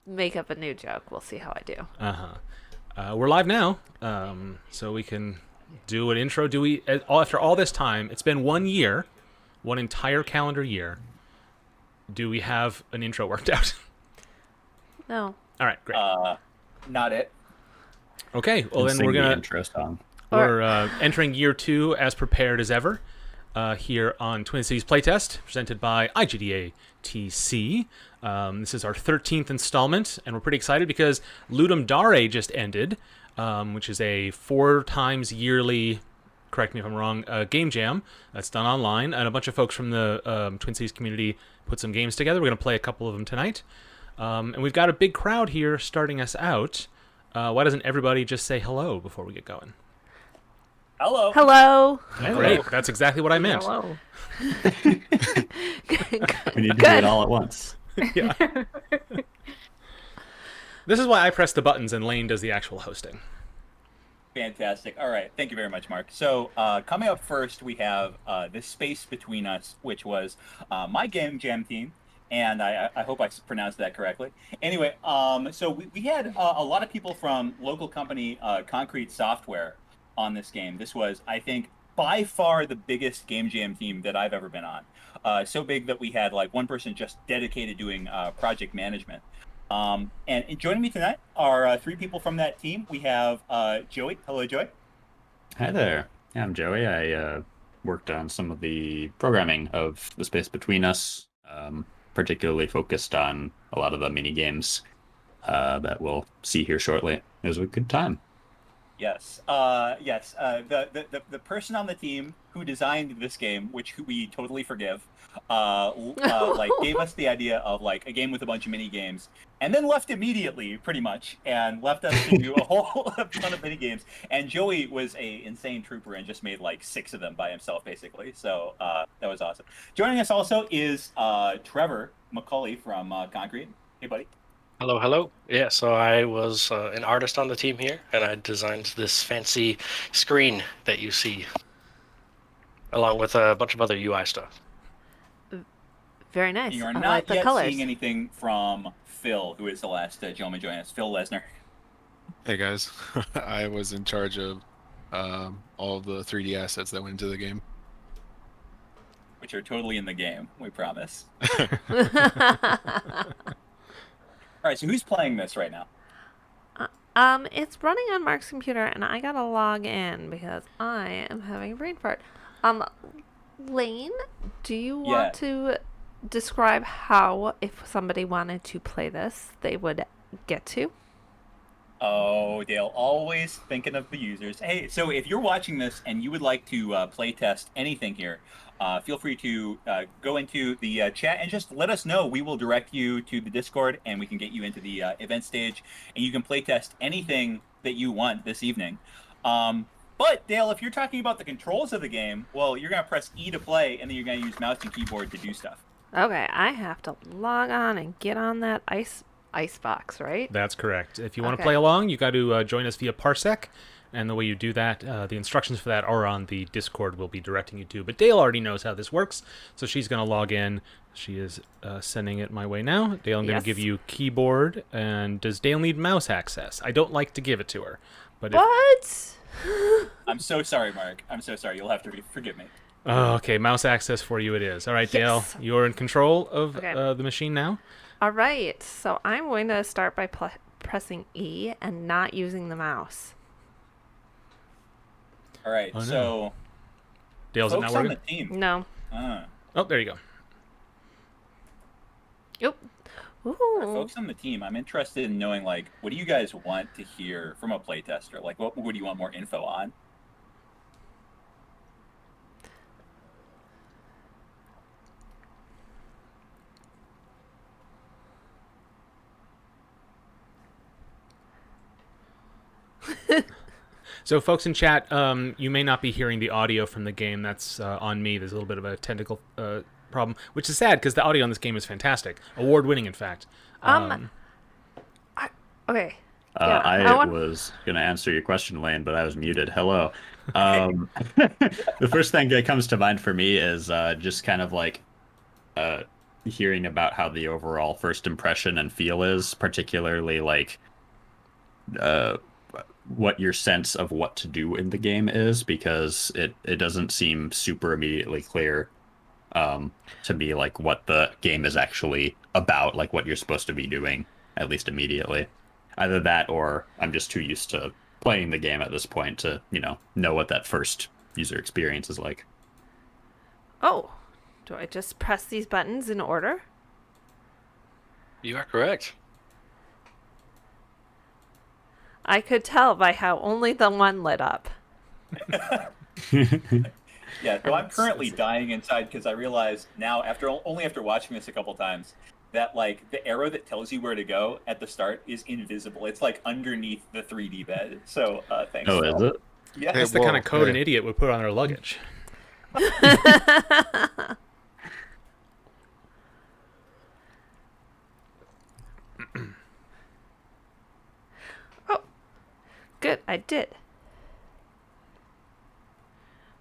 make up a new joke. We'll see how I do. We're live now, so we can do an intro. Do we? After all this time, it's been 1 year, one entire calendar year. Do we have an intro worked out? No. All right, great. Not it. Okay, well And then sing we're the gonna intro song. we're entering year 2 as prepared as ever. Here on Twin Cities Playtest, presented by IGDA TC. This is our 13th installment, and we're pretty excited because Ludum Dare just ended, which is a 4 times yearly, correct me if I'm wrong, game jam that's done online, and a bunch of folks from the Twin Cities community put some games together. We're going to play a couple of them tonight. And we've got a big crowd here starting us out. Why doesn't everybody just say hello before we get going? Hello. Hello. Great, that's exactly what I meant. Hello. We need to do it all at once. Yeah. This is why I press the buttons and Lane does the actual hosting. Fantastic. All right. Thank you very much, Mark. So coming up first, we have this space between us, which was my game jam team. And I hope I pronounced that correctly. Anyway, so we had a lot of people from local company Concrete Software on this game. This was, I think, by far the biggest game jam team that I've ever been on. So big that we had like one person just dedicated doing project management. And joining me tonight are 3 people from that team. We have Joey. Hello, Joey. Hi there. Yeah, I'm Joey. I worked on some of the programming of the space between us, particularly focused on a lot of the mini games that we'll see here shortly. It was a good time. Yes. Yes. The person on the team who designed this game, which we totally forgive, like gave us the idea of like a game with a bunch of mini games, and then left immediately, pretty much, and left us to do a whole ton of mini games. And Joey was a insane trooper and just made like 6 of them by himself, basically. So that was awesome. Joining us also is Trevor McCauley from Concrete. Hey, buddy. Hello, hello. Yeah, so I was an artist on the team here, and I designed this fancy screen that you see, along with a bunch of other UI stuff. Very nice. You are I not like the yet colors. seeing anything from Phil, who is the last gentleman joining us. Phil Lesnar. Hey guys, I was in charge of all of the 3D assets that went into the game. Which are totally in the game, we promise. All right, so who's playing this right now? It's running on Mark's computer, and I gotta log in because I am having a brain fart. Lane, do you want to describe how, if somebody wanted to play this, they would get to? Oh, Dale, always thinking of the users. Hey, so if you're watching this and you would like to play test anything here, feel free to go into the chat and just let us know. We will direct you to the Discord, and we can get you into the event stage, and you can play test anything that you want this evening. But, Dale, if you're talking about the controls of the game, well, you're going to press E to play, and then you're going to use mouse and keyboard to do stuff. Okay, I have to log on and get on that ice box, right? That's correct. If you want to play along, you got to join us via Parsec, and the way you do that, the instructions for that are on the Discord we'll be directing you to. But Dale already knows how this works, so she's going to log in. She is sending it my way now. Dale, I'm going to give you keyboard, and does Dale need mouse access? I don't like to give it to her. But What? I'm so sorry, Mark. I'm so sorry. You'll have to forgive me. Okay, mouse access for you it is. All right, Dale, you're in control of the machine now. All right, so I'm going to start by pressing E and not using the mouse. All right, so Dale's folks not on working? the team. No. Oh, there you go. Yep. Ooh. Folks on the team, I'm interested in knowing, like, what do you guys want to hear from a playtester? Like, what would you want more info on? So, folks in chat, you may not be hearing the audio from the game. That's on me. There's a little bit of a technical problem, which is sad because the audio on this game is fantastic. Award-winning, in fact. Okay. I was going to answer your question, Lane, but I was muted. Hello. The first thing that comes to mind for me is just kind of like hearing about how the overall first impression and feel is, particularly like uh, what your sense of what to do in the game is, because it doesn't seem super immediately clear to me, like what the game is actually about, like what you're supposed to be doing, at least immediately. Either that, or I'm just too used to playing the game at this point to, know what that first user experience is like. Oh, do I just press these buttons in order? You are correct. I could tell by how only the one lit up. Yeah, so I'm currently dying inside because I realize now, only after watching this a couple times, that like the arrow that tells you where to go at the start is invisible. It's like underneath the 3D bed. So thanks. Oh, Phil. is it? Yeah. That's the kind of code an idiot would put on their luggage. Oh, good, I did.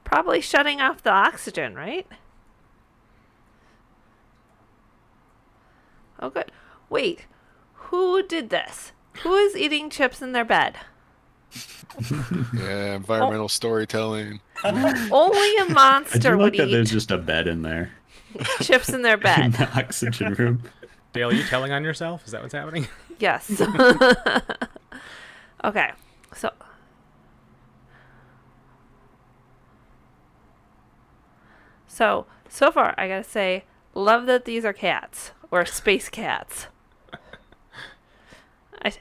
Probably shutting off the oxygen, right? Oh, good. Wait, who did this? Who is eating chips in their bed? Yeah, environmental storytelling. Only a I monster do like would that there's eat just a bed in there. chips in their In bed. the oxygen room. Dale, are you telling on yourself? Is that what's happening? Yes. Okay, so so far I gotta say, love that these are cats or space cats. I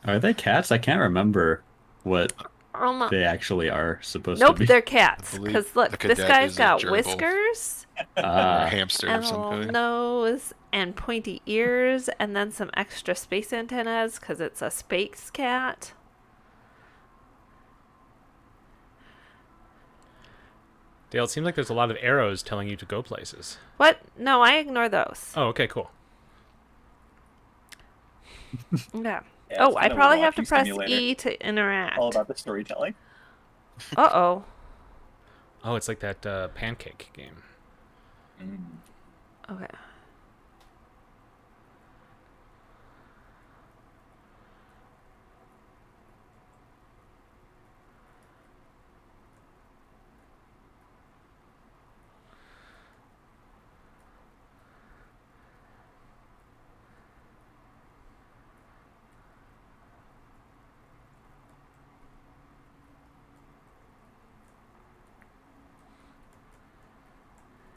Are they cats? I can't remember what almost. they actually are supposed Nope, to be. they're cats. believe Because the look, this cadet guy's is a got gerbil. whiskers Or a Ah, hamster and of a some little kind. nose and pointy ears, and then some extra space antennas because it's a space cat. Dale, it seems like there's a lot of arrows telling you to go places. What? No, I ignore those. Oh, okay, cool. Yeah. Yeah, Oh, it's I kind of a probably have to walking press simulator. E to interact. All about the storytelling. Uh-oh. Oh, it's like that pancake game. Mm. Okay.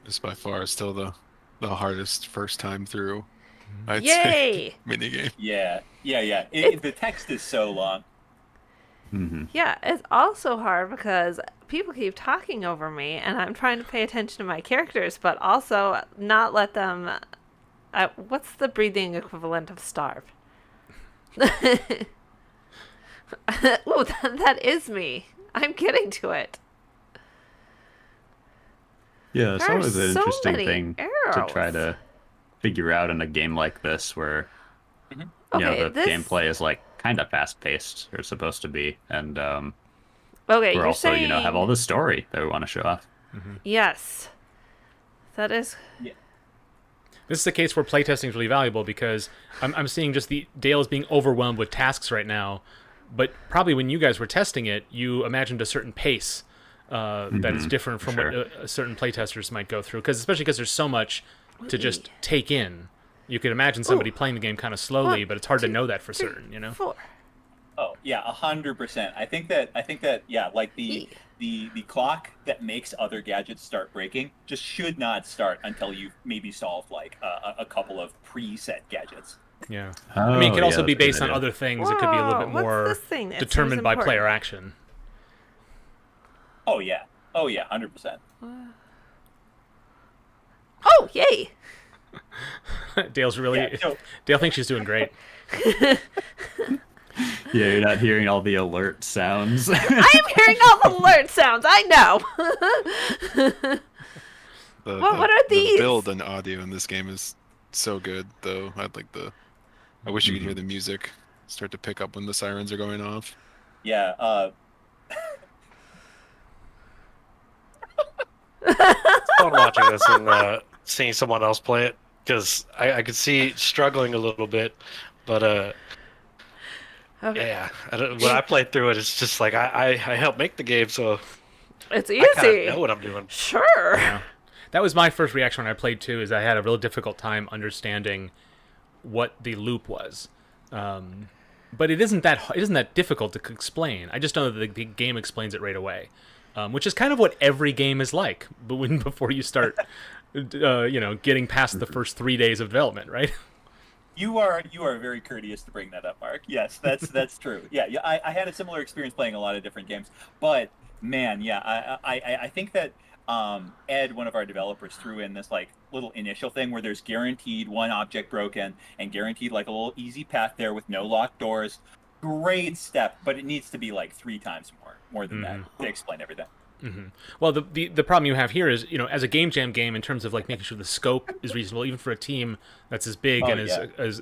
This by far is still the hardest first time through. I'd Yay! say minigame. Yeah. The text is so long. mhm. Yeah, it's also hard because people keep talking over me, and I'm trying to pay attention to my characters, but also not let them. What's the breathing equivalent of starve? Oh, that is me. I'm getting to it. Yeah, it's There are always an so interesting many thing to try arrows. to figure out in a game like this where Okay, the this. gameplay is like kind of fast paced or supposed to be, and Okay, we're you're also saying have all this story that we want to show off. yes. That is. This is a case where playtesting is really valuable because I'm seeing just Dale is being overwhelmed with tasks right now, but probably when you guys were testing it, you imagined a certain pace that is different from Sure. what certain playtesters might go through. Especially because there's so much to just take in. You could imagine somebody playing the game kind of slowly, 1, but it's hard to 2, know that for 3, certain, you know? 4. Oh yeah, 100%. I think that yeah, like the clock that makes other gadgets start breaking just should not start until you've maybe solved like a couple of preset gadgets. Yeah. Oh, I mean, it could also yeah, be that's a good based on idea. other things. It could be a little bit Whoa, what's more this thing that determined seems by important? player action. Oh yeah, 100%. Oh, yay! Dale's really. Yeah, so- Dale thinks she's doing great. Yeah, you're not hearing all the alert sounds. I am hearing all the alert sounds. I know. What are The these? build and audio in this game is so good, though. I wish you could hear the music start to pick up when the sirens are going off. Yeah. fun watching this and seeing someone else play it because I could see struggling a little bit, but Okay. yeah, when I played through it, it's just like I helped make the game, so It's I kind easy. of know what I'm doing. Sure. Yeah. That was my first reaction when I played too. Is I had a real difficult time understanding what the loop was. But it isn't that difficult to explain. I just know that the game explains it right away, which is kind of what every game is like. But before you start, getting past the first 3 days of development, right? You are very courteous to bring that up, Mark. Yes, that's true. Yeah, I had a similar experience playing a lot of different games, but man, yeah, I think that Ed, one of our developers, threw in this like little initial thing where there's guaranteed one object broken and guaranteed like a little easy path there with no locked doors. Great step, but it needs to be like 3 times more than that to explain everything. Mm-hmm. Well, the problem you have here is, as a game jam game, in terms of like making sure the scope is reasonable, even for a team that's as big and as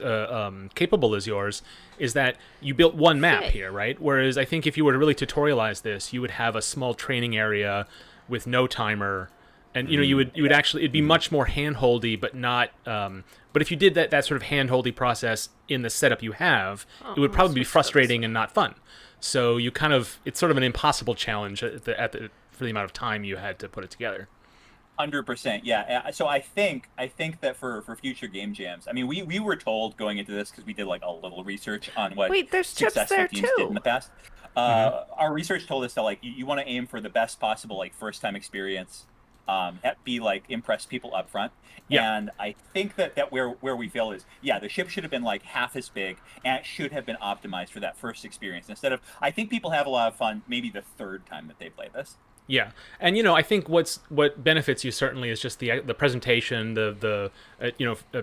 capable as yours, is that you built one map here, right? Whereas I think if you were to really tutorialize this, you would have a small training area with no timer, and you would actually, it'd be much more handholdy, but not. But if you did that sort of handholdy process in the setup you have, it would probably be frustrating and not fun. So you it's sort of an impossible challenge for the amount of time you had to put it together. 100%, yeah. So I think that for future game jams, I mean, we were told going into this because we did like a little research on what there's chips successful there teams did in the past. Our research told us that like you want to aim for the best possible like first time experience, be like impress people up front. Yeah. And I think that where we fail is, the ship should have been like half as big and it should have been optimized for that first experience instead of, I think people have a lot of fun maybe the third time that they play this. Yeah, and I think what benefits you certainly is just the presentation, the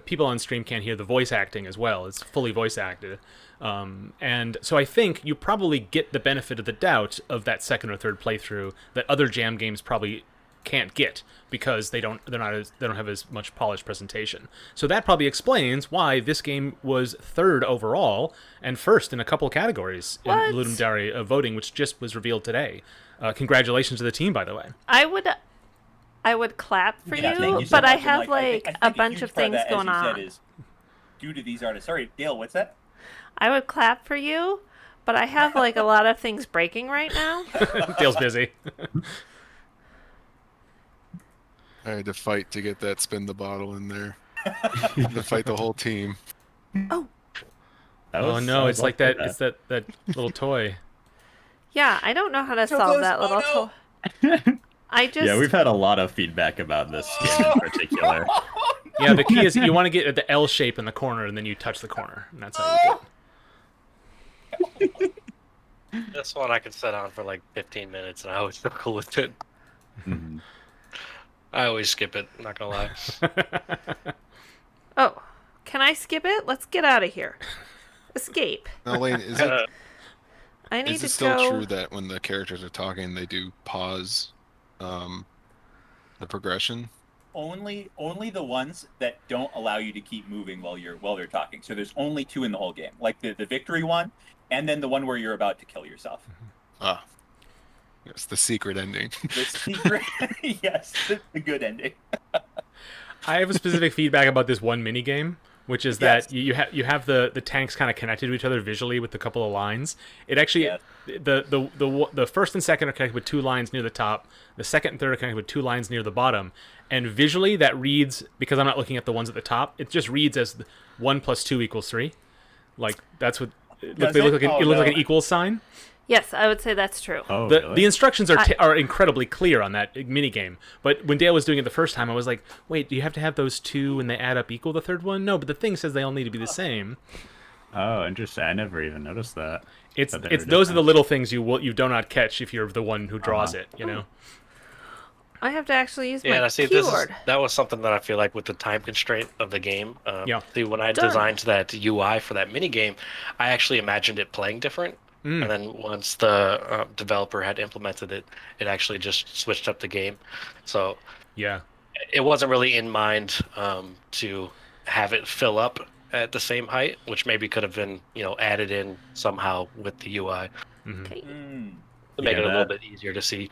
people on stream can't hear the voice acting as well. It's fully voice acted, and so I think you probably get the benefit of the doubt of that second or third playthrough that other jam games probably can't get because they don't have as much polished presentation. So that probably explains why this game was third overall and first in a couple categories in Ludum Dare voting, which just was revealed today. Congratulations to the team, by the way. I would clap for you, so but I much. have And, I think a bunch of things that, going as you on. said, is due to these artists. Sorry, Dale, what's that? I would clap for you, but I have like a lot of things breaking right now. Dale's busy. I had to fight to get that spin the bottle in there. To fight the whole team. Oh. Oh no, it's like that. It's that little toy. Yeah, I don't know how to So solve close. that little Oh, toy. I just Yeah, we've had a lot of feedback about this game in particular. Yeah, the key is you want to get at the L shape in the corner, and then you touch the corner, and that's how you do it. This one I could set on for like 15 minutes, and I always struggle with it. Mhm. I always skip it. Not gonna lie. Oh, can I skip it? Let's get out of here. Escape. Now, Lane, is I need it to still go. true that when the characters are talking, they do pause the progression? only the ones that don't allow you to keep moving while they're talking. So there's only 2 in the whole game, like the victory one, and then the one where you're about to kill yourself. Ah, it's the secret ending. The secret, yes, the good ending. I have a specific feedback about this one mini game, which is that you have the tanks kind of connected to each other visually with a couple of lines. It actually the first and second are connected with 2 lines near the top. The second and third are connected with 2 lines near the bottom. And visually, that reads, because I'm not looking at the ones at the top, it just reads as 1 + 2 = 3. Like that's what it looks like. It looks like an equals sign. Yes, I would say that's true. Oh, The really? instructions are incredibly clear on that mini game. But when Dale was doing it the first time, I was like, wait, do you have to have those 2 and they add up equal the third one? No, but the thing says they all need to be the same. Oh, interesting. I never even noticed that. It's That they were those are the different. little things you do not catch if you're the one who draws it. You know. I have to actually use Yeah, my and I see keyword. that was something that I feel like with the time constraint of the game. Yeah. See, when I Done. designed that UI for that mini game, I actually imagined it playing different. Mm. And then once the developer had implemented it, it actually just switched up the game. So Yeah. it wasn't really in mind to have it fill up at the same height, which maybe could have been added in somehow with the UI Mm-hmm. Okay. Mm. to make Yeah, it a little that- bit easier to see.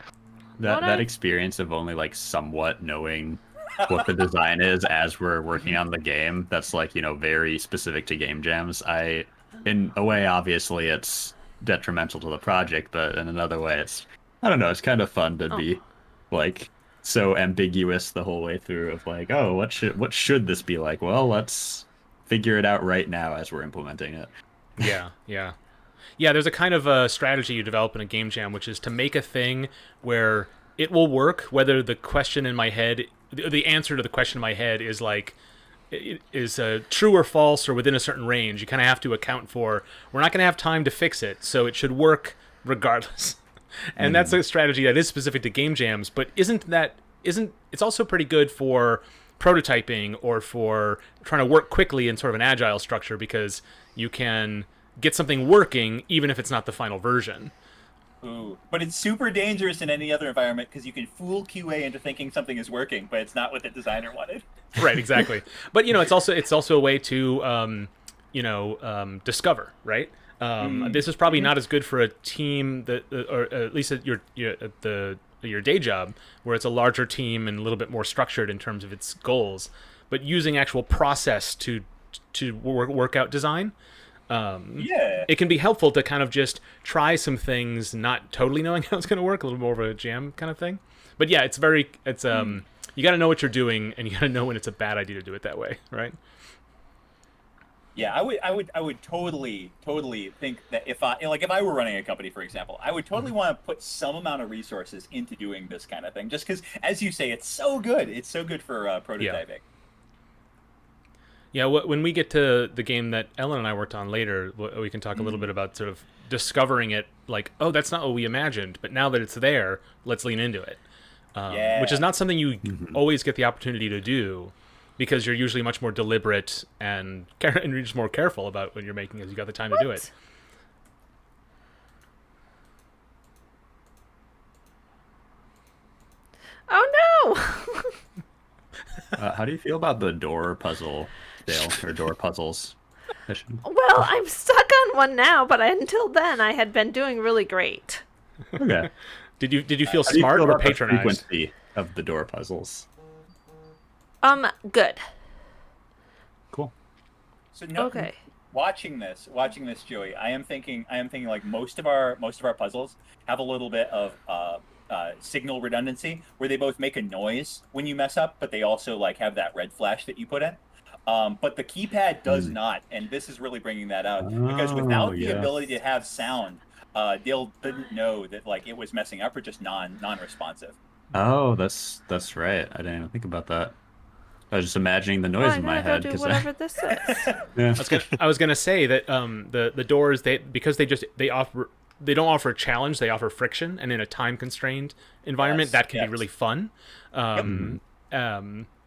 that experience of only like somewhat knowing what the design is as we're working on the game, that's like, very specific to game jams. In a way, obviously it's detrimental to the project, but in another way, I don't know, it's kind of fun to be like so ambiguous the whole way through of like, oh, what should this be like? Well, let's figure it out right now as we're implementing it. Yeah, there's a kind of a strategy you develop in a game jam, which is to make a thing where it will work, whether the question in my head, the answer to the question in my head is like, is true or false or within a certain range. You kind of have to account for, we're not going to have time to fix it, so it should work regardless. And that's a strategy that is specific to game jams, but it's also pretty good for prototyping or for trying to work quickly in sort of an agile structure, because you can get something working even if it's not the final version. Ooh. But it's super dangerous in any other environment because you can fool QA into thinking something is working, but it's not what the designer wanted. Right, exactly. But it's also a way to discover, right? This is probably not as good for a team or at least at your day job, where it's a larger team and a little bit more structured in terms of its goals. But using actual process to work out design, it can be helpful to kind of just try some things, not totally knowing how it's going to work, a little more of a jam kind of thing. But yeah, you got to know what you're doing, and you got to know when it's a bad idea to do it that way, right? Yeah, I would totally think that if I were running a company, for example, I would totally want to put some amount of resources into doing this kind of thing, just because, as you say, it's so good. It's so good for prototyping. Yeah, when we get to the game that Ellen and I worked on later, we can talk a little bit about sort of discovering it, like, oh, that's not what we imagined, but now that it's there, let's lean into it. Which is not something you always get the opportunity to do, because you're usually much more deliberate and you're just more careful about when you're making, as you got the time to do it. Oh no! How do you feel about the door puzzle, Dale, or door puzzles mission? Well, I'm stuck on one now, but until then, I had been doing really great. Okay. Did you feel How do you smart feel or about the patronized? frequency of the door puzzles? Good. Cool. So Okay. Watching this, Joey, I am thinking like most of our puzzles have a little bit of signal redundancy, where they both make a noise when you mess up, but they also like have that red flash that you put in. But the keypad does not, and this is really bringing that out, because without the ability to have sound, Dale didn't know that like it was messing up or just non-responsive. Oh, that's right. I didn't even think about that. I was just imagining the noise in my head. Go do whatever this is. Yeah. I was gonna say that the doors, because they don't offer a challenge, they offer friction, and in a time constrained environment that can be really fun. And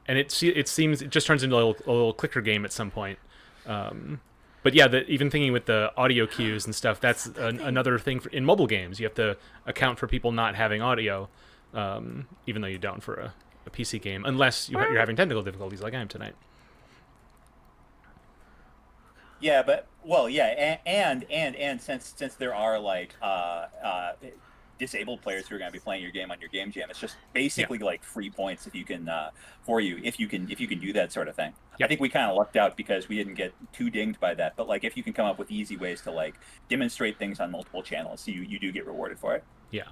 it seems it just turns into a little clicker game at some point. But yeah, even thinking with the audio cues and stuff, that's another thing in mobile games. You have to account for people not having audio, even though you don't for a PC game, unless you're having technical difficulties like I am tonight. Yeah, but and since there are like disabled players who are going to be playing your game on your game jam, it's just basically like free points if you can if you can do that sort of thing. Yep. I think we kind of lucked out because we didn't get too dinged by that. But like if you can come up with easy ways to like demonstrate things on multiple channels, so you do get rewarded for it. Yeah.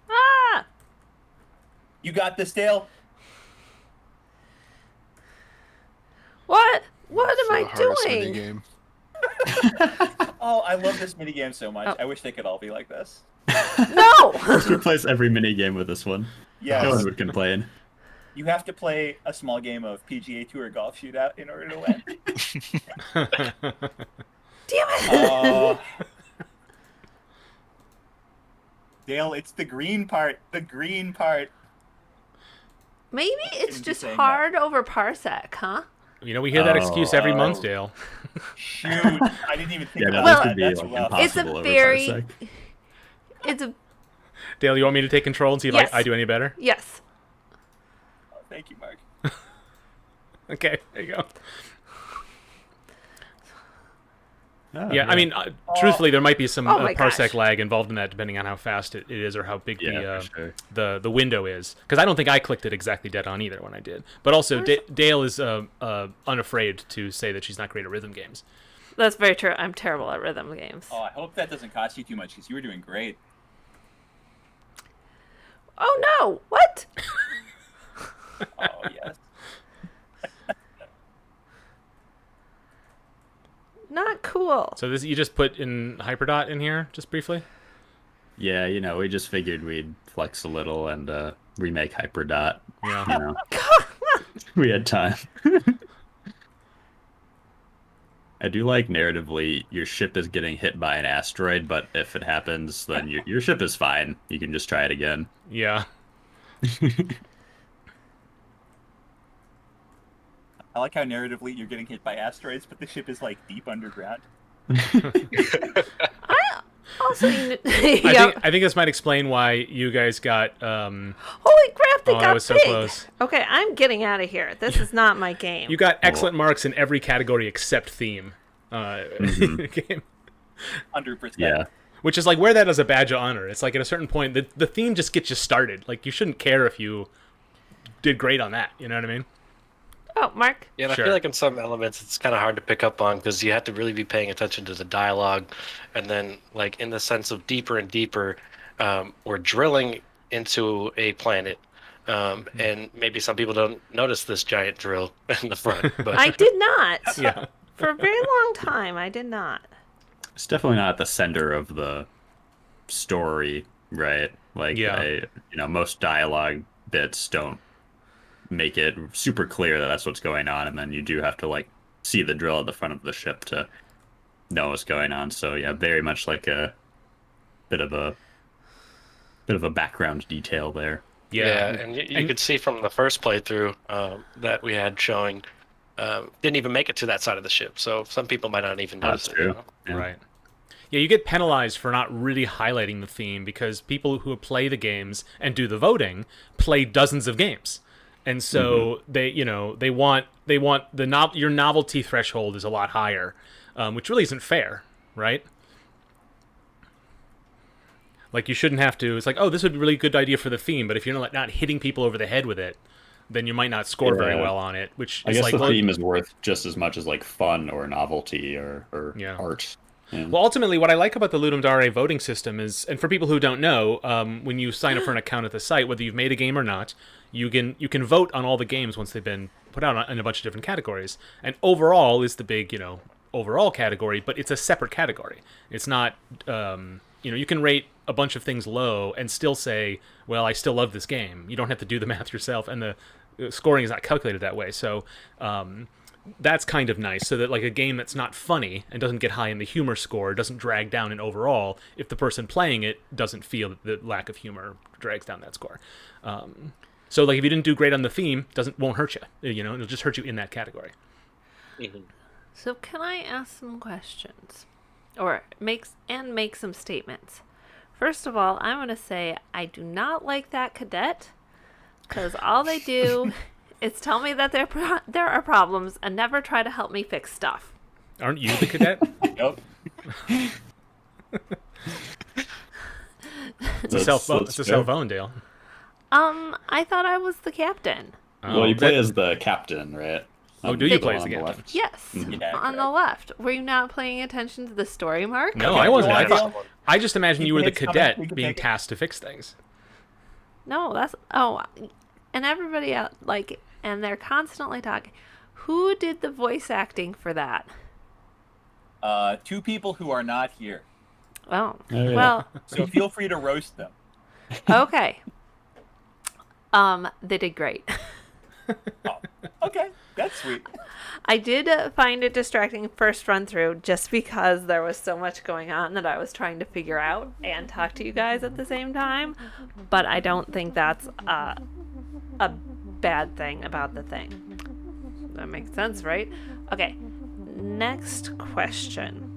Ah! You got this, Dale? What am I hardest doing? minigame. Oh, I love this minigame so much. Oh. I wish they could all be like this. No! Let's replace every mini game with this one. Yes. No one would complain. You have to play a small game of PGA Tour golf shootout in order to win. Damn it! Dale, it's the green part. The green part. Maybe it's Shouldn't be just saying hard over Parsec, huh? We hear that excuse every month, Dale. Shoot, I didn't even think about this that. could be That's like rough. It's a impossible over very... Parsec. It's a... Dale, you want me to take control and see if Yes. I do any better? Yes. Oh, thank you, Mark. Okay, there you go. Oh, Yeah, I mean, truthfully, there might be some Oh my parsec gosh. lag involved in that, depending on how fast it is or how big Yeah, for sure. the window is. Because I don't think I clicked it exactly dead on either when I did. But also, Dale is unafraid to say that she's not great at rhythm games. That's very true. I'm terrible at rhythm games. Oh, I hope that doesn't cost you too much because you were doing great. Oh no! What? Oh yes. Not cool. So this you just put in Hyperdot in here, just briefly? Yeah, we just figured we'd flex a little and remake Hyperdot. Yeah. You know, we had time. I do like narratively, your ship is getting hit by an asteroid, but if it happens, then your ship is fine. You can just try it again. Yeah. I like how narratively you're getting hit by asteroids, but the ship is like deep underground. Also, I think this might explain why you guys got. Holy crap! They Oh, got that was so big. close. Okay, I'm getting out of here. This is not my game. You got excellent marks in every category except theme. In the game. 100%. Yeah. Which is like wear that as a badge of honor. It's like at a certain point, the theme just gets you started. Like you shouldn't care if you did great on that. You know what I mean? Oh, Mark. Yeah, and Sure. I feel like in some elements it's kind of hard to pick up on because you have to really be paying attention to the dialogue, and then like in the sense of deeper and deeper, we're drilling into a planet, and maybe some people don't notice this giant drill in the front, but I did not. Yeah. For a very long time, I did not. It's definitely not at the center of the story, right? Like, Yeah. most dialogue bits don't make it super clear that that's what's going on, and then you do have to like see the drill at the front of the ship to know what's going on. So yeah, very much like a bit of a background detail there. yeah, and you could see from the first playthrough that we had showing didn't even make it to that side of the ship, so some people might not even notice That's it. true. Yeah. Right. Yeah, you get penalized for not really highlighting the theme because people who play the games and do the voting play dozens of games. And so they want your novelty threshold is a lot higher, which really isn't fair, right? Like you shouldn't have to. It's like, oh, this would be a really good idea for the theme, but if you're not hitting people over the head with it, then you might not score very Yeah. well on it. Which I is guess like the theme is worth just as much as like fun or novelty or Yeah. art. Yeah. Well, ultimately, what I like about the Ludum Dare voting system is, and for people who don't know, when you sign up for an account at the site, whether you've made a game or not, you can vote on all the games once they've been put out in a bunch of different categories. And overall is the big, overall category, but it's a separate category. It's not, you can rate a bunch of things low and still say, well, I still love this game. You don't have to do the math yourself, and the scoring is not calculated that way. So that's kind of nice, so that like a game that's not funny and doesn't get high in the humor score doesn't drag down in overall if the person playing it doesn't feel that the lack of humor drags down that score. So like if you didn't do great on the theme, won't hurt you. It'll just hurt you in that category. So can I ask some questions? Or make some statements? First of all, I'm going to say I do not like that cadet because all they do is tell me that there are problems and never try to help me fix stuff. Aren't you the cadet? Nope. It's a cell phone, Dale. I thought I was the captain. Well, you play as the captain, right? Oh, do you play as On the captain? left. Yes, Yeah, on the left. Were you not paying attention to the story, Mark? No, Okay, I wasn't. well, I just imagined you were the Keep it coming. cadet We can being take it. tasked to fix things. No, and everybody else, and they're constantly talking. Who did the voice acting for that? Two people who are not here. Oh, Oh, yeah. well, So feel free to roast them. okay. They did great. Oh, okay, that's sweet. I did find it distracting first run through just because there was so much going on that I was trying to figure out and talk to you guys at the same time. But I don't think that's a bad thing about the thing. That makes sense, right? Okay, next question.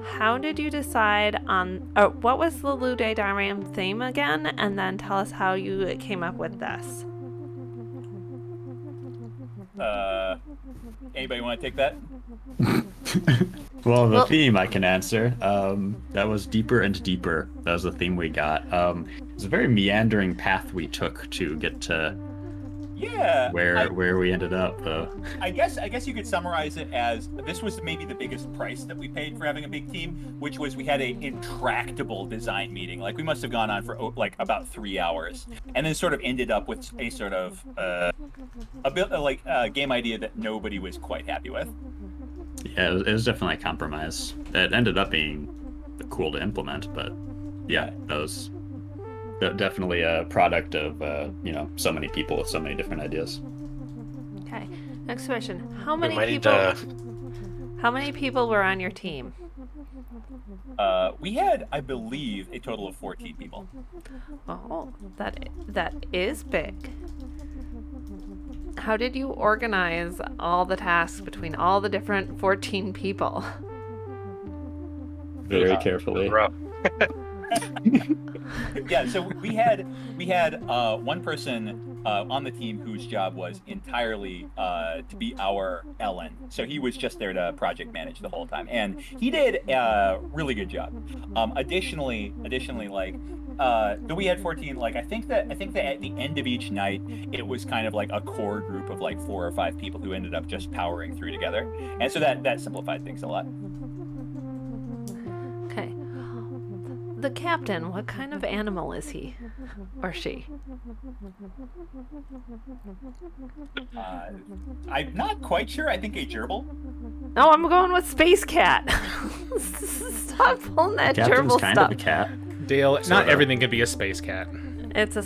How did you decide on, what was the Lude Diram theme again? And then tell us how you came up with this. Anybody want to take that? Well, the Well- theme I can answer. That was deeper and deeper. That was the theme we got. It was a very meandering path we took to get to Yeah. where we ended up, though. I guess you could summarize it as this was maybe the biggest price that we paid for having a big team, which was we had a intractable design meeting. Like we must have gone on for like about 3 hours, and then sort of ended up with a sort of a bit like a game idea that nobody was quite happy with. Yeah, it was definitely a compromise. It ended up being cool to implement, but yeah, that was definitely a product of so many people with so many different ideas. Okay. Next question. How We many might need people? to. How many people were on your team? We had, I believe, a total of 14 people. Oh, that is big. How did you organize all the tasks between all the different 14 people? Very carefully. Rough. Yeah, so we had one person on the team whose job was entirely to be our Ellen. So he was just there to project manage the whole time, and he did a really good job. Additionally, like though we had 14, like I think that at the end of each night, it was kind of like a core group of like 4 or 5 people who ended up just powering through together, and so that simplified things a lot. Okay. The captain, what kind of animal is he? Or she? I'm not quite sure. I think a gerbil. No, I'm going with Space Cat. Stop pulling that Captain's gerbil kind stuff. of a cat. Dale, Sort not of. everything can be a space cat. It's a.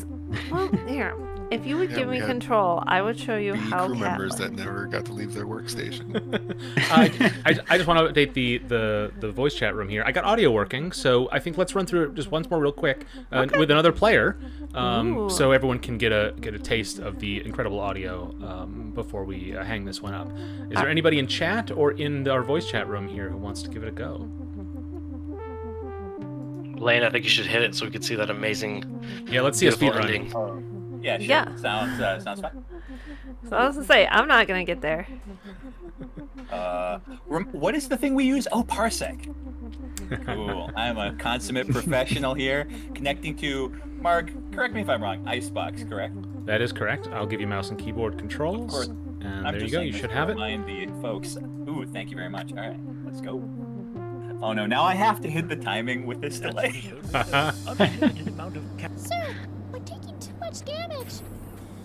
Well, here. If you would Yeah, give we me had control, I would show you The how crew cat members looks. that never got to leave their workstation. I just want to update the voice chat room here. I got audio working, so I think let's run through it just once more real quick with another player, Ooh. so everyone can get a taste of the incredible audio before we hang this one up. Is there anybody in chat or in our voice chat room here who wants to give it a go? Lane, I think you should hit it so we can see that amazing, Yeah, let's see a beautiful speed ending. run. Yeah, sure. Yeah. Sounds fun. So I was gonna say, I'm not gonna get there. What is the thing we use? Oh, Parsec. Cool. I'm a consummate professional here. Connecting to Mark. Correct me if I'm wrong. Icebox, correct? That is correct. I'll give you mouse and keyboard controls, course. and I'm there you just go. saying You this should to have it. Remind the folks. Ooh, thank you very much. All right, let's go. Oh no, now I have to hit the timing with this delay. Sir, we're taking too much damage.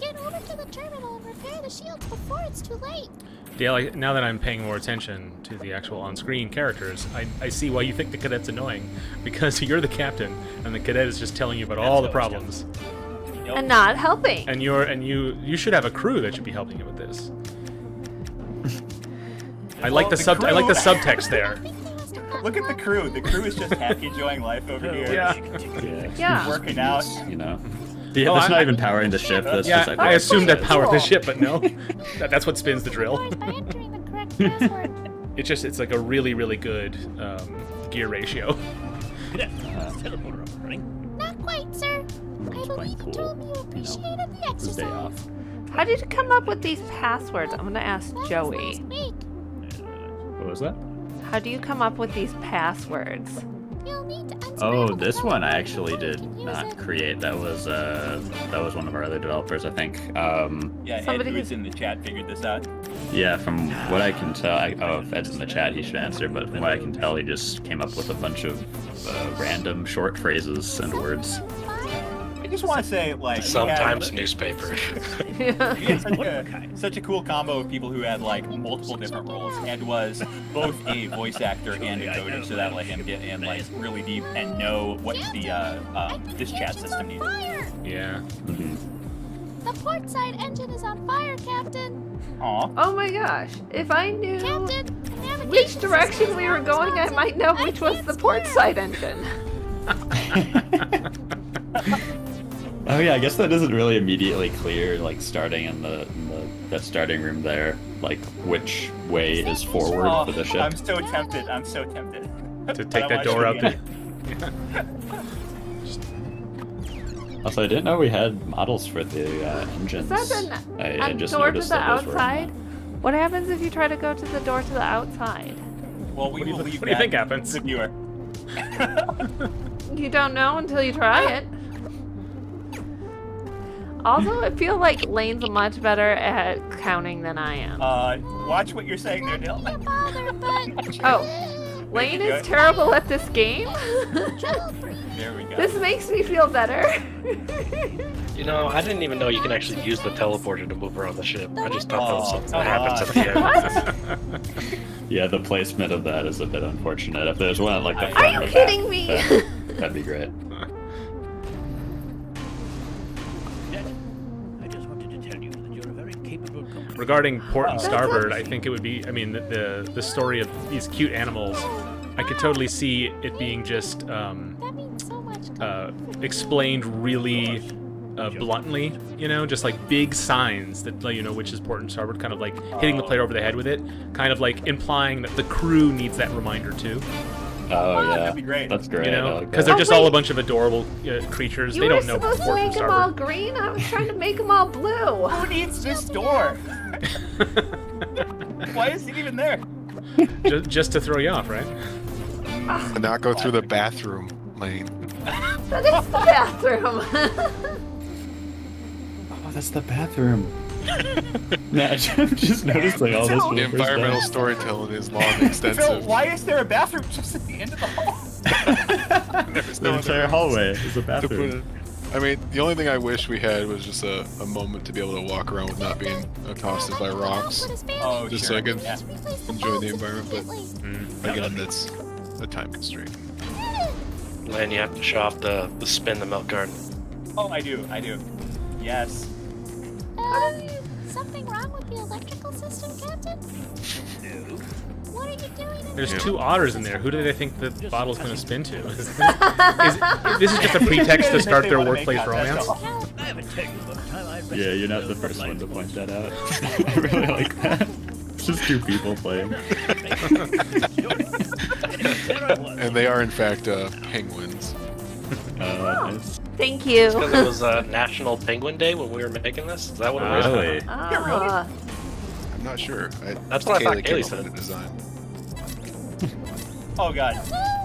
Get over to the terminal and repair the shields before it's too late. Dale, now that I'm paying more attention to the actual on-screen characters, I see why you think the cadet's annoying, because you're the captain, and the cadet is just telling you about all the problems. Nope. And not helping. And you should have a crew that should be helping you with this. I like Well, the the I like the crew- subtext there. Look at the crew. The crew is just happy enjoying life over here. Yeah. Yeah. Working out. Yeah, Oh, that's not I- even powering the ship. That's Yeah, just like I assumed that cool. powered the ship, but no, that's what spins the drill. By entering the correct password. It's like a really good gear ratio. Not quite, sir. I believe you told me you appreciated the His day exercise. off. How did you come up with these passwords? I'm gonna ask That was Joey. last week. What was that? How do you come up with these passwords? You'll need to unscramble Oh, the this one I telephone actually before you did can use not it. create. That was one of our other developers, I think. Yeah, Somebody Ed, who- who's in the chat, figured this out. Yeah, from what I can tell, if Ed's in the chat, he should answer. But from what I can tell, he just came up with a bunch of random short phrases and words. I just want to say, like, we Sometimes had- newspaper. we had such a cool combo of people who had like multiple different roles. Ed was both a voice actor and a coder, so that let him get in like really deep and know what the this chat system needed. Fire! Yeah. The port side engine is on fire, Captain. Aw. Oh my gosh. If I knew Captain, the navigation which system direction is we were not going, I responsive. might know I which was can't the port steer. side engine. Oh yeah, I guess that isn't really immediately clear. Like starting in that starting room there, like which way is forward Oh, for the ship. I'm so tempted. I'm so tempted. To But take I that wanna door show out. you The, Also, I didn't know we had models for the engines. Is that I a just door to noticed the that those were outside? not- What happens if you try to go to the door to the outside? Well, we What do will you, leave what do you think that happens? to the viewer. You don't know until you try it. Also, I feel like Lane's much better at counting than I am. Watch what you're saying there, Dale. Your father, but Oh, Lane do is it. terrible at this game? There we go. This makes me feel better. You know, I didn't even know you can actually use the teleporter to move around the ship. I just thought that was something come that happens on. at the end. Yeah, the placement of that is a bit unfortunate. If there's one at, like the Are front you or back, kidding me? that'd be great. I just wanted to tell you that you're a very capable company. Regarding port and That's starboard, I interesting. think it would be. I mean, the story of these cute animals. I could totally see it being just that means so much. explained really bluntly, you know, just like big signs that, like, you know, which is port and starboard, kind of like hitting the player over the head with it, kind of like implying that the crew needs that reminder too, Oh yeah, that'd be great. That's great. you I know, like because that. they're just Oh, all a wait. bunch of adorable creatures. You They were don't know supposed to port and make them all starboard. green? I was trying to make them all blue. Who needs this door? Why is it even there? just to throw you off, right? And not go through the bathroom lane. That is the bathroom. Oh, that's the bathroom. Nah, I'm just noticing all this. for The the first environmental time. storytelling is long and Phil, extensive. why is there a bathroom just at the end of the hall? There's The no entire other hallway is a to put bathroom. it. I mean, the only thing I wish we had was just a moment to be able to walk around with not being accosted by rocks. Oh, Just sure. so I can Yeah. enjoy the environment, but again, that's a time constraint. Lan, you have to show off the spin the milk garden. Oh, I do. Yes. Something wrong with the electrical system, Captain? No. What are you doing in There's Yeah. two otters in there. Who do they think the bottle's going to spin to? This is just a pretext to start their workplace romance. I haven't taken the time I Yeah, you're not the first one to point that out. I really like that. It's just two people playing. And they are, in fact, penguins. Nice. Thank you. Because it was National Penguin Day when we were making this. Is that what it was? Really? Ah. I'm not sure. That's what I thought came Kaylee up with said. the design. Oh god.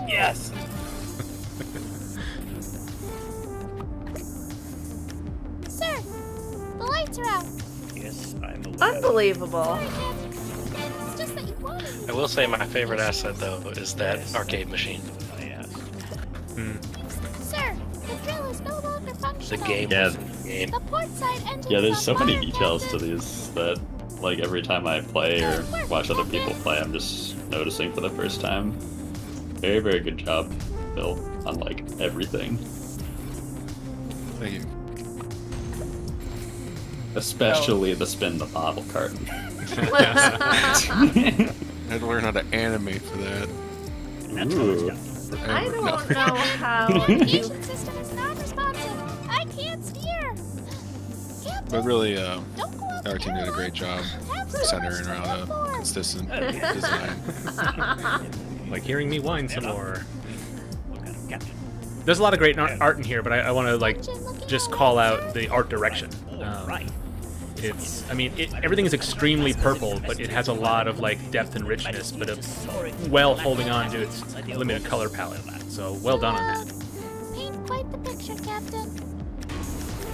Yes. Sir, the lights are out. Yes, I'm aware. Unbelievable. It's just that you wanted me. I will say my favorite asset though is that arcade machine. I asked. Sir, the drill is no longer The functional. game Yeah. was in the game. The port side engine Yeah, there's is so on many fire, details to Captain. these that, like, every time I play or watch other people play, I'm just noticing for the first time. Very, very good job, Bill, on, like, everything. Thank you. Especially the spin the bottle carton. I had to learn how to animate for that. Ooh. I don't know how you. Navigation system is not responsive. I can't steer. Captain, But really, don't go out our the team did a airlock. great job Have some centering rest around before. a consistent design. Like hearing me whine some more. What kind of captain? There's a lot of great art in here, but I want to like Engine looking just all call right, out sir. the art direction. All right. It's, I mean, everything is extremely purple, but it has a lot of like depth and richness, but it's well holding on to its limited color palette. So well done on that. Paint quite the picture, Captain.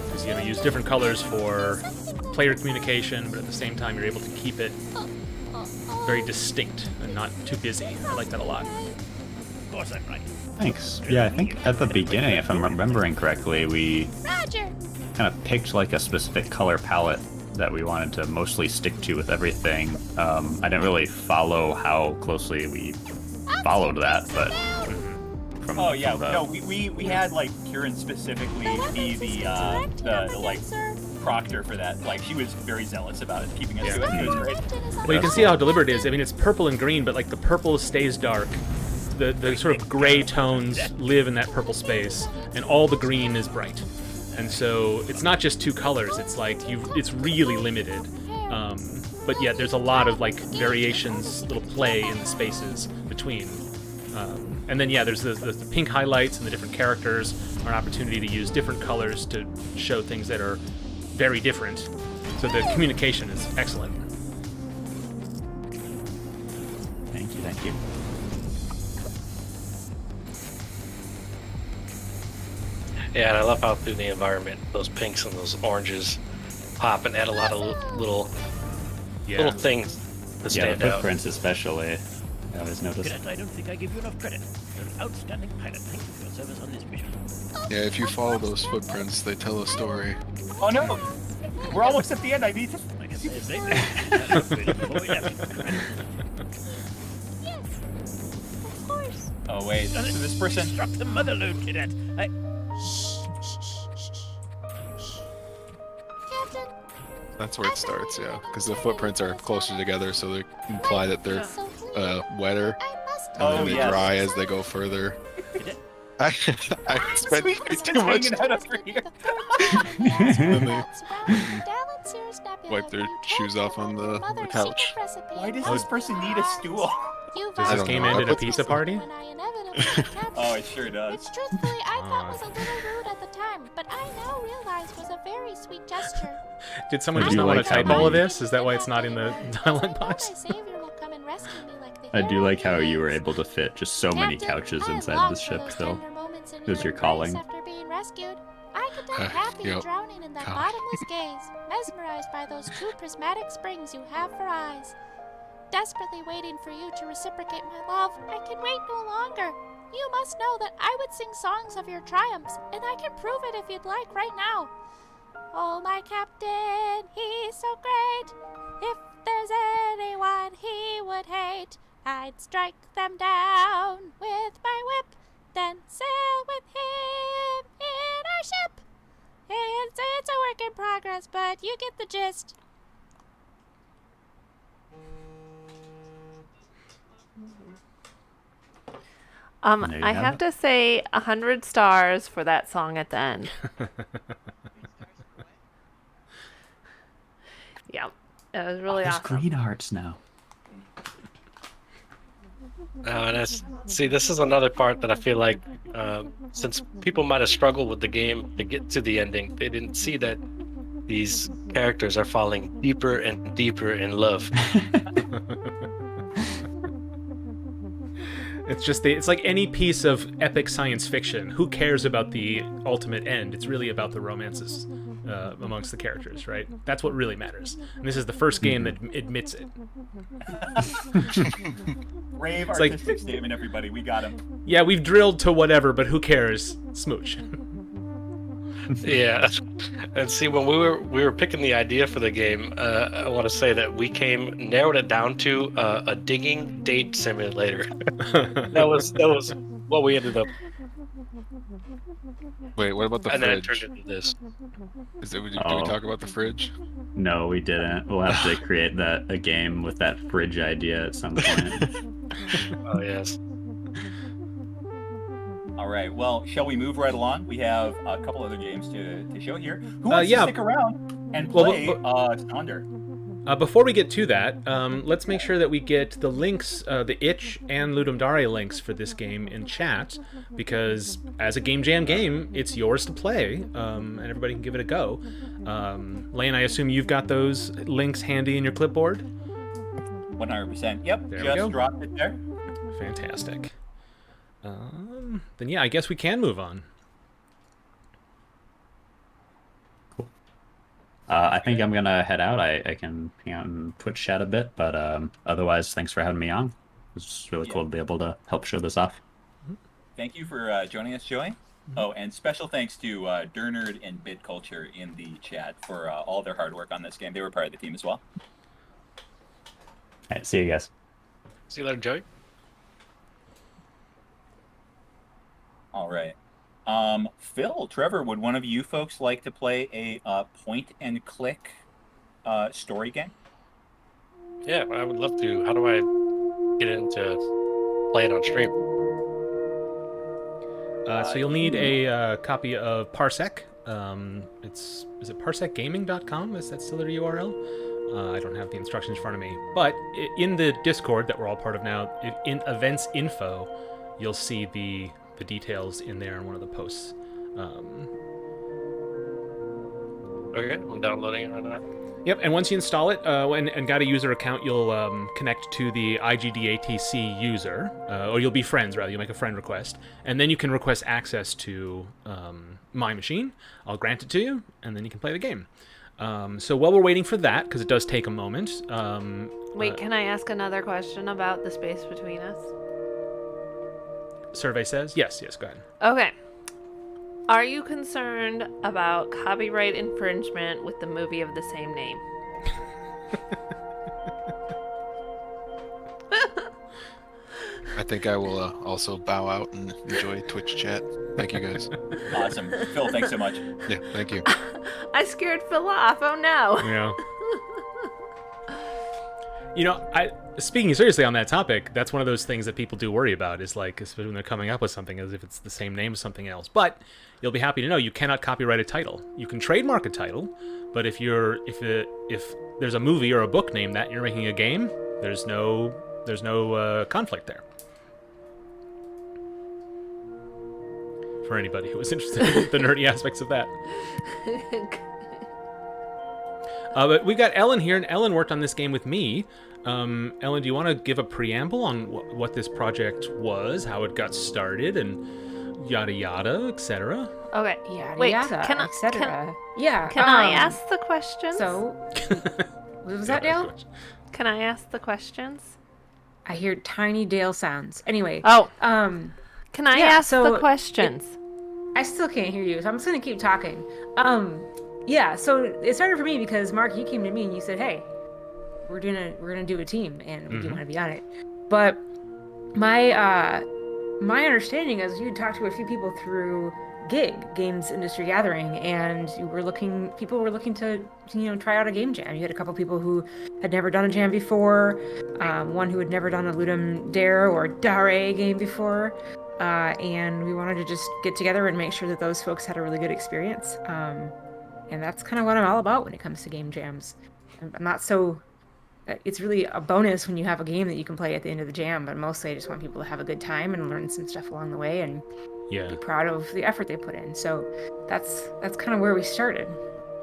Because you use different colors for player communication, but at the same time you're able to keep it very distinct and not too busy. I like that a lot. Of course I'm right. Thanks. Yeah, I think at the beginning, if I'm remembering correctly, we Roger. kind of picked like a specific color palette that we wanted to mostly stick to with everything. I didn't really follow how closely we followed that, but from Oh yeah. from the- No, we had like Kieran specifically be the like proctor for that. Like she was very zealous about it, keeping us to it. It was great. Well, you can see how deliberate it is. I mean, it's purple and green, but like the purple stays dark. The sort of gray tones live in that purple space, and all the green is bright. And so it's not just two colors. It's like it's really limited. But yet there's a lot of like variations, little play in the spaces between. And then yeah, there's the pink highlights and the different characters are an opportunity to use different colors to show things that are very different. So the communication is excellent. Thank you. Yeah, and I love how through the environment those pinks and those oranges pop and add a lot of little things to Yeah, stand the out. footprints especially. I always notice. Cadet, I don't think I give you enough credit. You're an outstanding pilot. Thank you for your service on this mission. Yeah, if you follow those footprints, they tell a story. Oh no! We're almost at the end. I need to. Like I say, before we left. Yes, of course. Oh wait, so this person. Struck the mother load, cadet. Captain, That's where it starts, yeah. Because the footprints are closer together, so they imply that they're so please, wetter, I must and Oh, then they yes. dry as they go further. I spent way Sweetness too is much hanging out over here. Then they they wipe their shoes off on the couch. Why does this person need a stool? Does I this don't game know. end I at a put pizza party? Oh, it sure does. Which truthfully I thought was a little rude at the time, but I now realize was a very sweet gesture. Did someone I just do not want like to type how all of you- this? Is that why it's not in the dialogue box? My savior will come and rescue me like the I do hero like how he you were is. able to fit just so many Captain, couches I inside long the for ship, those though. tender moments in It was your embrace calling. After being rescued, I could die happy yep. drowning in that Gosh. bottomless gaze, mesmerized by those two prismatic springs you have for eyes. Desperately waiting for you to reciprocate my love, I can wait no longer. You must know that I would sing songs of your triumphs, and I can prove it if you'd like right now. Oh, my captain, he's so great. If there's anyone he would hate, I'd strike them down with my whip, then sail with him in our ship. It's a work in progress, but you get the gist. There you I have have it. to say 100 stars for that song at the end. Yeah, it was really There's awesome. green hearts now. And this is another part that I feel like, since people might have struggled with the game to get to the ending, they didn't see that these characters are falling deeper and deeper in love. It's like any piece of epic science fiction. Who cares about the ultimate end? It's really about the romances amongst the characters, right? That's what really matters. And this is the first game that admits it. Rave It's like- artistic statement, everybody. We got him. Yeah, we've drilled to whatever, but who cares? Smooch. Yeah, and see, when we were picking the idea for the game, I want to say that we narrowed it down to a digging date simulator. that was what we ended up, Wait, what about the and then it fridge? turned into this. Did we Oh. talk about the fridge? No, we didn't. We'll have to create a game with that fridge idea at some point. Oh yes. All right. Well, shall we move right along? We have a couple other games to show here. Who wants yeah. to stick around and Well, play but- Sonder? Before we get to that, let's make sure that we get the links, the Itch and Ludum Dare links for this game in chat, because as a Game Jam game, it's yours to play, and everybody can give it a go. Lane, I assume you've got those links handy in your clipboard? 100%. Yep. There we go. Just dropped it there. Fantastic. Then yeah, I guess we can move on. I think I'm gonna head out. I can hang out and Twitch chat a bit, but otherwise, thanks for having me on. It's really cool to be able to help show this off. Thank you for joining us, Joey. Oh, and special thanks to Dernerd and Bit Culture in the chat for all their hard work on this game. They were part of the team as well. All right, see you guys. See you later, Joey. All right. Phil, Trevor, would one of you folks like to play a point and click story game? Yeah, I would love to. How do I get into play it on stream? So you'll need a copy of Parsec. Is it parsecgaming.com? Is that still their URL? I don't have the instructions in front of me. But in the Discord that we're all part of now, in events info, you'll see the details in there in one of the posts. Okay, I'm downloading it right now. Yep, and once you install it and got a user account, you'll connect to the IGDATC user, or you'll be friends, rather. You'll make a friend request, and then you can request access to my machine. I'll grant it to you, and then you can play the game. So while we're waiting for that, because it does take a moment... Wait, can I ask another question about the space between us? Survey says? Yes, go ahead. Okay. Are you concerned about copyright infringement with the movie of the same name? I think I will also bow out and enjoy Twitch chat. Thank you, guys. Awesome. Phil, thanks so much. Yeah, thank you. I scared Phil off. Oh no. Yeah. Speaking seriously on that topic, that's one of those things that people do worry about, is like, especially when they're coming up with something, as if it's the same name as something else. But you'll be happy to know you cannot copyright a title. You can trademark a title, but if there's a movie or a book named that and you're making a game, there's no conflict there. For anybody who is interested in the nerdy aspects of that. But we've got Ellen here, and Ellen worked on this game with me. Ellen, do you want to give a preamble on what this project was, how it got started, and yada yada, etc.? Okay. Yada Wait, yada, can I- etc. Yeah. Can I ask the questions? So, what was that, Dale? Can I ask the questions? I hear tiny Dale sounds. Anyway. Oh. Can I yeah, ask so the questions? I still can't hear you, so I'm just gonna keep talking. Yeah. So it started for me because Mark, you came to me and you said, "Hey, we're gonna do a team, and we do want to be on it." But my understanding is you talked to a few people through Games Industry Gathering, and people were looking to try out a game jam. You had a couple people who had never done a jam before, one who had never done a Ludum Dare or Dare game before, and we wanted to just get together and make sure that those folks had a really good experience. And that's kind of what I'm all about when it comes to game jams. I'm not so... It's really a bonus when you have a game that you can play at the end of the jam, but mostly I just want people to have a good time and learn some stuff along the way and be proud of the effort they put in. So that's kind of where we started.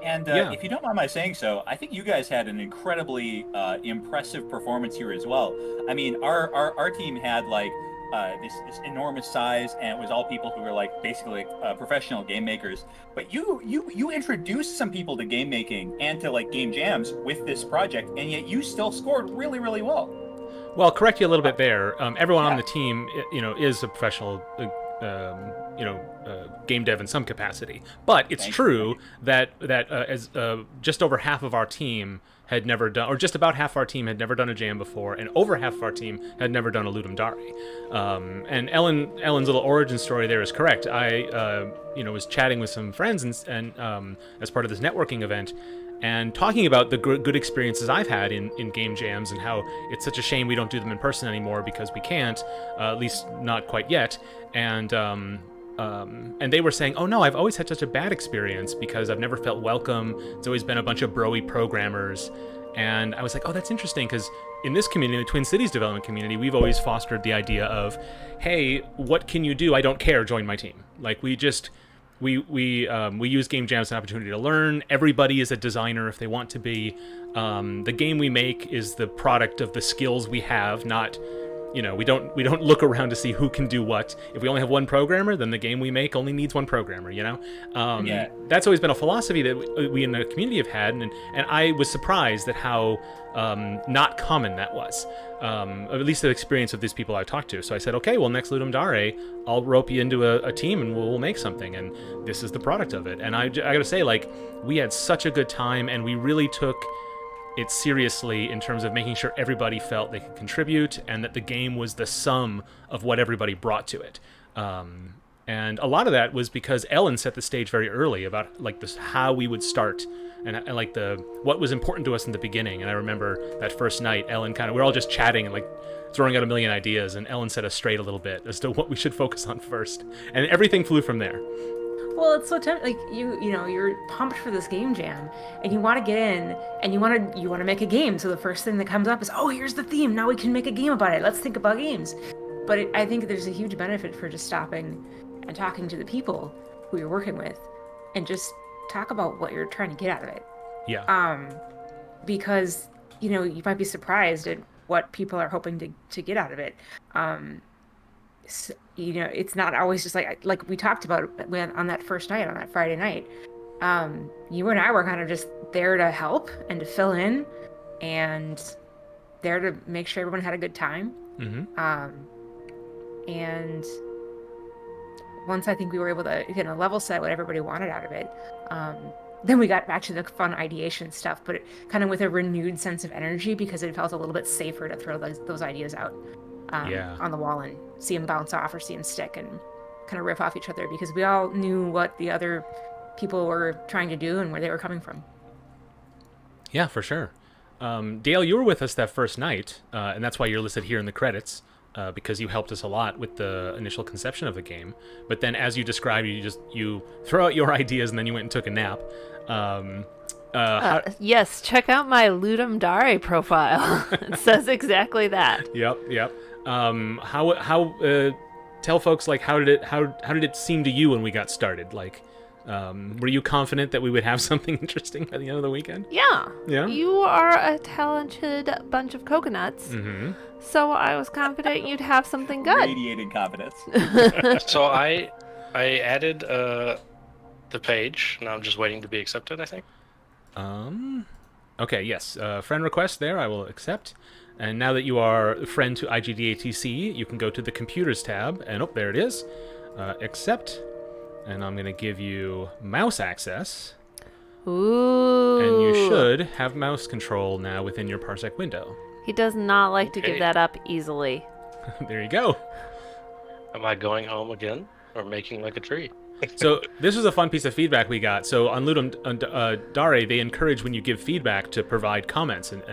And if you don't mind my saying so, I think you guys had an incredibly impressive performance here as well. I mean, our team had like this enormous size, and it was all people who were like basically professional game makers. But you introduced some people to game making and to like game jams with this project, and yet you still scored really, really well. Well, I'll correct you a little bit there. Everyone on the team, is a professional, game dev in some capacity. But it's true that as just over half of our team had never done, or just about half our team had never done a jam before, and over half of our team had never done a Ludum Dare. And Ellen's little origin story there is correct. I was chatting with some friends and as part of this networking event, and talking about the good experiences I've had in game jams, and how it's such a shame we don't do them in person anymore because we can't, at least not quite yet. And they were saying, oh no, I've always had such a bad experience because I've never felt welcome. It's always been a bunch of broy programmers. And I was like, oh, that's interesting, because in this community, the Twin Cities development community, we've always fostered the idea of, hey, what can you do? I don't care, join my team. Like, we use game jams as an opportunity to learn. Everybody is a designer if they want to be. The game we make is the product of the skills we have, not... we don't look around to see who can do what. If we only have one programmer, then the game we make only needs one programmer, That's always been a philosophy that we in the community have had, and I was surprised at how not common that was. At least the experience of these people I talked to. So I said, okay, well, next Ludum Dare, I'll rope you into a team and we'll make something, and this is the product of it. And I gotta say, like, we had such a good time, and we really took it seriously in terms of making sure everybody felt they could contribute, and that the game was the sum of what everybody brought to it. And a lot of that was because Ellen set the stage very early about like this, how we would start, and like what was important to us in the beginning. And I remember that first night, Ellen we're all just chatting and like throwing out a million ideas, and Ellen set us straight a little bit as to what we should focus on first, and everything flew from there. Well, it's so tempting. Like you're pumped for this game jam, and you want to get in, and you want to make a game. So the first thing that comes up is, oh, here's the theme. Now we can make a game about it. Let's think about games. But I think there's a huge benefit for just stopping and talking to the people who you're working with, and just talk about what you're trying to get out of it. Yeah. because you might be surprised at what people are hoping to get out of it. It's not always just like we talked about on that first night, on that Friday night. You and I were kind of just there to help and to fill in and there to make sure everyone had a good time. And once I think we were able to level set what everybody wanted out of it, then we got back to the fun ideation stuff, but kind of with a renewed sense of energy because it felt a little bit safer to throw those ideas out on the wall and see them bounce off or see them stick and kind of riff off each other because we all knew what the other people were trying to do and where they were coming from. Yeah, for sure. Dale, you were with us that first night, and that's why you're listed here in the credits, because you helped us a lot with the initial conception of the game. But then, as you described, you throw out your ideas and then you went and took a nap. Yes, check out my Ludum Dare profile. It says exactly that. Yep. Tell folks how did it seem to you when we got started? Were you confident that we would have something interesting by the end of the weekend? Yeah. Yeah? You are a talented bunch of coconuts. Mm-hmm. So I was confident you'd have something good. Radiating confidence. So I added the page. Now I'm just waiting to be accepted, I think. Okay, yes. Friend request there, I will accept. And now that you are a friend to IGDATC, you can go to the Computers tab, and there it is. Accept. And I'm going to give you mouse access. Ooh. And you should have mouse control now within your Parsec window. He does not like to give that up easily. There you go. Am I going home again or making like a tree? So this was a fun piece of feedback we got. So on Ludum Dare, they encourage when you give feedback to provide comments, and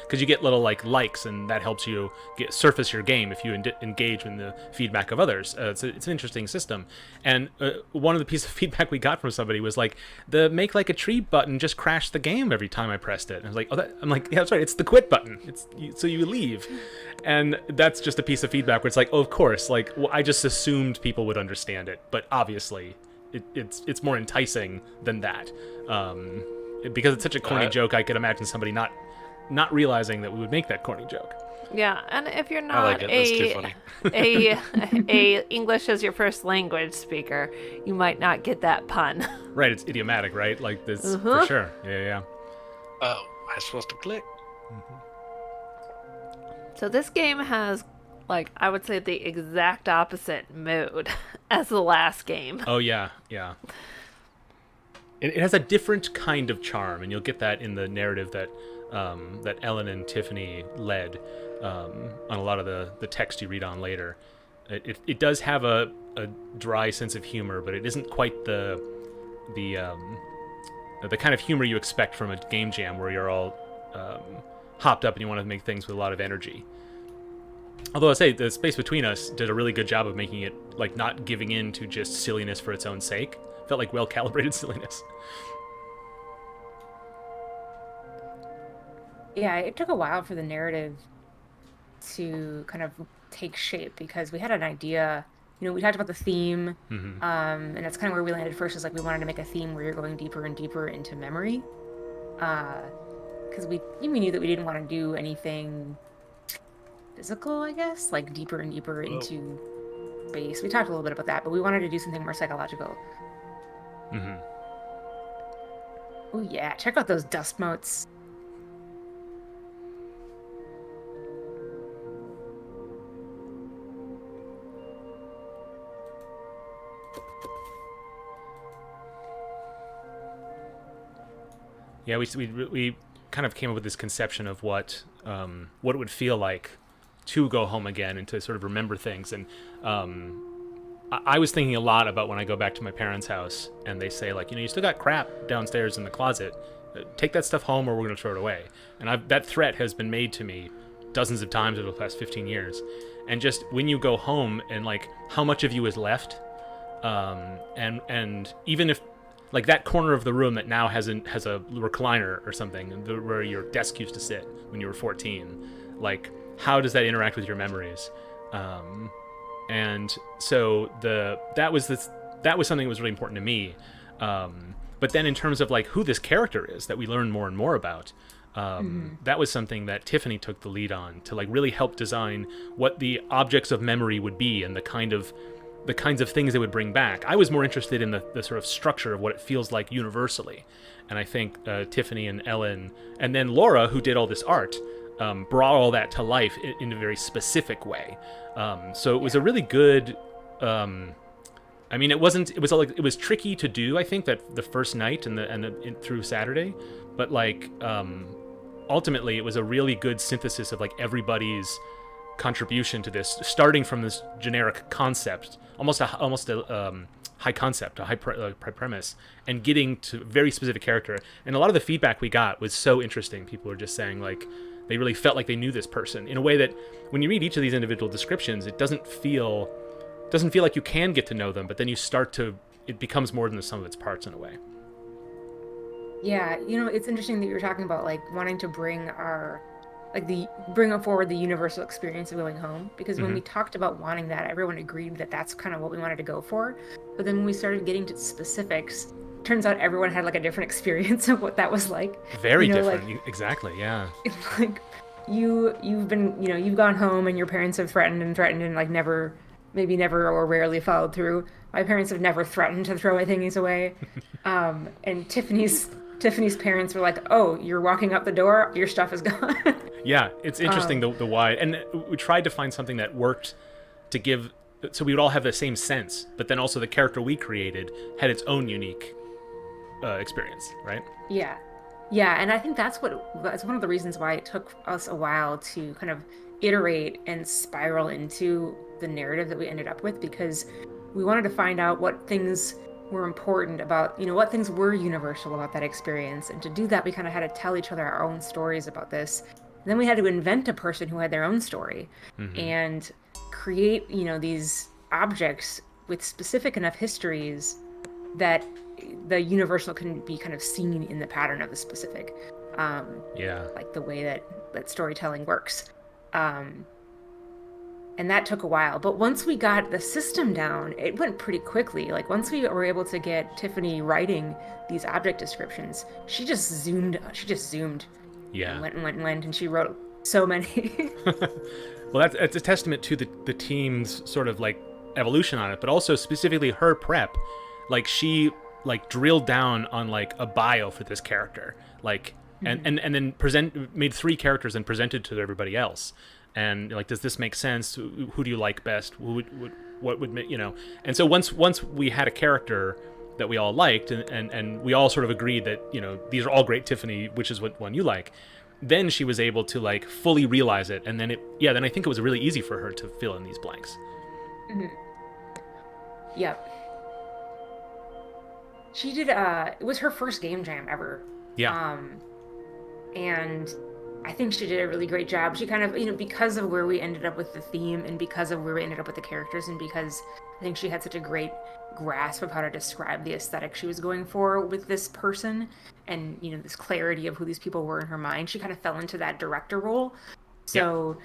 because you get little likes, and that helps you surface your game if you engage in the feedback of others. It's an interesting system. And one of the pieces of feedback we got from somebody was the make like a tree button just crashed the game every time I pressed it. And I was like, yeah, that's right, it's the quit button. So you leave. And that's just a piece of feedback where it's of course, I just assumed people would understand it, but obviously it's more enticing than that. Because it's such a corny joke, I could imagine somebody not realizing that we would make that corny joke. Yeah, and if you're not a English as your first language speaker, you might not get that pun. Right, it's idiomatic, right? This for sure. Yeah. Oh, I was supposed to click. Mm-hmm. So this game has, I would say the exact opposite mood as the last game. Oh, yeah. It has a different kind of charm, and you'll get that in the narrative that Ellen and Tiffany led on a lot of the text you read on later. It does have a dry sense of humor, but it isn't quite the kind of humor you expect from a game jam where you're all hopped up and you want to make things with a lot of energy. Although I say the Space Between Us did a really good job of making it not giving in to just silliness for its own sake. Felt like well-calibrated silliness. Yeah, it took a while for the narrative to kind of take shape because we had an idea. We talked about the theme, and that's kind of where we landed first. Is we wanted to make a theme where you're going deeper and deeper into memory, because we knew that we didn't want to do anything physical, I guess, deeper and deeper into space. We talked a little bit about that, but we wanted to do something more psychological. Oh yeah, check out those dust motes. Yeah, we kind of came up with this conception of what it would feel like to go home again and to sort of remember things. And I was thinking a lot about when I go back to my parents' house and they say you still got crap downstairs in the closet. Take that stuff home or we're going to throw it away. And that threat has been made to me dozens of times over the past 15 years. And just when you go home and how much of you is left, and even if that corner of the room that now has a recliner or something where your desk used to sit when you were 14, how does that interact with your memories? And so that was something that was really important to me. But then in terms of like who this character is that we learn more and more about, that was something that Tiffany took the lead on to like really help design what the objects of memory would be and the kinds of things they would bring back. I was more interested in the sort of structure of what it feels like universally. And I think Tiffany and Ellen, and then Laura, who did all this art, brought all that to life in a very specific way. So it was a really good. I mean, it was tricky to do. I think that the first night and through Saturday, but like ultimately it was a really good synthesis of like everybody's contribution to this, starting from this generic concept, almost a high concept, a high premise, and getting to very specific character. And a lot of the feedback we got was so interesting. People were just saying like they really felt like they knew this person in a way that when you read each of these individual descriptions, it doesn't feel like you can get to know them, but then it becomes more than the sum of its parts in a way. Yeah, it's interesting that you were talking about like wanting to bring forward the universal experience of going home, because when we talked about wanting that, everyone agreed that that's kind of what we wanted to go for. But then when we started getting to specifics, turns out everyone had like a different experience of what that was like. Very different. Exactly. Yeah. It's like you've gone home and your parents have threatened and like never or rarely followed through. My parents have never threatened to throw my thingies away. And Tiffany's parents were like, "Oh, you're walking up the door, your stuff is gone." Yeah, it's interesting the why. And we tried to find something that worked to give, so we would all have the same sense, but then also the character we created had its own unique experience, right? Yeah. Yeah, and I think that's one of the reasons why it took us a while to kind of iterate and spiral into the narrative that we ended up with, because we wanted to find out what things were important about, what things were universal about that experience. And to do that, we kind of had to tell each other our own stories about this. And then we had to invent a person who had their own story and create, these objects with specific enough histories that the universal can be kind of seen in the pattern of the specific. Like the way that storytelling works. And that took a while. But once we got the system down, it went pretty quickly. Like once we were able to get Tiffany writing these object descriptions, she just zoomed. Yeah. And went, and she wrote so many. Well, that's a testament to the team's sort of like evolution on it, but also specifically her prep. Like she like drilled down on like a bio for this character, like and then made 3 characters and presented to everybody else. And like, does this make sense? Who do you like best? What would make, And so once we had a character that we all liked, and we all sort of agreed that these are all great, Tiffany, which is what one you like, then she was able to like fully realize it, and then then I think it was really easy for her to fill in these blanks. Yep. She did. It was her first game jam ever. Yeah. And I think she did a really great job. She kind of, because of where we ended up with the theme, and because of where we ended up with the characters, and because I think she had such a great grasp of how to describe the aesthetic she was going for with this person, and this clarity of who these people were in her mind, she kind of fell into that director role. So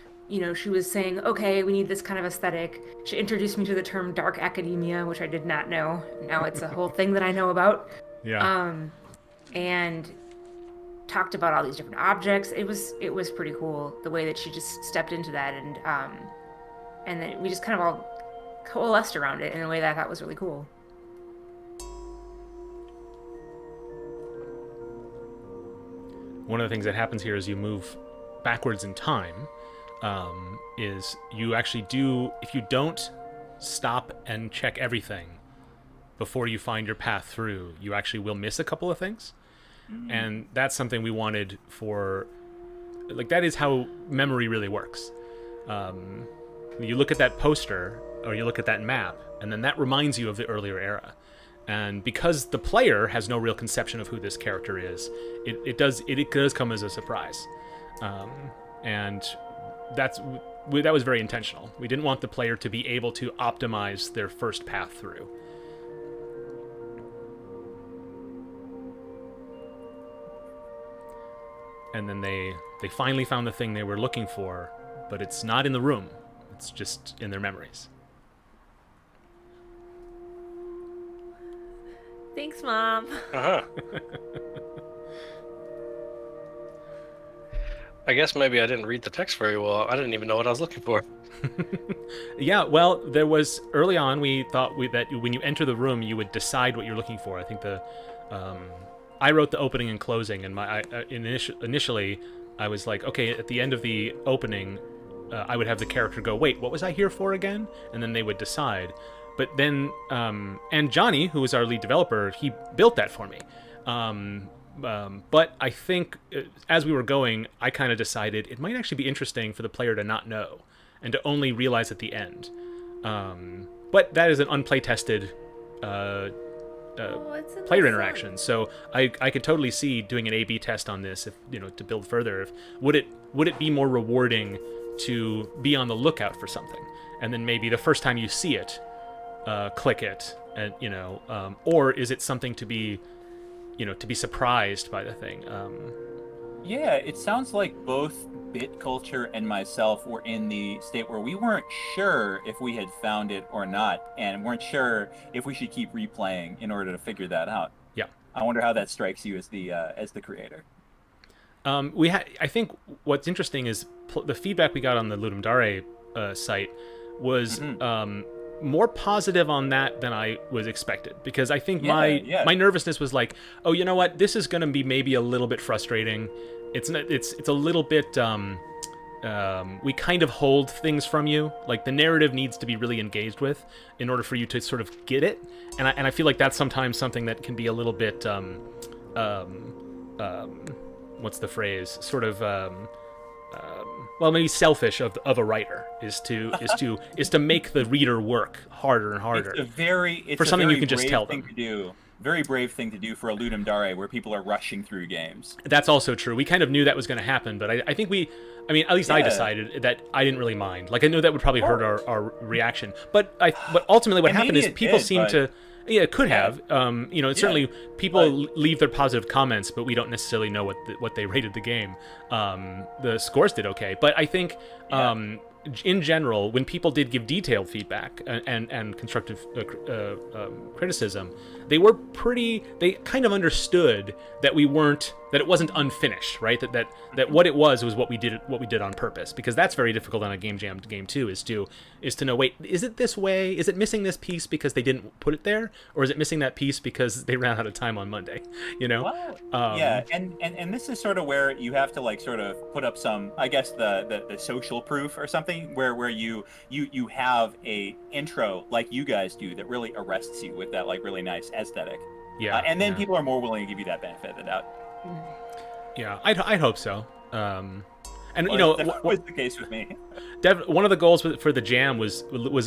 she was saying, okay, we need this kind of aesthetic. She introduced me to the term dark academia, which I did not know. Now it's a whole thing that I know about. And talked about all these different objects. It was pretty cool the way that she just stepped into that, and then we just kind of all coalesced around it in a way that I thought was really cool. One of the things that happens here as you move backwards in time is you actually do, if you don't stop and check everything before you find your path through, you actually will miss a couple of things. And that's something we wanted for, like, that is how memory really works. You look at that poster, or you look at that map, and then that reminds you of the earlier era. And because the player has no real conception of who this character is, it does come as a surprise. And that was very intentional. We didn't want the player to be able to optimize their first path through. And then they finally found the thing they were looking for, but it's not in the room. It's just in their memories. Thanks, Mom. Uh-huh. I guess maybe I didn't read the text very well. I didn't even know what I was looking for. Yeah, well, there was early on. We thought that when you enter the room, you would decide what you're looking for. I think I wrote the opening and closing, and initially I was like, okay, at the end of the opening, I would have the character go, wait, what was I here for again? And then they would decide. But then, and Johnny, who was our lead developer, he built that for me. But I think as we were going, I kind of decided it might actually be interesting for the player to not know and to only realize at the end. But that is an unplay-tested player interaction, so I could totally see doing an A/B test on this, if to build further. Would it be more rewarding to be on the lookout for something, and then maybe the first time you see it, click it, and or is it something to be surprised by the thing? Yeah, it sounds like both Bit Culture and myself were in the state where we weren't sure if we had found it or not, and weren't sure if we should keep replaying in order to figure that out. Yeah. I wonder how that strikes you as the creator. I think what's interesting is the feedback we got on the Ludum Dare site was more positive on that than I was expected, because I think my nervousness was like, oh, you know what, this is going to be maybe a little bit frustrating. It's a little bit we kind of hold things from you, like the narrative needs to be really engaged with in order for you to sort of get it, and I feel like that's sometimes something that can be a little bit what's the phrase, sort of well, maybe selfish of a writer is to make the reader work harder and harder. It's for something you can just tell them. Very brave thing to do for a Ludum Dare, where people are rushing through games. That's also true. We kind of knew that was going to happen, but I think at least I decided that I didn't really mind. Like, I know that would probably hurt our reaction, but ultimately what happened is people seem to. Yeah, it could have. Certainly people leave their positive comments, but we don't necessarily know what they rated the game. The scores did okay, but I think in general, when people did give detailed feedback and constructive criticism, they kind of understood that it wasn't unfinished, right? That what it was what we did on purpose, because that's very difficult on a game jam game too, is to know, wait, is it this way? Is it missing this piece because they didn't put it there, or is it missing that piece because they ran out of time on Monday? Well, and this is sort of where you have to like sort of put up some, I guess, the social proof or something, where you have a intro like you guys do that really arrests you with that like really nice aesthetic. Yeah. And then people are more willing to give you that benefit of the doubt. Yeah, I'd hope so. That was the case with me. One of the goals for the jam was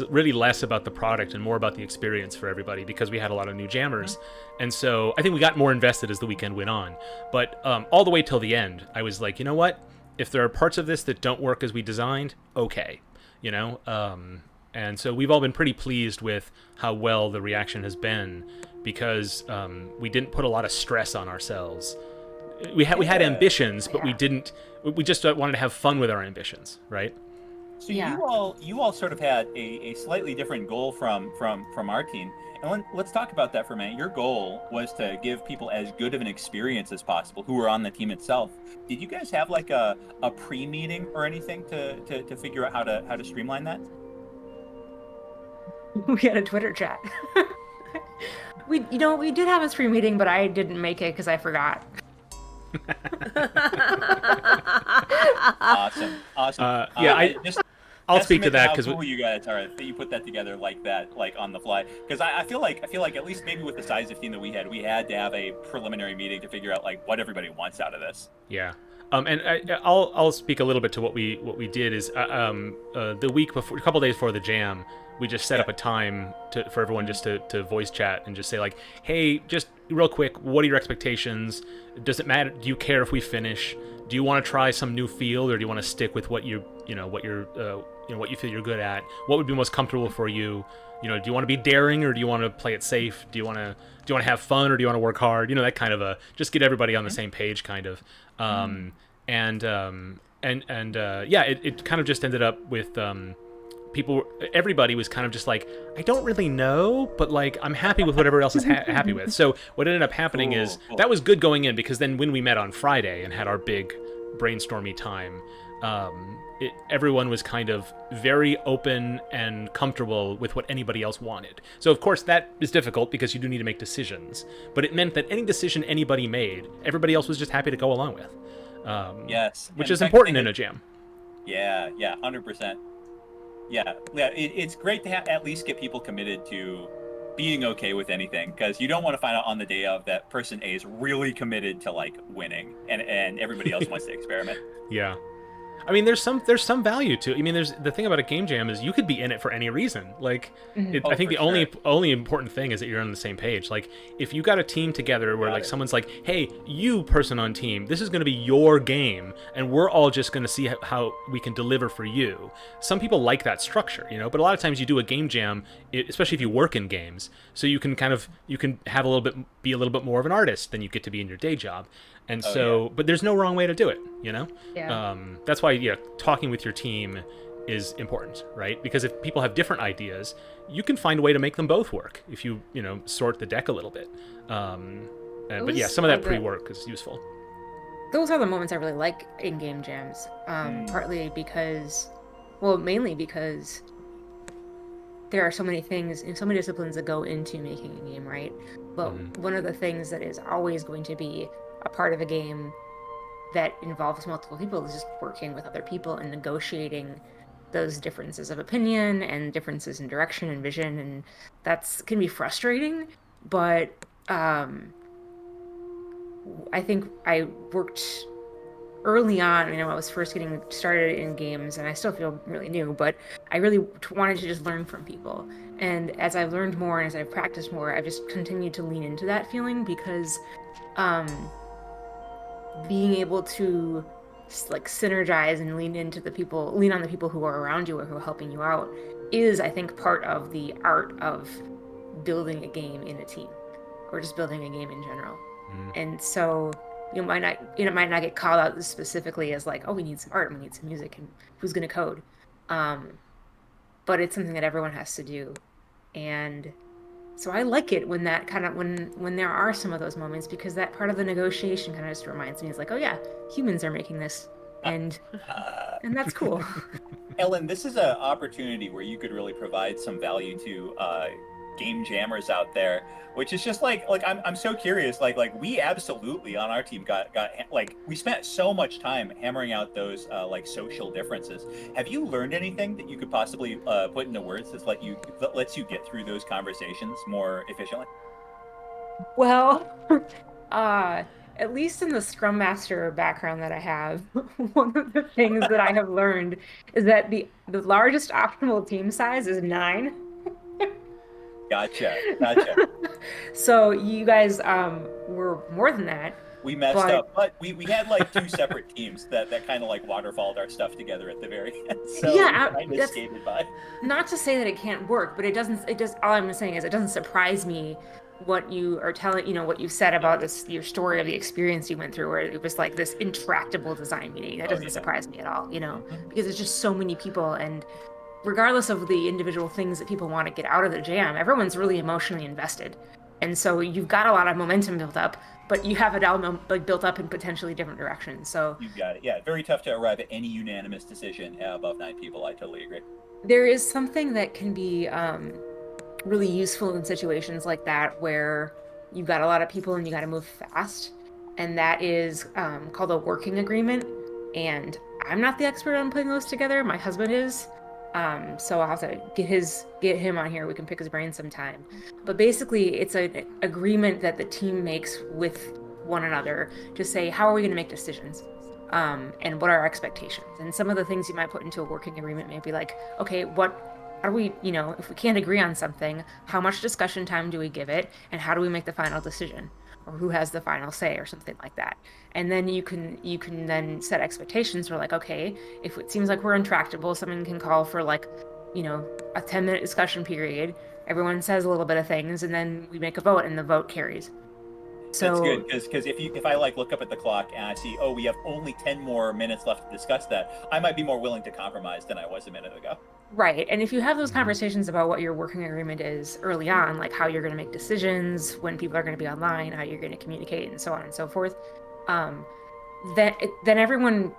really less about the product and more about the experience for everybody, because we had a lot of new jammers, and so I think we got more invested as the weekend went on. But all the way till the end, I was like, you know what? If there are parts of this that don't work as we designed, okay, and so we've all been pretty pleased with how well the reaction has been, because we didn't put a lot of stress on ourselves. We had ambitions, but we just wanted to have fun with our ambitions, right? So you all sort of had a slightly different goal from our team. And let's talk about that for a minute. Your goal was to give people as good of an experience as possible who were on the team itself. Did you guys have like a pre-meeting or anything to figure out how to streamline that? We had a Twitter chat. we did have a stream meeting, but I didn't make it because I forgot. Awesome. I'll speak to that, because cool you guys are that you put that together like that, like on the fly. Because I feel like at least maybe with the size of team that we had to have a preliminary meeting to figure out like what everybody wants out of this. Yeah. And I'll speak a little bit to what we did is the week before, a couple days before the jam, we just set up a time for everyone just to voice chat and just say like, hey, just real quick, what are your expectations? Does it matter? Do you care if we finish? Do you want to try some new field, or do you want to stick with what you feel you're good at? What would be most comfortable for you? Do you want to be daring, or do you want to play it safe? Do you want to have fun, or do you want to work hard? That kind of just get everybody on the same page, kind of. It kind of just ended up with everybody was kind of just like, I don't really know, but like I'm happy with whatever else is happy with. So what ended up happening is that was good going in, because then when we met on Friday and had our big brainstormy time, everyone was kind of very open and comfortable with what anybody else wanted. So of course that is difficult because you do need to make decisions, but it meant that any decision anybody made, everybody else was just happy to go along with. Yes, which is important in a jam. Yeah, 100%. Yeah, it's great to at least get people committed to being okay with anything, because you don't want to find out on the day of that person A is really committed to like winning, and everybody else wants to experiment. Yeah. I mean, there's some value to it. I mean, there's the thing about a game jam is you could be in it for any reason. Like, I think the only important thing is that you're on the same page. Like, if you got a team together where like someone's like, hey, you person on team, this is going to be your game, and we're all just going to see how we can deliver for you. Some people like that structure, you know. But a lot of times you do a game jam, especially if you work in games, so you can have be a little bit more of an artist than you get to be in your day job. And but there's no wrong way to do it, you know? Yeah. That's why, talking with your team is important, right? Because if people have different ideas, you can find a way to make them both work if you sort the deck a little bit. But yeah, some of that pre-work is useful. Those are the moments I really like in game jams. Partly because, mainly because there are so many things and so many disciplines that go into making a game, right? But one of the things that is always going to be a part of a game that involves multiple people is just working with other people and negotiating those differences of opinion and differences in direction and vision, and can be frustrating. But I think I worked early on, I was first getting started in games, and I still feel really new, but I really wanted to just learn from people. And as I've learned more and as I've practiced more, I've just continued to lean into that feeling, because being able to like synergize and lean on the people who are around you or who are helping you out is, I think, part of the art of building a game in a team, or just building a game in general. And so it might not get called out specifically as like, oh, we need some art and we need some music and who's going to code, but it's something that everyone has to do. And so I like it when that kind of when there are some of those moments, because that part of the negotiation kind of just reminds me, it's like, oh yeah, humans are making this, and that's cool. Ellen, this is an opportunity where you could really provide some value to game jammers out there, which is just like I'm so curious. Like we absolutely on our team got like, we spent so much time hammering out those like social differences. Have you learned anything that you could possibly put into words that lets you get through those conversations more efficiently? Well, at least in the Scrum Master background that I have, one of the things that I have learned is that the largest optimal team size is 9. Gotcha. So you guys were more than that. We messed up, but we had like 2 separate teams that kind of like waterfalled our stuff together at the very end. So yeah, I just skated by. Not to say that it can't work, but it does. All I'm saying is it doesn't surprise me what you are telling, what you said about your story of the experience you went through, where it was like this intractable design meeting. That doesn't surprise me at all, because there's just so many people, and regardless of the individual things that people want to get out of the jam, everyone's really emotionally invested. And so you've got a lot of momentum built up, but you have it all built up in potentially different directions. So you've got it. Yeah, very tough to arrive at any unanimous decision above 9 people. I totally agree. There is something that can be really useful in situations like that, where you've got a lot of people and you got to move fast. And that is called a working agreement. And I'm not the expert on putting those together. My husband is. So I'll have to get him on here. We can pick his brain sometime. But basically, it's an agreement that the team makes with one another to say, how are we going to make decisions? And what are our expectations? And some of the things you might put into a working agreement may be like, okay, how do we, if we can't agree on something, how much discussion time do we give it? And how do we make the final decision? Or who has the final say, or something like that. And then you can then set expectations for like, okay, if it seems like we're intractable, someone can call for like, a 10-minute discussion period. Everyone says a little bit of things, and then we make a vote, and the vote carries. So that's good because if I like look up at the clock and I see, oh, we have only 10 more minutes left to discuss that, I might be more willing to compromise than I was a minute ago. right, and if you have those conversations about what your working agreement is early on, like how you're going to make decisions, when people are going to be online, how you're going to communicate, and so on and so forth, then everyone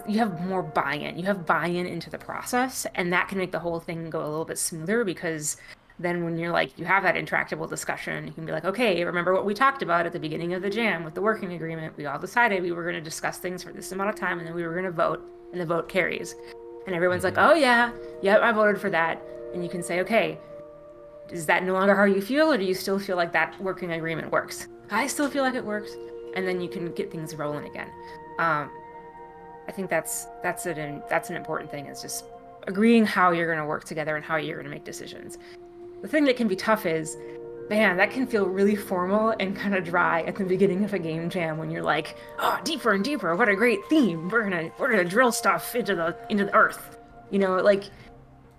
you have more buy-in. You have buy-in into the process, and that can make the whole thing go a little bit smoother, because then when you're like, you have that intractable discussion, you can be like, okay, remember what we talked about at the beginning of the jam with the working agreement? We all decided we were going to discuss things for this amount of time, and then we were going to vote, and the vote carries. And everyone's like, oh yeah, yep, I voted for that. And you can say, okay, is that no longer how you feel, or do you still feel like that working agreement works? I still feel like it works. And then you can get things rolling again. I think that's an important thing, is just agreeing how you're going to work together and how you're going to make decisions. The thing that can be tough is, man, that can feel really formal and kind of dry at the beginning of a game jam when you're like, oh, deeper and deeper, what a great theme. We're gonna drill stuff into the earth. You know, like,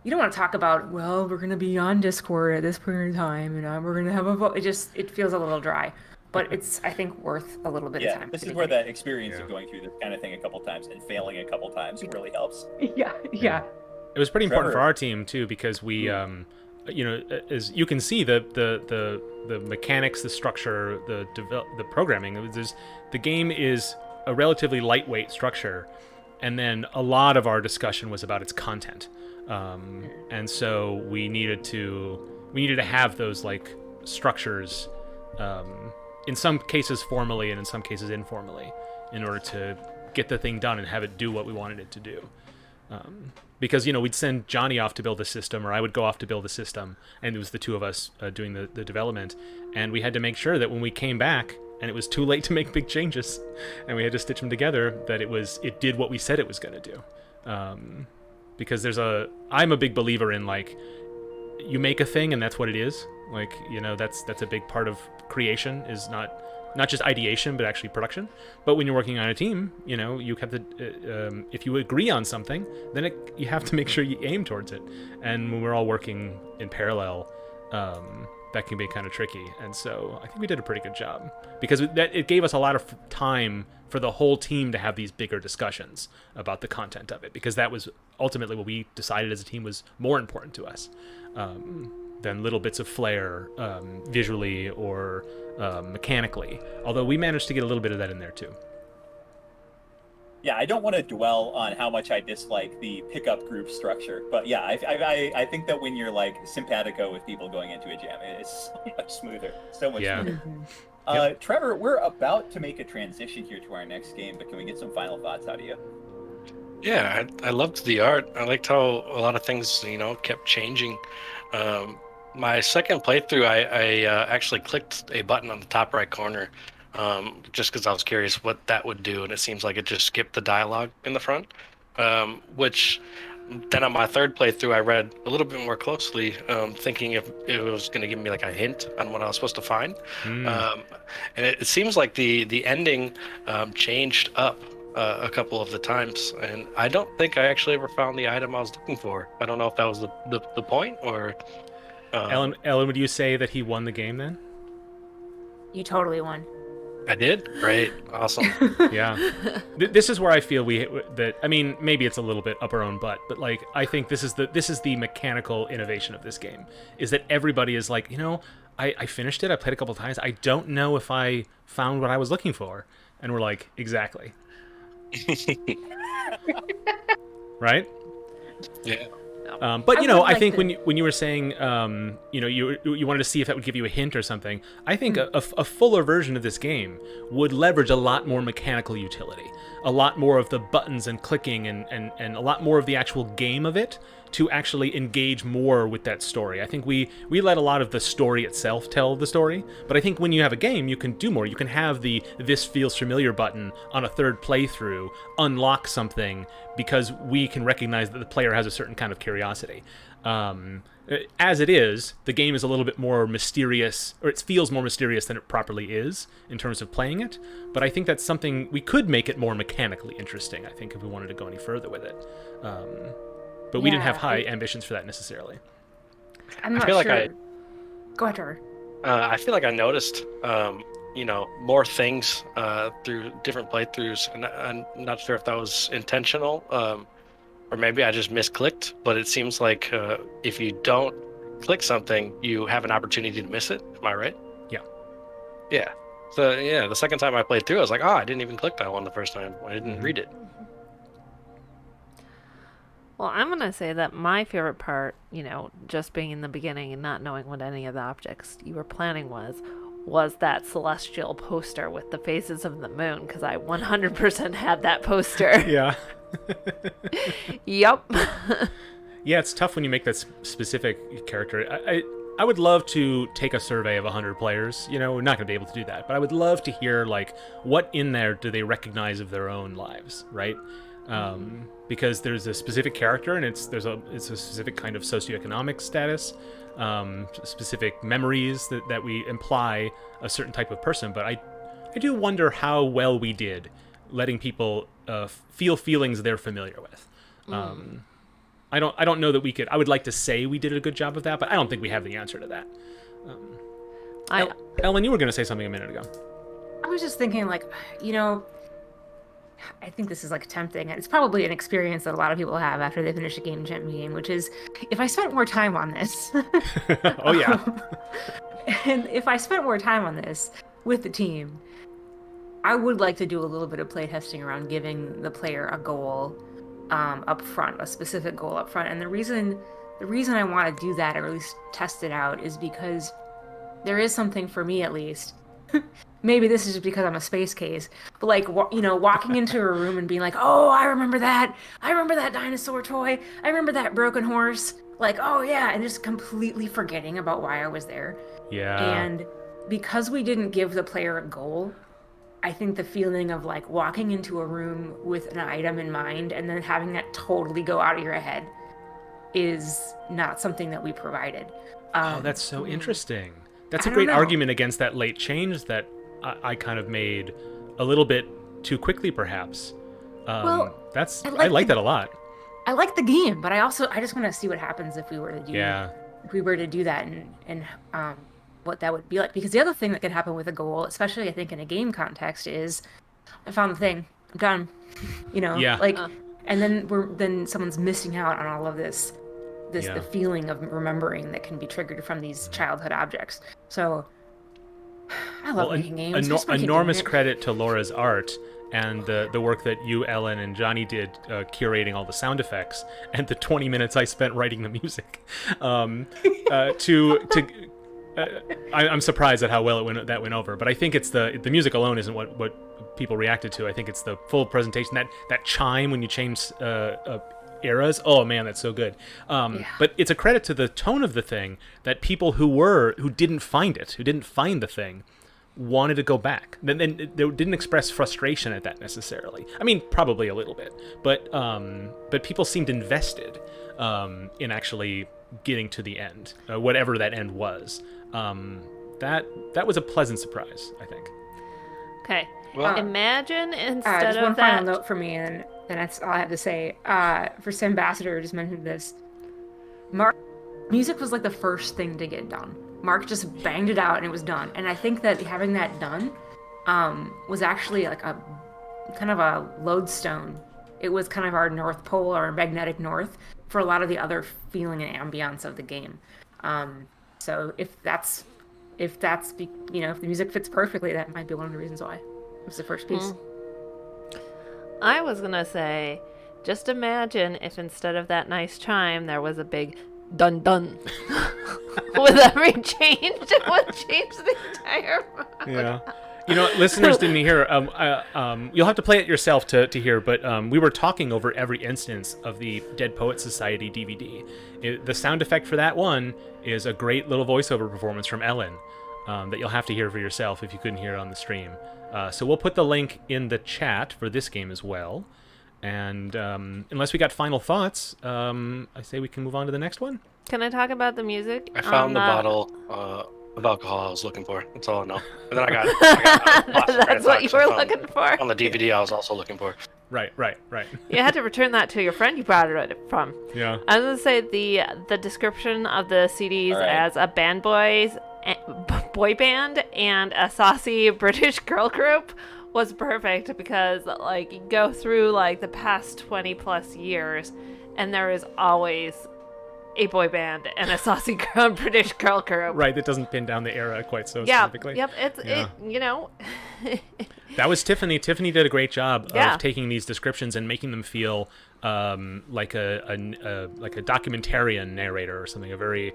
you don't want to talk about, well, we're gonna be on Discord at this point in time, and we're gonna have a vote. It feels a little dry. But it's, I think, worth a little bit of time. This is where that experience of going through this kind of thing a couple times and failing a couple times really helps. Yeah. It was pretty important for our team too, because we, as you can see, the mechanics, the structure, the programming. The game is a relatively lightweight structure, and then a lot of our discussion was about its content, and so we needed to have those like structures. In some cases formally and in some cases informally, in order to get the thing done and have it do what we wanted it to do. Because, we'd send Johnny off to build a system, or I would go off to build a system, and it was the two of us doing the development. And we had to make sure that when we came back and it was too late to make big changes and we had to stitch them together, that it did what we said it was going to do. Because I'm a big believer in, like, you make a thing and that's what it is. Like, that's a big part of creation, is not just ideation, but actually production. But when you're working on a team, you have to, if you agree on something, then you have to make sure you aim towards it. And when we're all working in parallel, that can be kind of tricky. And so I think we did a pretty good job, because it gave us a lot of time for the whole team to have these bigger discussions about the content of it, because that was ultimately what we decided as a team was more important to us. Than little bits of flair, visually or mechanically. Although we managed to get a little bit of that in there too. Yeah, I don't want to dwell on how much I dislike the pickup group structure, but yeah, I think that when you're like simpatico with people going into a jam, it's so much smoother, smoother. Yep. Trevor, we're about to make a transition here to our next game, but can we get some final thoughts out of you? Yeah, I loved the art. I liked how a lot of things, kept changing. My second playthrough, I actually clicked a button on the top right corner, just because I was curious what that would do, and it seems like it just skipped the dialogue in the front, which then on my third playthrough, I read a little bit more closely, thinking if it was going to give me like a hint on what I was supposed to find. And it seems like the ending changed up a couple of the times, and I don't think I actually ever found the item I was looking for. I don't know if that was the point, or Ellen, would you say that he won the game then? You totally won. I did? Great. Awesome. Yeah. This is where I feel maybe it's a little bit up our own butt, but like, I think this is the mechanical innovation of this game, is that everybody is like, I finished it, I played a couple times, I don't know if I found what I was looking for. And we're like, exactly. Right? Yeah. But I think when you were saying you wanted to see if that would give you a hint or something, I think a fuller version of this game would leverage a lot more mechanical utility, a lot more of the buttons and clicking and a lot more of the actual game of it to actually engage more with that story. I think we let a lot of the story itself tell the story, but I think when you have a game, you can do more. You can have the "this feels familiar" button on a third playthrough unlock something, because we can recognize that the player has a certain kind of curiosity. As it is, the game is a little bit more mysterious, or it feels more mysterious than it properly is in terms of playing it, but I think that's something we could make it more mechanically interesting, I think, if we wanted to go any further with it. But we didn't have high ambitions for that necessarily. I'm not sure. Go ahead, Trevor. I feel like I noticed, more things through different playthroughs, and I'm not sure if that was intentional, or maybe I just misclicked. But it seems like if you don't click something, you have an opportunity to miss it. Am I right? Yeah. Yeah. So yeah, the second time I played through, I was like, I didn't even click that one the first time. I didn't read it. Well, I'm going to say that my favorite part, just being in the beginning and not knowing what any of the objects you were planning was that celestial poster with the faces of the moon, because I 100% had that poster. Yeah. Yup. Yeah, it's tough when you make that specific character. I would love to take a survey of 100 players. We're not going to be able to do that, but I would love to hear, what in there do they recognize of their own lives, right? Because there's a specific character, and it's a specific kind of socioeconomic status, specific memories that we imply a certain type of person. But I do wonder how well we did letting people feel feelings they're familiar with. I don't know that we could. I would like to say we did a good job of that, but I don't think we have the answer to that. Ellen, you were going to say something a minute ago. I was just thinking, I think this is tempting. It's probably an experience that a lot of people have after they finish a game jam game, which is if I spent more time on this. Oh yeah. And if I spent more time on this with the team, I would like to do a little bit of playtesting around giving the player a goal up front, a specific goal up front. And the reason I want to do that, or at least test it out, is because there is something for me, at least. Maybe this is just because I'm a space case, but walking into a room and being like, oh, I remember that dinosaur toy. I remember that broken horse. Oh yeah, and just completely forgetting about why I was there. Yeah. And because we didn't give the player a goal, I think the feeling of walking into a room with an item in mind and then having that totally go out of your head is not something that we provided. That's so interesting. That's a great argument against that late change that I kind of made a little bit too quickly, perhaps. I like that a lot. I like the game, but I just want to see what happens if we were to do that and what that would be like. Because the other thing that could happen with a goal, especially I think in a game context, is I found the thing, I'm done. Yeah. And then someone's missing out on all of this the feeling of remembering that can be triggered from these childhood objects. So I love making games. Enormous credit to Laura's art and the work that you, Ellen, and Johnny did curating all the sound effects, and the 20 minutes I spent writing the music. I'm surprised at how well that went over, but I think it's the music alone isn't what people reacted to. I think it's the full presentation, that chime when you change eras. Oh man, that's so good. But it's a credit to the tone of the thing that people who didn't find the thing, wanted to go back. Then they didn't express frustration at that necessarily. I mean, probably a little bit, but people seemed invested in actually getting to the end, whatever that end was. That was a pleasant surprise, I think. Okay. Well, imagine instead just of one that. final note for me, and that's all I have to say. For Ambassador, just mentioned this. Mark, music was the first thing to get done. Mark just banged it out and it was done. And I think that having that done was actually a kind of a lodestone. It was kind of our North Pole, or magnetic north, for a lot of the other feeling and ambiance of the game. So if the music fits perfectly, that might be one of the reasons why it was the first piece. I was gonna say, just imagine if instead of that nice chime, there was a big dun dun. With every change, it would change the entire mode. Yeah. Listeners didn't hear. You'll have to play it yourself to hear. But we were talking over every instance of the Dead Poets Society DVD. The sound effect for that one is a great little voiceover performance from Ellen that you'll have to hear for yourself if you couldn't hear it on the stream. So we'll put the link in the chat for this game as well. And unless we got final thoughts, I say we can move on to the next one. Can I talk about the music? I found the bottle of alcohol I was looking for. That's all I know. And then I got That's what you were looking for. On the DVD, I was also looking for. Right. You had to return that to your friend you brought it from. Yeah. I was going to say the description of the CDs as a band boys boy band and a saucy British girl group was perfect because like you go through like the past 20 plus years and there is always a boy band and a saucy British girl group. Right, that doesn't pin down the era quite so Yeah, specifically. yep, Yeah. That was Tiffany. Tiffany did a great job Yeah. of taking these descriptions and making them feel like a documentarian narrator or something, a very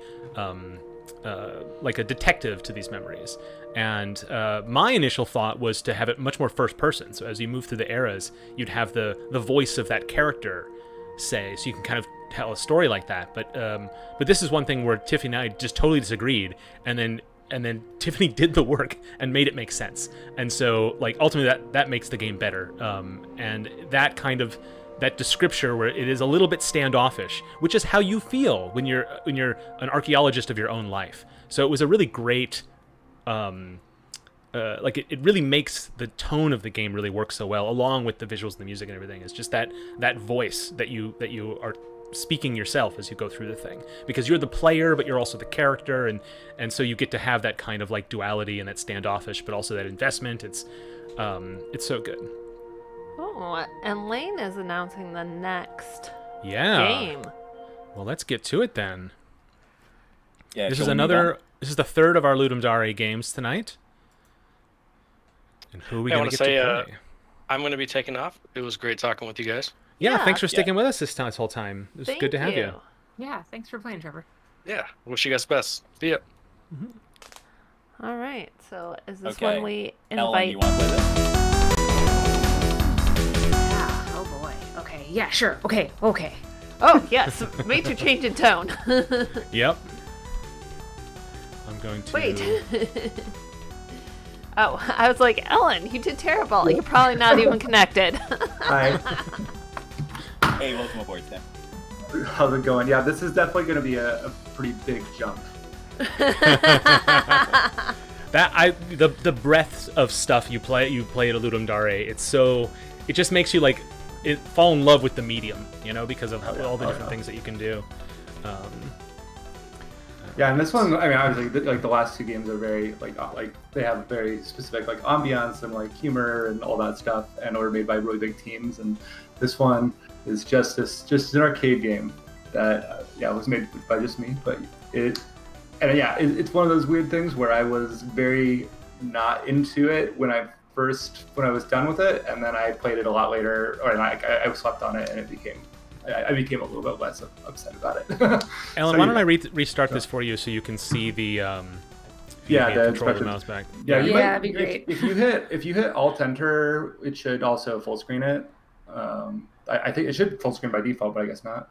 like a detective to these memories. And my initial thought was to have it much more first person. So as you move through the eras, you'd have the voice of that character say, so you can kind of tell a story like that. But this is one thing where Tiffany and I just totally disagreed, and then Tiffany did the work and made it make sense. And so like ultimately that makes the game better. And that kind of that description where it is a little bit standoffish, which is how you feel when you're an archaeologist of your own life. So it was a really great like it really makes the tone of the game really work so well, along with the visuals and the music and everything. It's just that voice that you are speaking yourself as you go through the thing, because you're the player but you're also the character, and so you get to have that kind of like duality and that standoffish but also that investment. It's so good. Oh, and Lane is announcing the next game. Well, let's get to it then. Yeah, This is the third of our Ludum Dare games tonight. And who are we going to get to play? I'm going to be taking off. It was great talking with you guys. Yeah, thanks for sticking with us this whole time. It was Thank good to have you. Yeah, thanks for playing, Trevor. Yeah, wish you guys best. See ya. All right, so is this Okay. when we Ellen, invite? you want to play this? Yeah. Oh boy. Okay. Yeah. Sure. Okay. Oh yes, major change in tone. Yep. I'm going to... Wait. Oh, I was like, Ellen, you did terrible. You're probably not even connected. Hi. Hey, welcome aboard, Tim. How's it going? Yeah, this is definitely going to be a pretty big jump. The breadth of stuff you play at Ludum Dare, it just makes you like fall in love with the medium, because of all the different things that you can do. Yeah, and this one, I mean, obviously, like the last two games are very like they have very specific like ambiance and like humor and all that stuff, and were made by really big teams. And this one is just an arcade game that was made by just me, but it's one of those weird things where I was very not into it when I was done with it, and then I played it a lot later, or I slept on it, and I became a little bit less upset about it. Ellen, So, why don't I restart this for you so you can see the the control of the instructions. mouse back. Yeah, that'd be great. If you hit Alt Enter, it should also full screen it. I think it should full screen by default, but I guess not.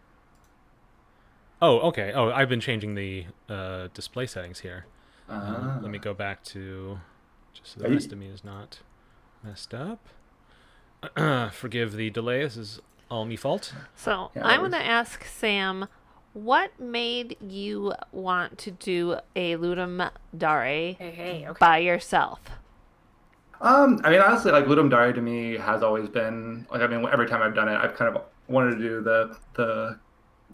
Oh, okay. Oh, I've been changing the display settings here. Ah. Let me go back to just so the Are you- rest of me is not messed up. Forgive the delay. This is all me fault. So Yeah, I'm it going to ask Sam, what made you want to do a Ludum Dare Hey. Okay. by yourself? I mean, honestly, like Ludum Dare to me has always been like, I mean, every time I've done it, I've kind of wanted to do the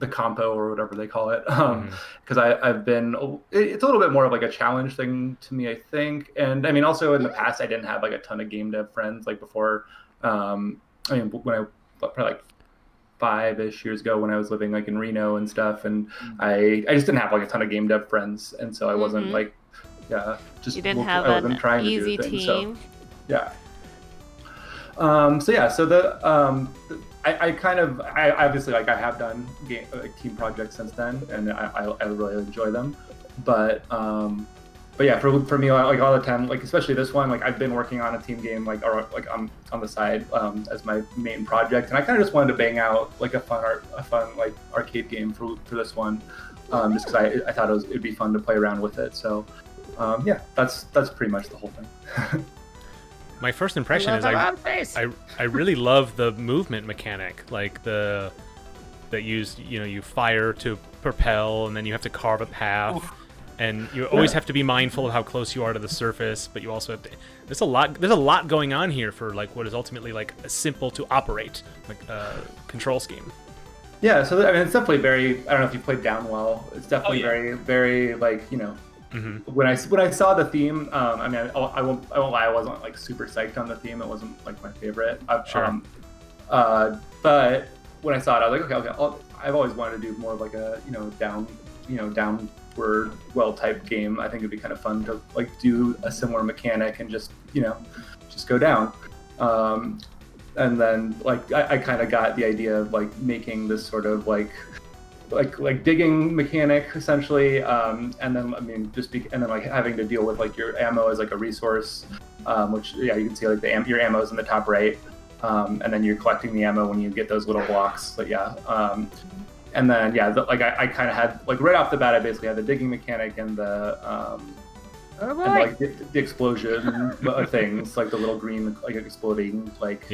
compo or whatever they call it, because I've been, it's a little bit more of like a challenge thing to me, I think. And I mean, also in the past, I didn't have like a ton of game dev friends like before. I mean, when I probably like 5-ish years ago when I was living like in Reno and stuff, and I just didn't have like a ton of game dev friends, and so I wasn't like You didn't have I wasn't an trying to easy do a thing, team. So, so I obviously like I have done team projects since then, and I really enjoy them, but yeah, for me, like all the time, like especially this one, like I've been working on a team game like on the side as my main project, and I kind of just wanted to bang out like a fun like arcade game for this one, just because I thought it'd be fun to play around with it. So that's pretty much the whole thing. My first impression is I really love the movement mechanic, like that you fire to propel, and then you have to carve a path. And you always have to be mindful of how close you are to the surface, but you also have to. There's a lot going on here for like what is ultimately like a simple to operate like control scheme. Yeah, so I mean, it's definitely very. I don't know if you played Downwell. It's definitely very, very like When I saw the theme, I mean, I won't lie, I wasn't like super psyched on the theme. It wasn't like my favorite. Sure. But when I saw it, I was like, okay. I've always wanted to do more of like a downward well type game. I think it'd be kind of fun to like do a similar mechanic and just go down. And then like I kind of got the idea of like making this sort of like digging mechanic essentially, and then I mean and then like having to deal with like your ammo as like a resource, which you can see like your ammo is in the top right, and then you're collecting the ammo when you get those little blocks. But and then I kind of had like right off the bat I basically had the digging mechanic and the and like the explosion things, like the little green like exploding like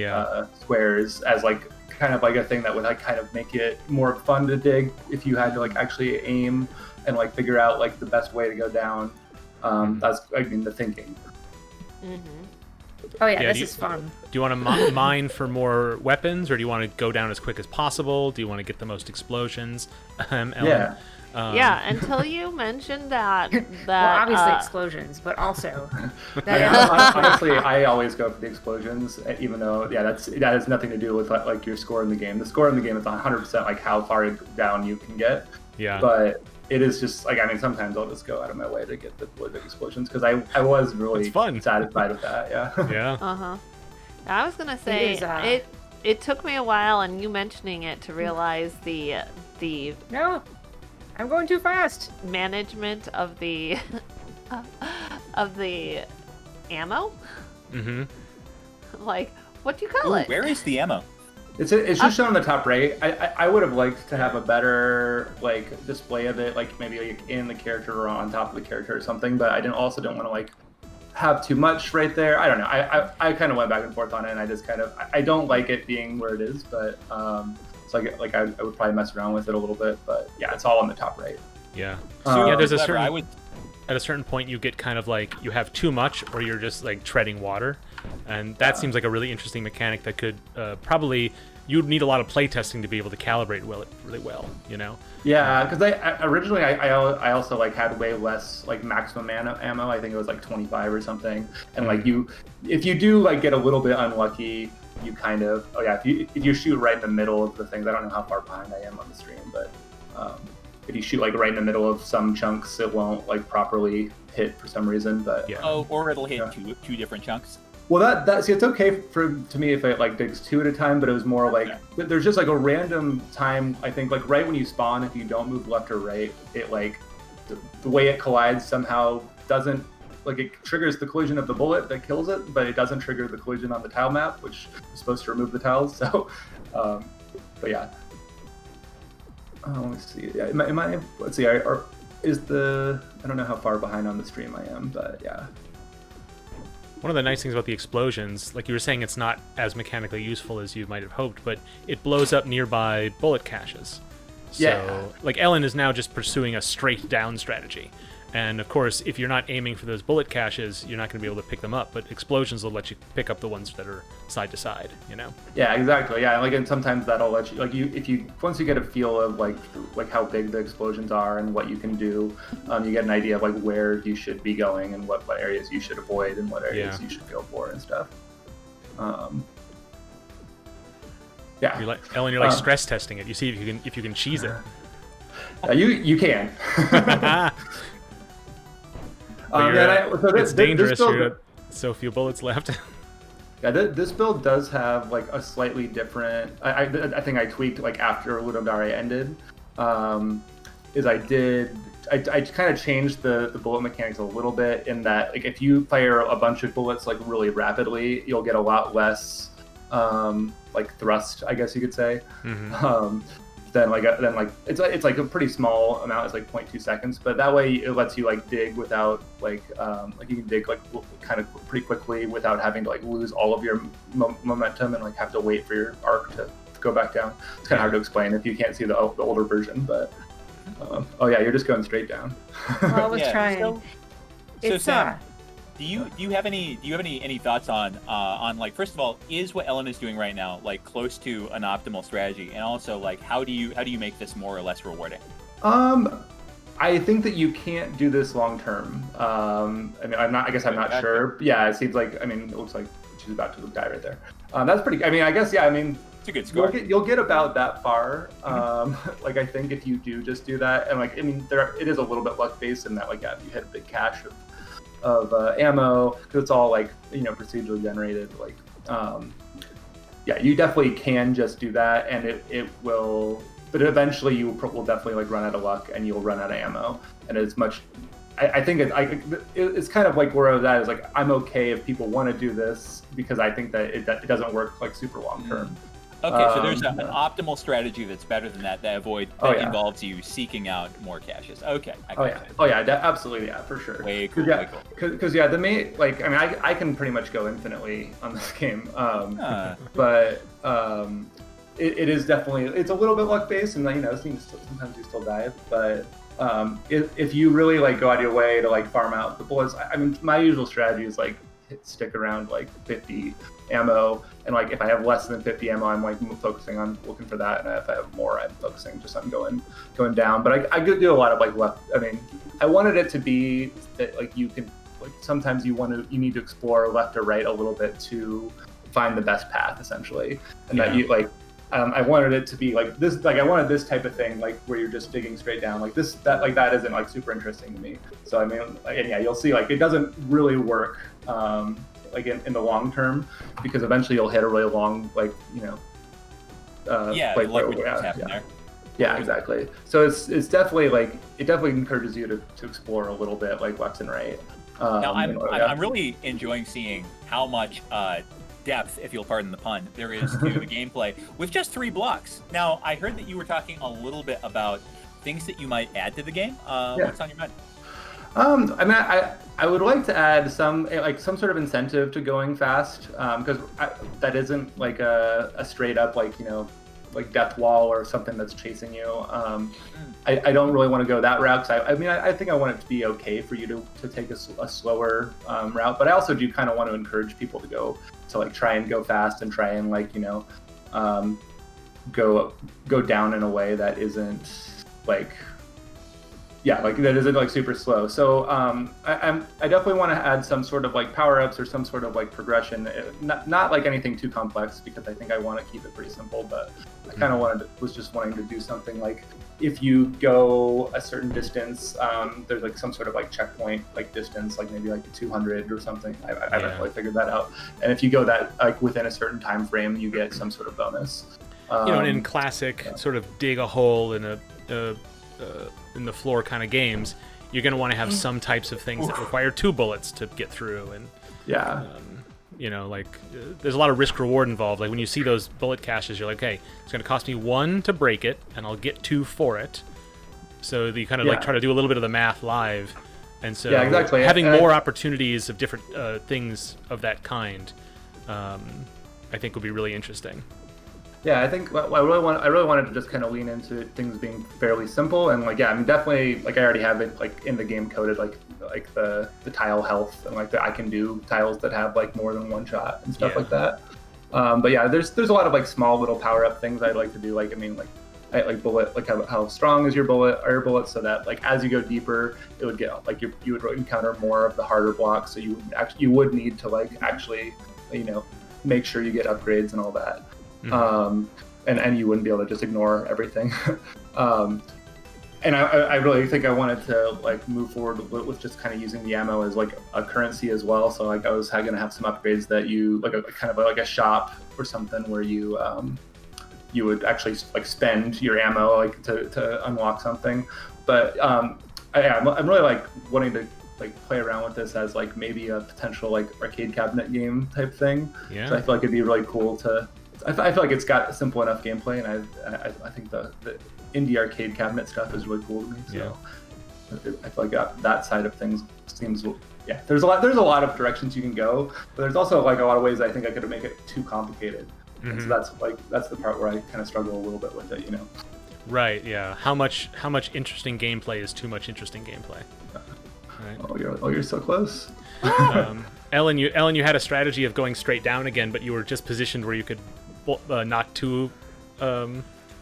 squares as like kind of like a thing that would like kind of make it more fun to dig if you had to like actually aim and like figure out like the best way to go down. That's the thinking. Oh yeah, this is fun. Do you want to mine for more weapons, or do you want to go down as quick as possible? Do you want to get the most explosions? Ellen? Until you mentioned that well, obviously explosions, but also honestly, I always go for the explosions, even though that has nothing to do with like your score in the game. The score in the game is 100% like how far down you can get. Yeah. But it is just like, I mean, sometimes I'll just go out of my way to get the explosions because I was really satisfied with that. Yeah. Yeah. I was gonna say it took me a while, and you mentioning it to realize the no. I'm going too fast. Management of the ammo. Like, what do you call it? Where is the ammo? It's just shown on the top right. I would have liked to have a better like display of it, like maybe like in the character or on top of the character or something. But I don't want to like have too much right there. I don't know. I kind of went back and forth on it, and I just kind of I don't like it being where it is, but so I would probably mess around with it a little bit. But yeah, it's all on the top right. Yeah. There's a certain at a certain point you get kind of like you have too much, or you're just like treading water, and that seems like a really interesting mechanic that could probably you'd need a lot of playtesting to be able to calibrate really well, Yeah, because I originally I also like had way less like maximum ammo. I think it was like 25 or something, and like if you do like get a little bit unlucky, you kind of if you shoot right in the middle of the things. I don't know how far behind I am on the stream, but if you shoot like right in the middle of some chunks, it won't like properly hit for some reason. But or it'll hit two different chunks. Well, see, it's okay to me if it like digs two at a time, but it was more like there's just like a random time. I think like right when you spawn, if you don't move left or right, it like the way it collides somehow doesn't like it triggers the collision of the bullet that kills it, but it doesn't trigger the collision on the tile map, which is supposed to remove the tiles. So, but yeah. Let me see. Yeah, am I? Let's see. I don't know how far behind on the stream I am, but yeah. One of the nice things about the explosions, like you were saying, it's not as mechanically useful as you might have hoped, but it blows up nearby bullet caches. So, like Ellen is now just pursuing a straight down strategy. And of course, if you're not aiming for those bullet caches, you're not going to be able to pick them up. But explosions will let you pick up the ones that are side to side, Yeah, exactly. Yeah, like and sometimes that'll let you once you get a feel of like how big the explosions are and what you can do, you get an idea of like where you should be going and what areas you should avoid and what areas you should go for and stuff. Yeah. You're like Ellen. You're like stress testing it. You see if you can cheese it. You can. It's dangerous. You got so few bullets left. Yeah, this build does have like a slightly different. I think I tweaked like after Ludendare ended. Is I kind of changed the bullet mechanics a little bit in that like if you fire a bunch of bullets like really rapidly, you'll get a lot less like thrust, I guess you could say. Then it's like a pretty small amount. It's like 0.2 seconds, but that way it lets you like dig without like you can dig like kind of pretty quickly without having to like lose all of your momentum and like have to wait for your arc to go back down. It's kind of hard to explain if you can't see the older version, but you're just going straight down. Well, I was trying. So Sam, do you have any thoughts on like, first of all, is what Ellen is doing right now like close to an optimal strategy, and also like how do you make this more or less rewarding? I think that you can't do this long term. I mean, I guess I'm not sure. Yeah, it seems like. I mean, it looks like she's about to die right there. That's pretty. I mean, I guess. Yeah. I mean, it's a good score. You'll get about that far. Like I think if you do just do that, and like I mean, it is a little bit luck based in that like if you hit a big cache of ammo, because it's all like procedurally generated. Like, yeah, you definitely can just do that, and it will. But eventually, you will definitely like run out of luck, and you'll run out of ammo. And it's much. I think it's kind of like where I was at. Is like I'm okay if people want to do this because I think that it doesn't work like super long term. Okay, so there's an optimal strategy that's better than that involves you seeking out more caches. Okay. Absolutely, yeah, for sure. Way cool. Because the main I mean I can pretty much go infinitely on this game, but it is definitely it's a little bit luck based, and sometimes you still die, but if you really like go out of your way to like farm out the bullets, I mean my usual strategy is like stick around like 50 ammo, and like if I have less than 50 ammo, I'm like focusing on looking for that, and if I have more, I'm focusing just on going down. But I could do a lot of like left. I mean, I wanted it to be that like you can like sometimes you need to explore left or right a little bit to find the best path essentially, and that you like. I wanted it to be like this. Like I wanted this type of thing, like where you're just digging straight down. Like that isn't like super interesting to me. So I mean, and yeah, you'll see like it doesn't really work. Like in the long term, because eventually you'll hit a really long, like there. Yeah, exactly. So it's definitely like it definitely encourages you to explore a little bit, like left and right. Now I'm really enjoying seeing how much depth, if you'll pardon the pun, there is to the gameplay with just 3 blocks. Now I heard that you were talking a little bit about things that you might add to the game. What's on your mind? I mean, I would like to add some sort of incentive to going fast, because that isn't like a straight up like death wall or something that's chasing you. I don't really want to go that route because I think I want it to be okay for you to take a slower route, but I also do kind of want to encourage people to like try and go fast and try and like go down in a way that isn't like. Yeah, like that isn't like super slow. So I definitely want to add some sort of like power-ups or some sort of like progression. Not like anything too complex because I think I want to keep it pretty simple. But I kind of was just wanting to do something like if you go a certain distance, there's like some sort of like checkpoint like distance, like maybe like 200 or something. I haven't really figured that out. And if you go that like within a certain time frame, you get some sort of bonus. And in classic sort of dig a hole in in the floor kind of games, you're going to want to have some types of things that require 2 bullets to get through, and there's a lot of risk reward involved. Like when you see those bullet caches, you're like, okay, it's going to cost me 1 to break it, and I'll get 2 for it. So you kind of like try to do a little bit of the math live, and so having more opportunities of different things of that kind, I think would be really interesting. Yeah, I think I really wanted to just kind of lean into things being fairly simple, and like I mean definitely like I already have it like in the game coded like the tile health, and like I can do tiles that have like more than 1 shot and stuff like that. But yeah, there's a lot of like small little power up things I'd like to do. Like I mean like bullet, like how strong is your bullet, so that like as you go deeper, it would get like you would encounter more of the harder blocks. So you would need to like actually make sure you get upgrades and all that. And you wouldn't be able to just ignore everything. And I really think I wanted to like move forward with just kind of using the ammo as like a currency as well. So like I was going to have some upgrades that you like a kind of like a shop or something where you would actually like spend your ammo like to unlock something. But I'm really like wanting to like play around with this as like maybe a potential like arcade cabinet game type thing. Yeah. So I feel like it'd be really cool to. I feel like it's got simple enough gameplay, and I think the indie arcade cabinet stuff is really cool to me. So I feel like that side of things seems There's a lot of directions you can go, but there's also like a lot of ways I think I could make it too complicated. And so that's the part where I kind of struggle a little bit with it, Right. Yeah. How much interesting gameplay is too much interesting gameplay? Right. Oh, you're so close. Ellen, you had a strategy of going straight down again, but you were just positioned where you could knock 2 at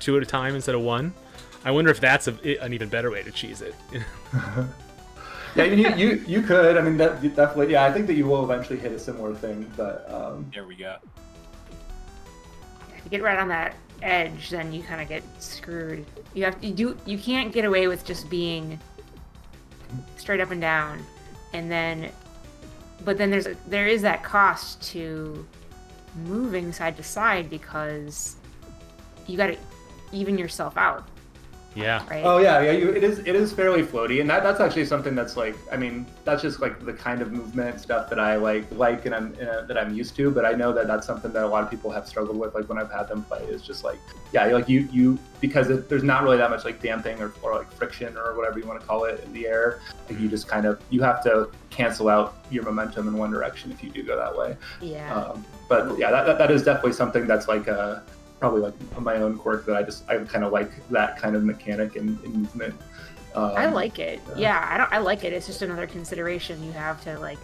a time instead of 1. I wonder if that's an even better way to cheese it. Yeah, you could. I mean, that definitely. Yeah, I think that you will eventually hit a similar thing, but There we go. If you get right on that edge, then you kind of get screwed. You can't get away with just being straight up and down, but then there is that cost to moving side to side because you got to even yourself out. Yeah. Right? Oh yeah. It is fairly floaty, and that's actually something that's like, I mean, that's just like the kind of movement stuff that I like, and that I'm used to. But I know that that's something that a lot of people have struggled with. Like when I've had them play, is just like, yeah, like you because there's not really that much like damping or like friction or whatever you want to call it in the air. Like you just kind of you have to cancel out your momentum in one direction if you do go that way. Yeah. But yeah, that is definitely something that's like probably like my own quirk that I kind of like that kind of mechanic and movement. I like it. Yeah, I like it. It's just another consideration you have to like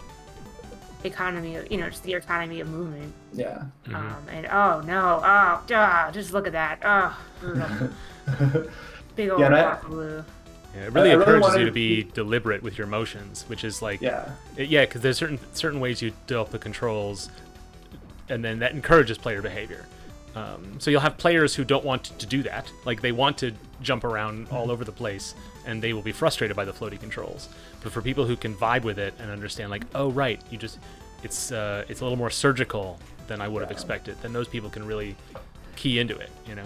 economy, just the economy of movement. Yeah. And just look at that. Big old rock glue. Yeah, it really I really encourages wanted you to be deliberate with your motions, which is like because there's certain ways you develop the controls, and then that encourages player behavior. So you'll have players who don't want to do that, like they want to jump around all over the place, and they will be frustrated by the floaty controls. But for people who can vibe with it and understand, like, oh right, it's a little more surgical than I would have expected, then those people can really key into it, Yeah,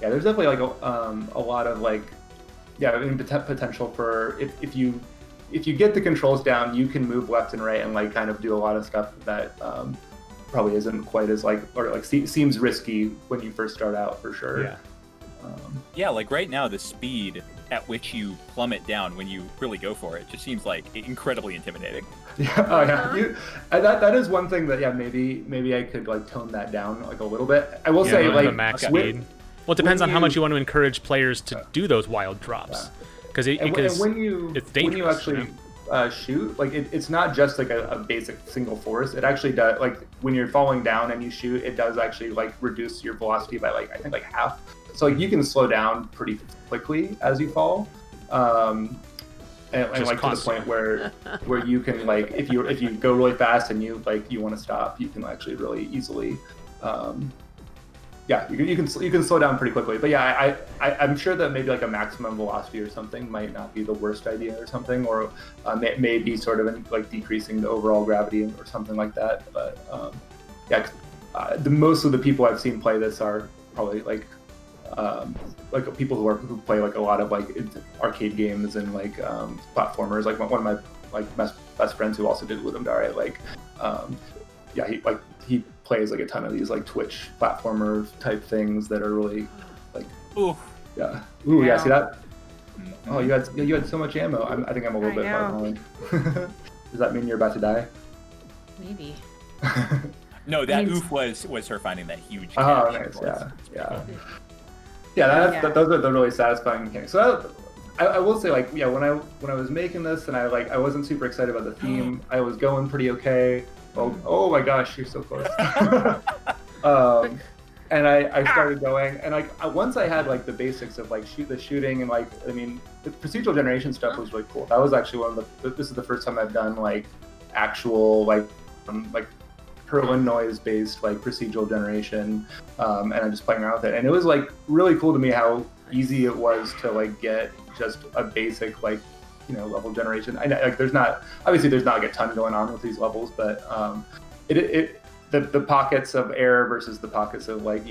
there's definitely like a lot of like, I mean, potential for if you get the controls down, you can move left and right and like kind of do a lot of stuff that probably isn't quite as like, or like seems risky when you first start out, for sure. Yeah. Yeah, like right now, the speed at which you plummet down when you really go for it just seems like incredibly intimidating. Yeah, oh yeah. That is one thing that maybe I could like tone that down like a little bit. I will say like the max speed. Well, it depends on how much you want to encourage players to do those wild drops, because when you actually shoot, like it's not just like a basic single force. It actually does, like when you're falling down and you shoot, it does actually like reduce your velocity by like I think like half. So like you can slow down pretty quickly as you fall, and like to the point where you can like if you go really fast and you want to stop, you can actually really easily. You can slow down pretty quickly, but yeah, I'm sure that maybe like a maximum velocity or something might not be the worst idea or something, or may be sort of like decreasing the overall gravity or something like that. But the most of the people I've seen play this are probably like people who play like a lot of like arcade games and like platformers. Like one of my like best friends who also did Ludum Dare, he plays like a ton of these like Twitch platformer type things that are really like see that? Oh, you had so much ammo. I think I'm a little bit far behind. Does that mean you're about to die? Maybe. No, that oof was her finding that huge. Oh, nice. Yeah. Those are the really satisfying mechanics. So I will say, like, when I was making this and I wasn't super excited about the theme. I was going pretty okay. Oh my gosh, you're so close. And I started going, and like once I had like the basics of like the shooting and like, I mean, the procedural generation stuff was really cool. That was actually this is the first time I've done like actual like Perlin noise based like procedural generation, and I'm just playing around with it, and it was like really cool to me how easy it was to like get just a basic like level generation. I know like there's not like a ton going on with these levels, but the pockets of air versus the pockets of like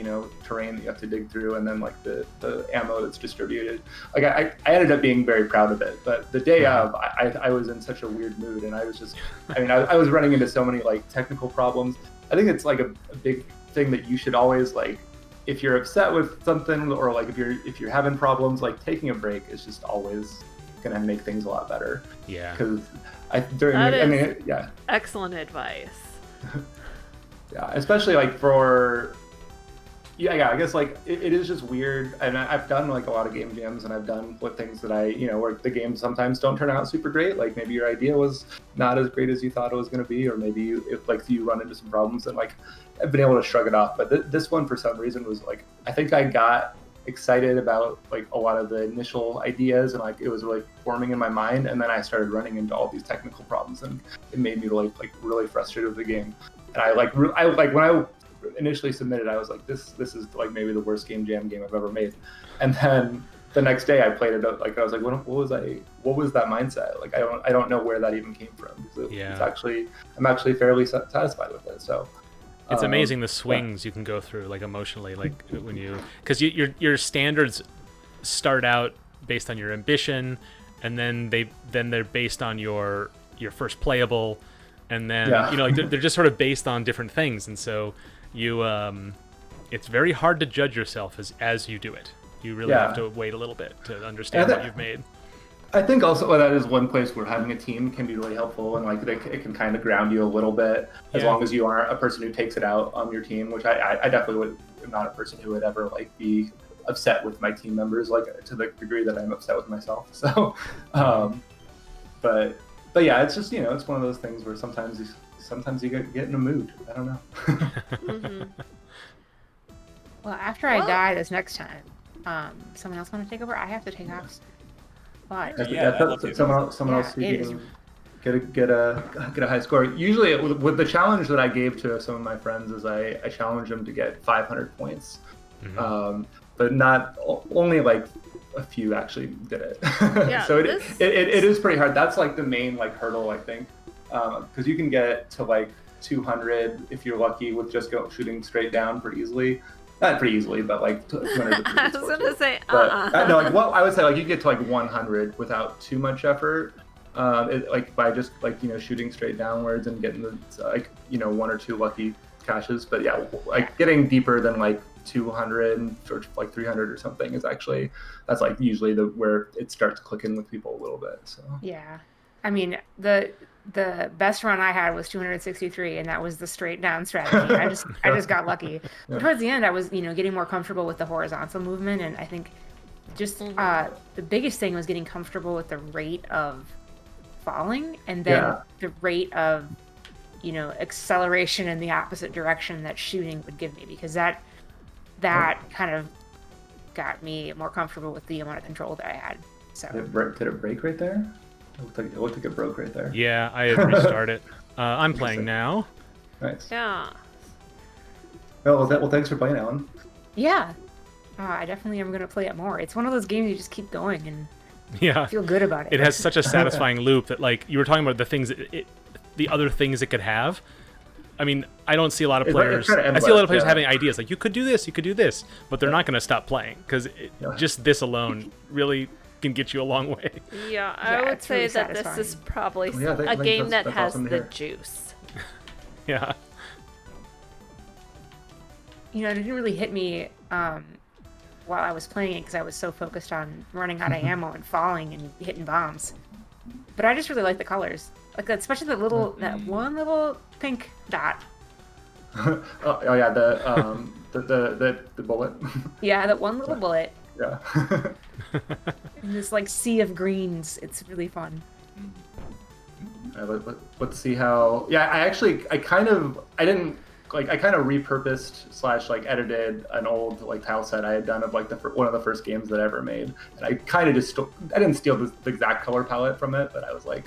terrain that you have to dig through, and then like the ammo that's distributed, like I ended up being very proud of it. But the day of, I was in such a weird mood, and I was just I was running into so many like technical problems. I think it's like a big thing that you should always like, if you're upset with something, or like if you're having problems, like taking a break is just always gonna make things a lot better. Yeah. Because excellent advice. Yeah, especially like for I guess like it is just weird, and I've done like a lot of game jams, and I've done things that where the games sometimes don't turn out super great. Like maybe your idea was not as great as you thought it was going to be, or maybe you run into some problems, and like I've been able to shrug it off. But this one for some reason was like, I think I got excited about like a lot of the initial ideas, and like it was really forming in my mind. And then I started running into all these technical problems, and it made me like really frustrated with the game. And I like when I initially submitted, I was like, this is like maybe the worst game jam game I've ever made. And then the next day I played it, like I was like, what was that mindset? Like I don't know where that even came from. It's actually, I'm actually fairly satisfied with it. So it's amazing the swings you can go through, like emotionally, like when you, because your standards start out based on your ambition, and then they're based on your first playable, and then like they're just sort of based on different things, and so you it's very hard to judge yourself as you do it. You really have to wait a little bit to understand what you've made. I think also that is one place where having a team can be really helpful, and like it can kind of ground you a little bit, as long as you aren't a person who takes it out on your team, which I definitely am not a person who would ever like be upset with my team members, like to the degree that I'm upset with myself. So, but yeah, it's just, it's one of those things where sometimes you get in a mood. I don't know. Mm-hmm. Well, after I die this next time, someone else want to take over? I have to take off. But someone else who can get a high score. Usually, with the challenge that I gave to some of my friends, is I challenged them to get 500 points, but not only like a few actually did it. Yeah, so it is pretty hard. That's like the main like hurdle, I think, because you can get to like 200 if you're lucky with just shooting straight down pretty easily. Not pretty easily, but like 200. I was gonna say, no, like I would say like you get to like 100 without too much effort, like by just like shooting straight downwards and getting the like one or two lucky caches. But yeah, like getting deeper than like 200 or like 300 or something is actually, that's like usually where it starts clicking with people a little bit. So yeah, I mean the best run I had was 263, and that was the straight down strategy. I just got lucky. But towards the end, I was getting more comfortable with the horizontal movement, and I think just the biggest thing was getting comfortable with the rate of falling, and then the rate of acceleration in the opposite direction that shooting would give me, because that kind of got me more comfortable with the amount of control that I had. So did it break right there? It looked like it broke right there. Yeah, I had restarted. I'm playing now. Nice. Yeah. Well, thanks for playing, Alan. Yeah. I definitely am going to play it more. It's one of those games you just keep going and feel good about it. It has such a satisfying loop that, like, you were talking about the things, the other things it could have. I mean, I don't see a lot of players. I see a lot of players having ideas like, you could do this, but they're not going to stop playing, because just this alone really can get you a long way. Yeah, I would say really that this is probably a game that has the juice. Yeah. It didn't really hit me while I was playing it, because I was so focused on running out of ammo and falling and hitting bombs. But I just really like the colors, like especially that one little pink dot. The bullet. Yeah, that one little bullet. Yeah. In this like sea of greens, it's really fun. Let's see how. Yeah, I kind of repurposed / like edited an old like tile set I had done of like one of the first games that I ever made, and I kind of just I didn't steal the exact color palette from it, but I was like,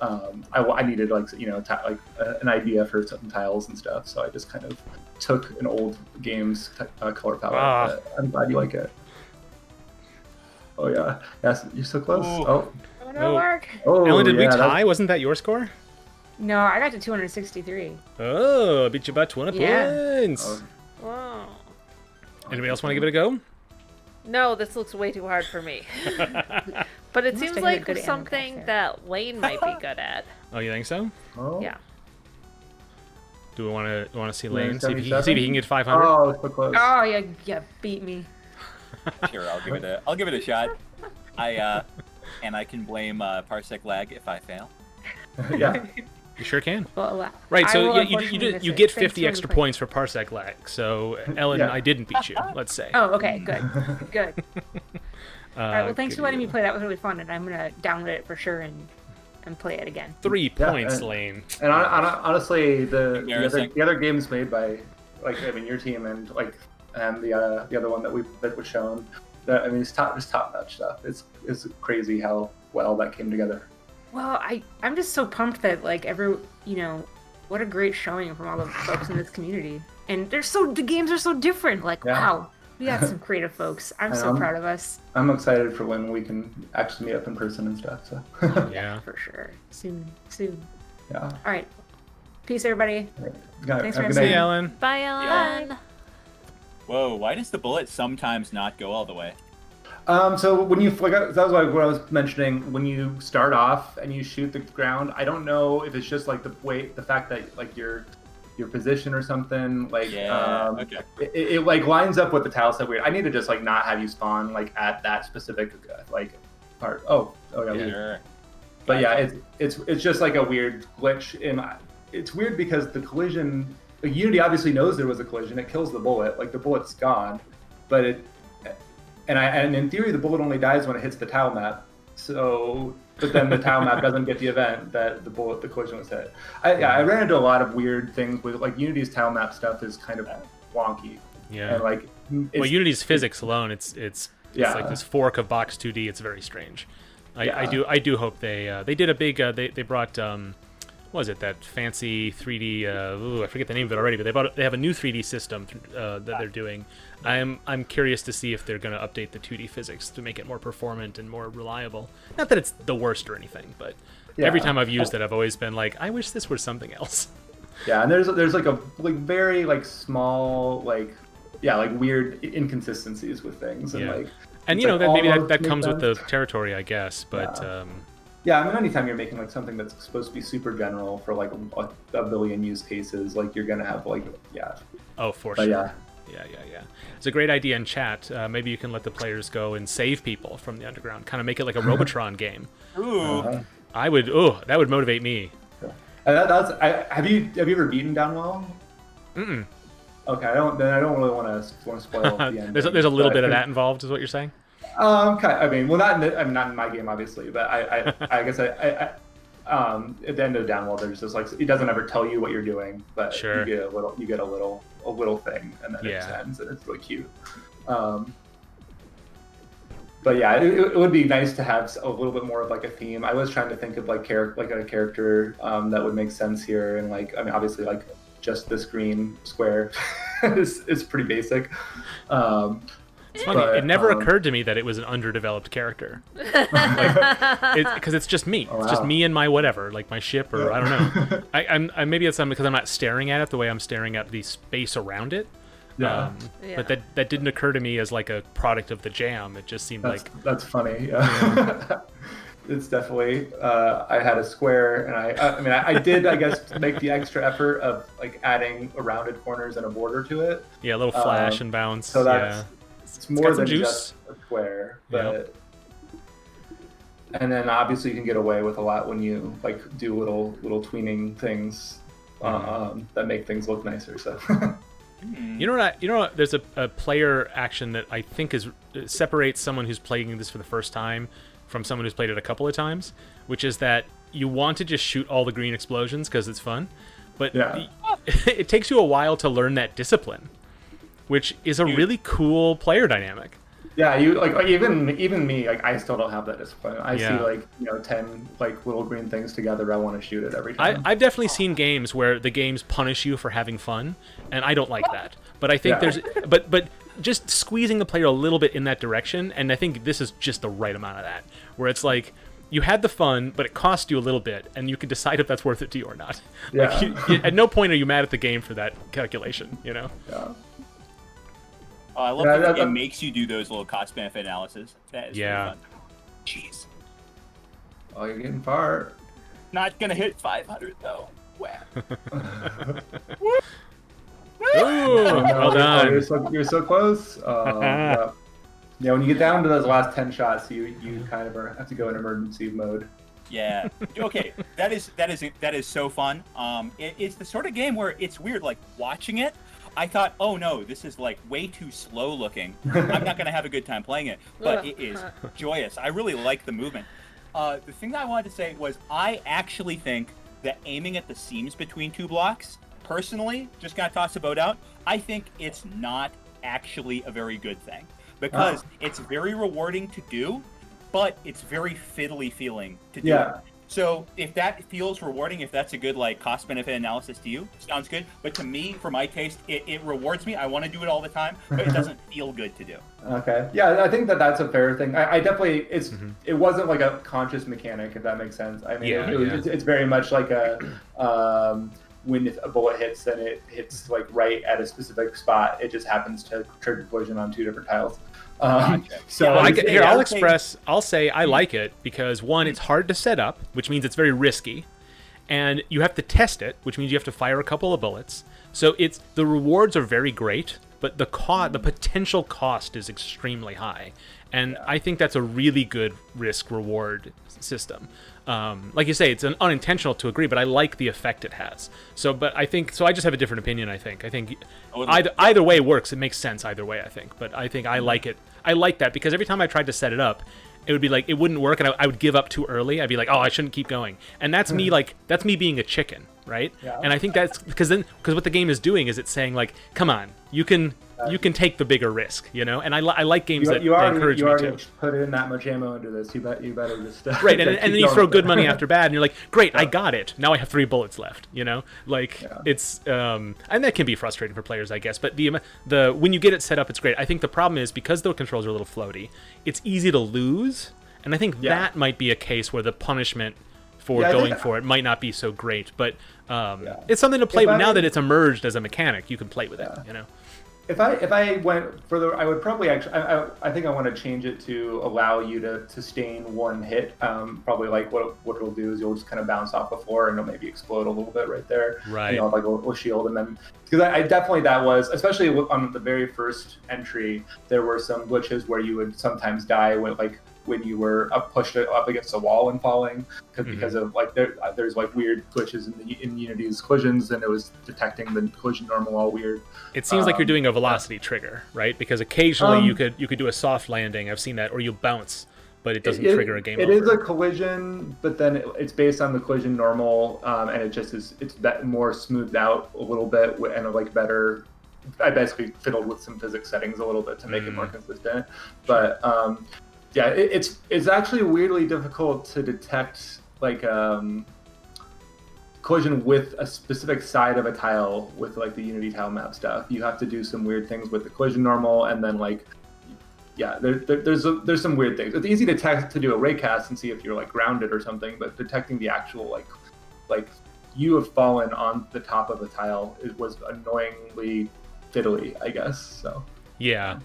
I needed like an idea for some tiles and stuff, so I just kind of took an old game's color palette. I'm glad you like it. Oh yeah, yes, you're so close. Oh no, Mark. Oh, Ellen, did we tie? Wasn't that your score? No, I got to 263. Oh, I beat you by 20 points. Oh. Wow. Anybody else want to give it a go? No, this looks way too hard for me. But it seems like something that Lane might be good at. Oh, you think so? Oh. Yeah. Do we want to see Lane? See if he 77? can get 500. Oh, so close. Oh yeah, beat me. Sure, I'll give it a shot. And I can blame parsec lag if I fail. Yeah. You sure can. Well, right, so you get 50 extra points for parsec lag. So Ellen, I didn't beat you. Let's say. Oh, okay, good. All right, well, thanks for letting me play. That was really fun, and I'm gonna download it for sure and play it again. 3 points, Lane. And honestly, the other games made by your team and like and the other one that was shown. I mean, it's top-notch stuff. It's crazy how well that came together. Well, I'm just so pumped that like what a great showing from all the folks in this community. And the games are so different. Like, wow, we got some creative folks. I'm so proud of us. I'm excited for when we can actually meet up in person and stuff. So Yeah, for sure. Soon. Yeah. All right. Peace, everybody. Thanks for see you, Ellen. Bye, Ellen. Whoa, why does the bullet sometimes not go all the way? So when you that was like what I was mentioning. When you start off and you shoot the ground, I don't know if it's just like the fact that like your position or something. Like okay. It like lines up with the tile set weird. I need to just like not have you spawn like at that specific like part. Oh yeah. Sure. But yeah, it's just like a weird glitch it's weird because the collision. Like, Unity obviously knows there was a collision. It kills the bullet. Like the bullet's gone, but and in theory the bullet only dies when it hits the tile map. So, but then the tile map doesn't get the event that the collision was hit. I ran into a lot of weird things with like Unity's tile map stuff is kind of wonky. Yeah. And like, Unity's physics alone, it's like this fork of Box 2D. It's very strange. I do hope they did a big they brought what was it, that fancy 3D I forget the name of it already, but they have a new 3D system that they're doing. I'm curious to see if they're going to update the 2D physics to make it more performant and more reliable. Not that it's the worst or anything, but every time I've used it, I've always been like, I wish this were something else. Yeah, and there's like a like very like small like weird inconsistencies with things and like. And that maybe that comes with the territory, I guess, but. Yeah, I mean, anytime you're making like something that's supposed to be super general for like a billion use cases, like you're gonna have like Oh, for sure. Yeah. It's a great idea in chat. Maybe you can let the players go and save people from the underground. Kind of make it like a Robotron game. Ooh. That would motivate me. Have you ever beaten Downwell? Mm-mm. Okay, I don't really want to spoil the end. There's a little bit of that involved, is what you're saying? I mean, well, not in my game, obviously, but I guess at the end of Downwell, there's just like it doesn't ever tell you what you're doing, but sure. you get a little thing, and then it just ends, and it's really cute. But yeah, it would be nice to have a little bit more of like a theme. I was trying to think of like a character that would make sense here, and like I mean, obviously like just this green square is pretty basic. It's funny. It never occurred to me that it was an underdeveloped character, because it's just me. It's just me and my whatever, like my ship, or I don't know. I maybe it's because I'm not staring at it the way I'm staring at the space around it. But that didn't occur to me as like a product of the jam. It just seemed that's funny. Yeah. It's definitely. I had a square, and I did, I guess, make the extra effort of like adding rounded corners and a border to it. Yeah, a little flash and bounce. So that's. It's more than just a square, but and then obviously you can get away with a lot when you like do little tweening things that make things look nicer. So you know what? There's a player action that I think separates someone who's playing this for the first time from someone who's played it a couple of times, which is that you want to just shoot all the green explosions because it's fun, but it takes you a while to learn that discipline, which is a really cool player dynamic. Yeah, you like even me, like I still don't have that discipline. I see like 10 like little green things together. I want to shoot it every time. I've definitely seen games where the games punish you for having fun, and I don't like that. But I think there's but just squeezing the player a little bit in that direction, and I think this is just the right amount of that, where it's like you had the fun, but it cost you a little bit, and you can decide if that's worth it to you or not. Yeah. Like at no point are you mad at the game for that calculation, Yeah. Oh, I love that it makes you do those little cost-benefit analysis. That is really fun. Jeez. Oh, you're getting far. Not gonna hit 500 though. Wow. Well done. You're so close. Yeah, when you get down to those last 10 shots, you kind of have to go in emergency mode. Yeah. Okay. That is so fun. It's the sort of game where it's weird. Like watching it, I thought, oh no, this is like way too slow looking. I'm not gonna have a good time playing it, but it is joyous. I really like the movement. The thing that I wanted to say was I actually think that aiming at the seams between two blocks, personally, just gonna toss a boat out, I think it's not actually a very good thing because it's very rewarding to do, but it's very fiddly feeling to do. Yeah. So if that feels rewarding, if that's a good like cost benefit analysis to you, sounds good. But to me, for my taste, it rewards me. I want to do it all the time, but it doesn't feel good to do. Okay. Yeah, I think that's a fair thing. I definitely it wasn't like a conscious mechanic, if that makes sense. I mean, it's very much like a when a bullet hits, then it hits like right at a specific spot. It just happens to trigger collision on 2 different tiles. So I'll say I like it because one, it's hard to set up, which means it's very risky, and you have to test it, which means you have to fire a couple of bullets. So the rewards are very great, but the potential cost is extremely high, and I think that's a really good risk reward system. Like you say, it's an unintentional to agree, but I like the effect it has. I just have a different opinion. I think either way works. It makes sense either way. I think, but I think I like it. I like that because every time I tried to set it up, it would be like it wouldn't work, and I would give up too early. I'd be like, oh, I shouldn't keep going, and that's me. Like that's me being a chicken, right? Yeah. And I think that's because what the game is doing is it's saying like, come on, you can take the bigger risk, you know. And I like games that encourage me to. You already put in that much ammo into this. You better just right. And then you throw good money after bad, and you're like, great, I got it. Now I have 3 bullets left. You know, like it's and that can be frustrating for players, I guess. But the when you get it set up, it's great. I think the problem is because the controls are a little floaty, it's easy to lose, and I think that might be a case where the punishment for going for it might not be so great. But it's something to play with now that it's emerged as a mechanic. You can play with it. You know. If I went further, I would probably actually. I think I want to change it to allow you to sustain 1 hit. Probably like what it'll do is you'll just kind of bounce off the floor and it'll maybe explode a little bit right there. Right. You know, like a shield, and then because I definitely that was especially on the very first entry, there were some glitches where you would sometimes die when you were pushed up against a wall and falling because of like there's like weird glitches in Unity's collisions, and it was detecting the collision normal all weird. It seems like you're doing a velocity trigger, right? Because occasionally you could do a soft landing. I've seen that, or you bounce, but it doesn't trigger a game over. It is a collision, but then it's based on the collision normal, and it just is that more smoothed out a little bit and like better. I basically fiddled with some physics settings a little bit to make it more consistent, but. Yeah, it's actually weirdly difficult to detect like collision with a specific side of a tile with like the Unity tile map stuff. You have to do some weird things with the collision normal, and then like there's some weird things. It's easy to do a raycast and see if you're like grounded or something, but detecting the actual like you have fallen on the top of a tile was annoyingly fiddly, I guess. So yeah.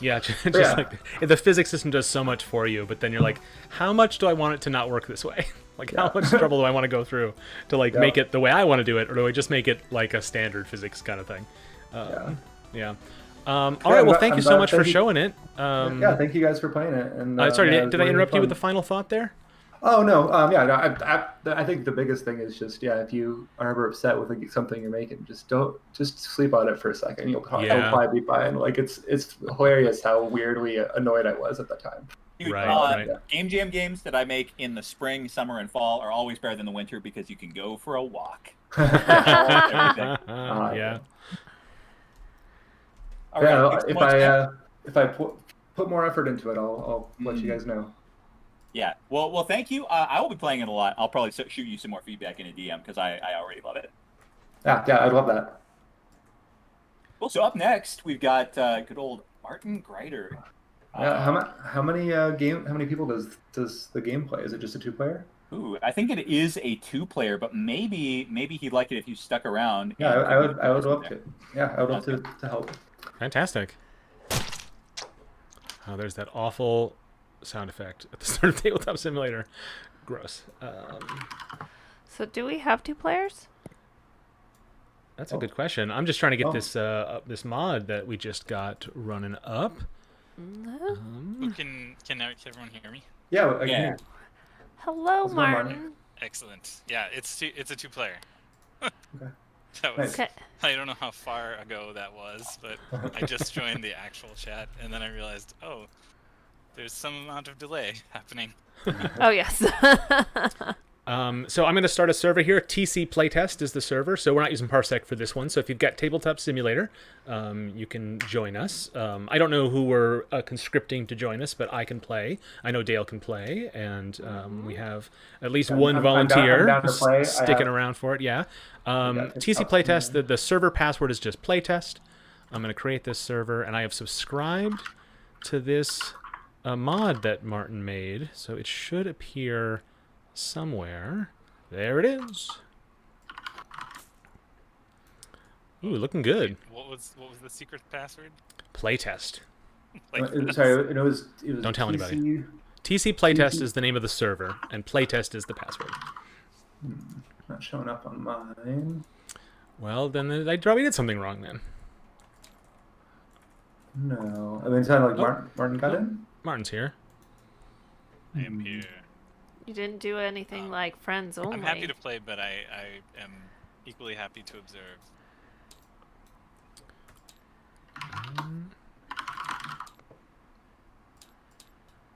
Like the physics system does so much for you, but then you're like, how much do I want it to not work this way? Like, how much trouble do I want to go through to like make it the way I want to do it, or do I just make it like a standard physics kind of thing? All right. Well, thank you so much for showing it. Thank you guys for playing it. And sorry, did I interrupt you with the final thought there? Oh no, I think the biggest thing is just if you are ever upset with like, something you're making, just sleep on it for a second. You'll probably be fine. Like it's hilarious how weirdly annoyed I was at the time. Dude, Game Jam games that I make in the spring, summer, and fall are always better than the winter because you can go for a walk. All right, if I put more effort into it, I'll let you guys know. Yeah. Well, thank you. I will be playing it a lot. I'll probably shoot you some more feedback in a DM because I already love it. Yeah, I'd love that. Well, so up next we've got good old Martin Greider. How many people does the game play? Is it just a 2-player? Ooh, I think it is a 2-player, but maybe he'd like it if you stuck around. Yeah, I would love to. Yeah, I would love to help. Fantastic. Oh, there's that awful sound effect at the start of Tabletop Simulator. Gross. So do we have 2 players? That's a good question. I'm just trying to get this mod that we just got running up. Can everyone hear me? Yeah, I can hear. Hello, Martin. Excellent. Yeah, it's a 2-player. Okay. That was, I don't know how far ago that was, but I just joined the actual chat, and then I realized, there's some amount of delay happening. Oh, yes. So I'm going to start a server here. TC Playtest is the server, so we're not using Parsec for this one. So if you've got Tabletop Simulator, you can join us. I don't know who we're conscripting to join us, but I can play. I know Dale can play, and we have at least one volunteer I'm down to play. sticking around for it. Yeah. TC Playtest, the server password is just Playtest. I'm going to create this server, and I have subscribed to this mod that Martin made, so it should appear somewhere. There it is. Ooh, looking good. What was the secret password? Playtest. Sorry, it was Don't tell TC... anybody. TC Playtest is the name of the server, and Playtest is the password. Not showing up on mine. Well, then I probably did something wrong then. No. I mean, it sounded like Martin got in? Martin's here. I am here. You didn't do anything like friends only. I'm happy to play, but I am equally happy to observe.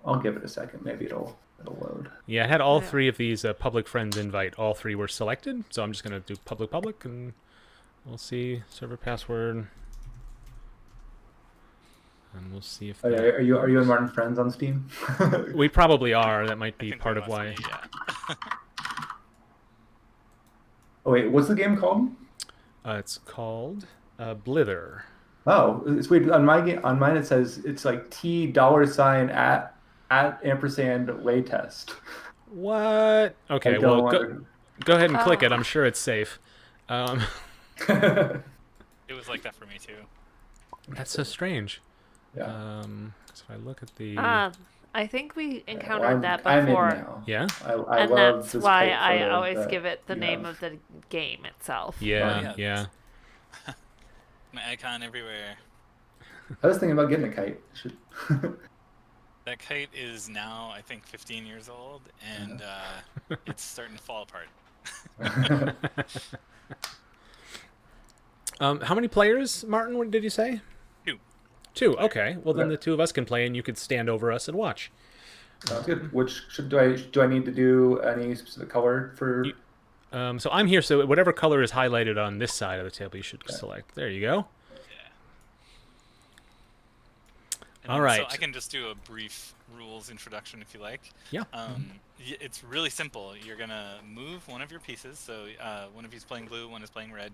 I'll give it a second. Maybe it'll load. Yeah, I had all three of these public friends invite. All three were selected, so I'm just going to do public, and we'll see server password. And we'll see if are you and Martin friends on Steam? We probably are. That might be part of why. Yeah. Oh wait, what's the game called? It's called Blither. Oh, it's weird. On mine it says it's like $$ @ laytest. What? Okay, well go ahead and click it. I'm sure it's safe. It was like that for me too. That's so strange. Yeah. So if I look at the. I think we encountered that before. I'm in now. Yeah. I and love that's this why kite I photo always that give it the you name have. of the game itself. Yeah. My icon everywhere. I was thinking about getting a kite. That kite is now, I think, 15 years old, and it's starting to fall apart. How many players, Martin? What did you say? 2. 2. Okay. Well, then the two of us can play, and you could stand over us and watch. Sounds good. Do I need to do any specific color for? So I'm here. So whatever color is highlighted on this side of the table, you should select. There you go. All right. So I can just do a brief rules introduction if you like. Yeah. It's really simple. You're gonna move one of your pieces. So one of you's playing blue, one is playing red.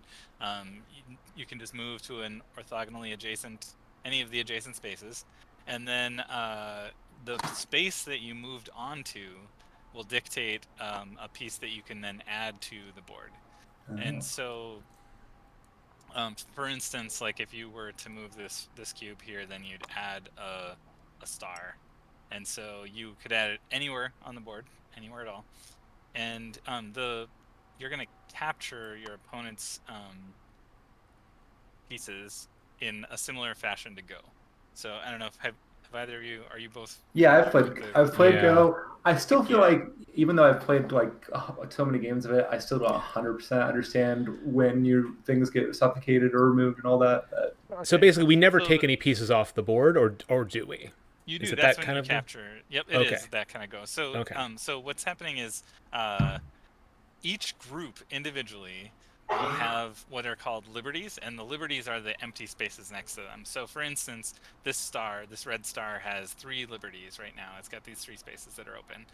You can just move to an orthogonally adjacent, any of the adjacent spaces, and then the space that you moved onto will dictate a piece that you can then add to the board. And so. For instance, like if you were to move this cube here, then you'd add a star, and so you could add it anywhere on the board, anywhere at all, and you're gonna capture your opponent's pieces in a similar fashion to Go. So I don't know if have either of you, are you both? Yeah, I've played Yeah. Go. I still feel like, even though I've played like so many games of it, I still don't 100% understand when your things get suffocated or removed and all that. So basically, we never take any pieces off the board, or do we? You do. Is it That's that when kind you of capture. Yep, it Okay. is that kind of Go. So Okay. So what's happening is each group individually will have what are called liberties, and the liberties are the empty spaces next to them. So for instance, this red star has 3 liberties right now. It's got these 3 spaces that are open.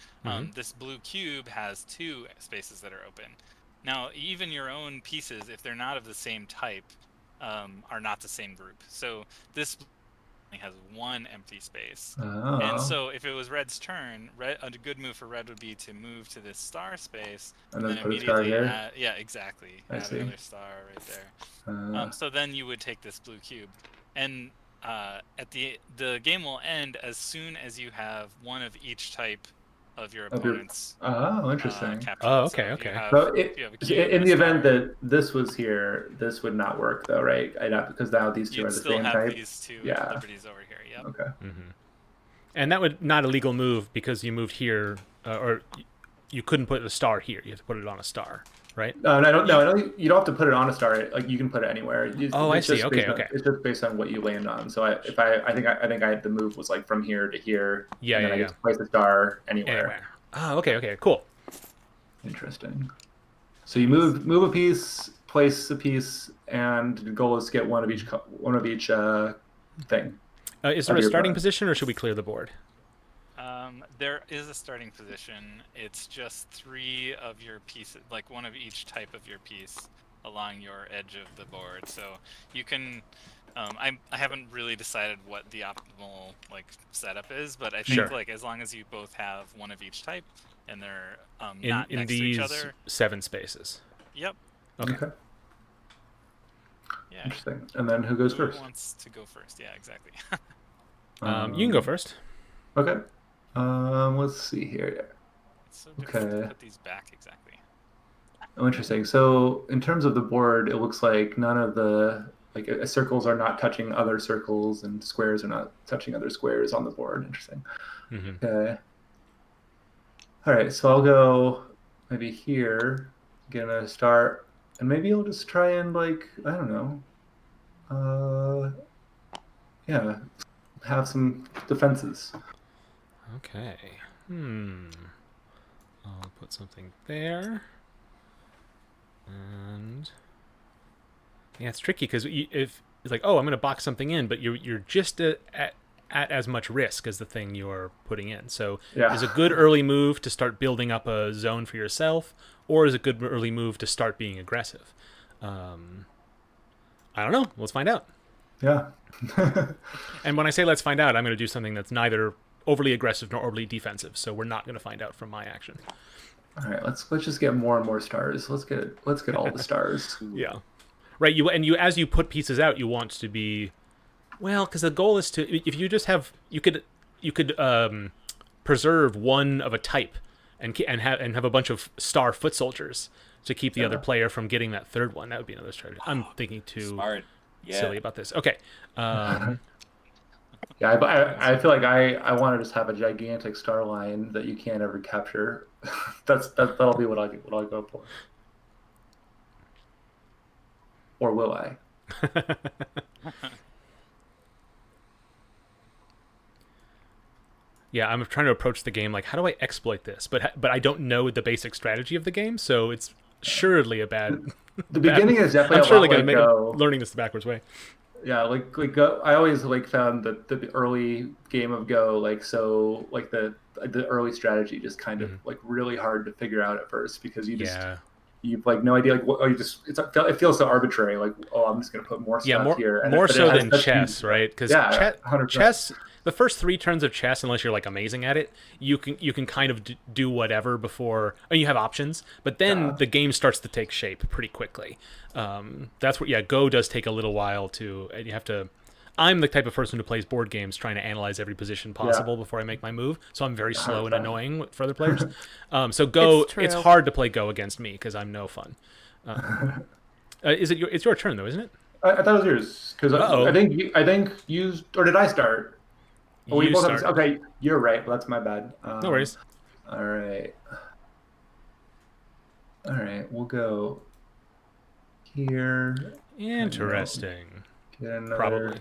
This blue cube has 2 spaces that are open. Now, even your own pieces, if they're not of the same type, are not the same group. So this has 1 empty space. Oh. And so if it was red's turn, a good move for red would be to move to this star space And then put a immediately star here? yeah, exactly. I Add see. another star right there. So then you would take this blue cube, and at the game will end as soon as you have one of each type of your opponent's interesting. captured. Oh, So okay, if you okay. have- So if you have a cube in and the a event star, that this was here, this would not work though, right? Because now these 2 you'd are the still same have type. these 2 Yeah. liberties over here. Yep. Okay. And that would not a legal move because you moved here, or you couldn't put the star here. You have to put it on a star, right? No, I don't. You don't have to put it on a star. Like you can put it anywhere. I It's see. just Okay, based on- okay. It's just based on what you land on. So I think I had the move was like from here to here. Yeah, and then yeah, I yeah. just place a star anywhere. Anywhere. Oh, okay, cool. Interesting. So you move a piece, place a piece, and the goal is to get one of each thing. Is there a starting position, or should we clear the board? There is a starting position. It's just 3 of your pieces, like one of each type of your piece along your edge of the board. So you can. I haven't really decided what the optimal like setup is, but I think like as long as you both have one of each type and they're not in next these to each other. 7 spaces. Yep. Okay. Yeah. Interesting. And then who goes first? Who wants to go first? Yeah, exactly. You can go first. Okay. Let's see here. It's so difficult to put these back exactly. Oh, interesting. So in terms of the board, it looks like none of the circles are not touching other circles, and squares are not touching other squares on the board. Interesting. Mm-hmm. Okay. All right. So I'll go maybe here, get another start, and maybe I'll just try and like I don't know. Yeah, have some defenses. Okay. I'll put something there. And yeah, it's tricky because if it's like, oh, I'm going to box something in, but you're just at as much risk as the thing you're putting in. So is a good early move to start building up a zone for yourself, or is a good early move to start being aggressive? I don't know. Let's find out. Yeah. And when I say let's find out, I'm going to do something that's neither overly aggressive nor overly defensive. So we're not going to find out from my action. All right, let's just get more and more stars. Let's get all the stars. Yeah, right. You as you put pieces out, you want to be, well, because the goal is to if you just have you could preserve one of a type and have a bunch of star foot soldiers to keep the other player from getting that third one. That would be another strategy. I'm thinking too silly about this. Okay. Yeah, I feel like I want to just have a gigantic star line that you can't ever capture. That'll be what I'll go for. Or will I? Yeah, I'm trying to approach the game like, how do I exploit this? But I don't know the basic strategy of the game, so it's surely a bad. The beginning is definitely. I'm surely going to make learning this the backwards way. Yeah, like Go, I always found that the early game of Go the early strategy just kind of really hard to figure out at first because you have no idea it feels so arbitrary I'm just gonna put more stuff here. And more so than chess, right? Because chess, the first 3 turns of chess, unless you're amazing at it, you can kind of do whatever before, and you have options. But then the game starts to take shape pretty quickly. That's what Go does take a little while to. And you have to. I'm the type of person who plays board games trying to analyze every position possible before I make my move. So I'm very slow and annoying for other players. So Go, it's hard to play Go against me because I'm no fun. It's your turn though, isn't it? I thought it was yours because I think you or did I start? Oh, we both have, okay, you're right. Well, that's my bad. No worries. All right, we'll go here. Interesting. Get another. Probably.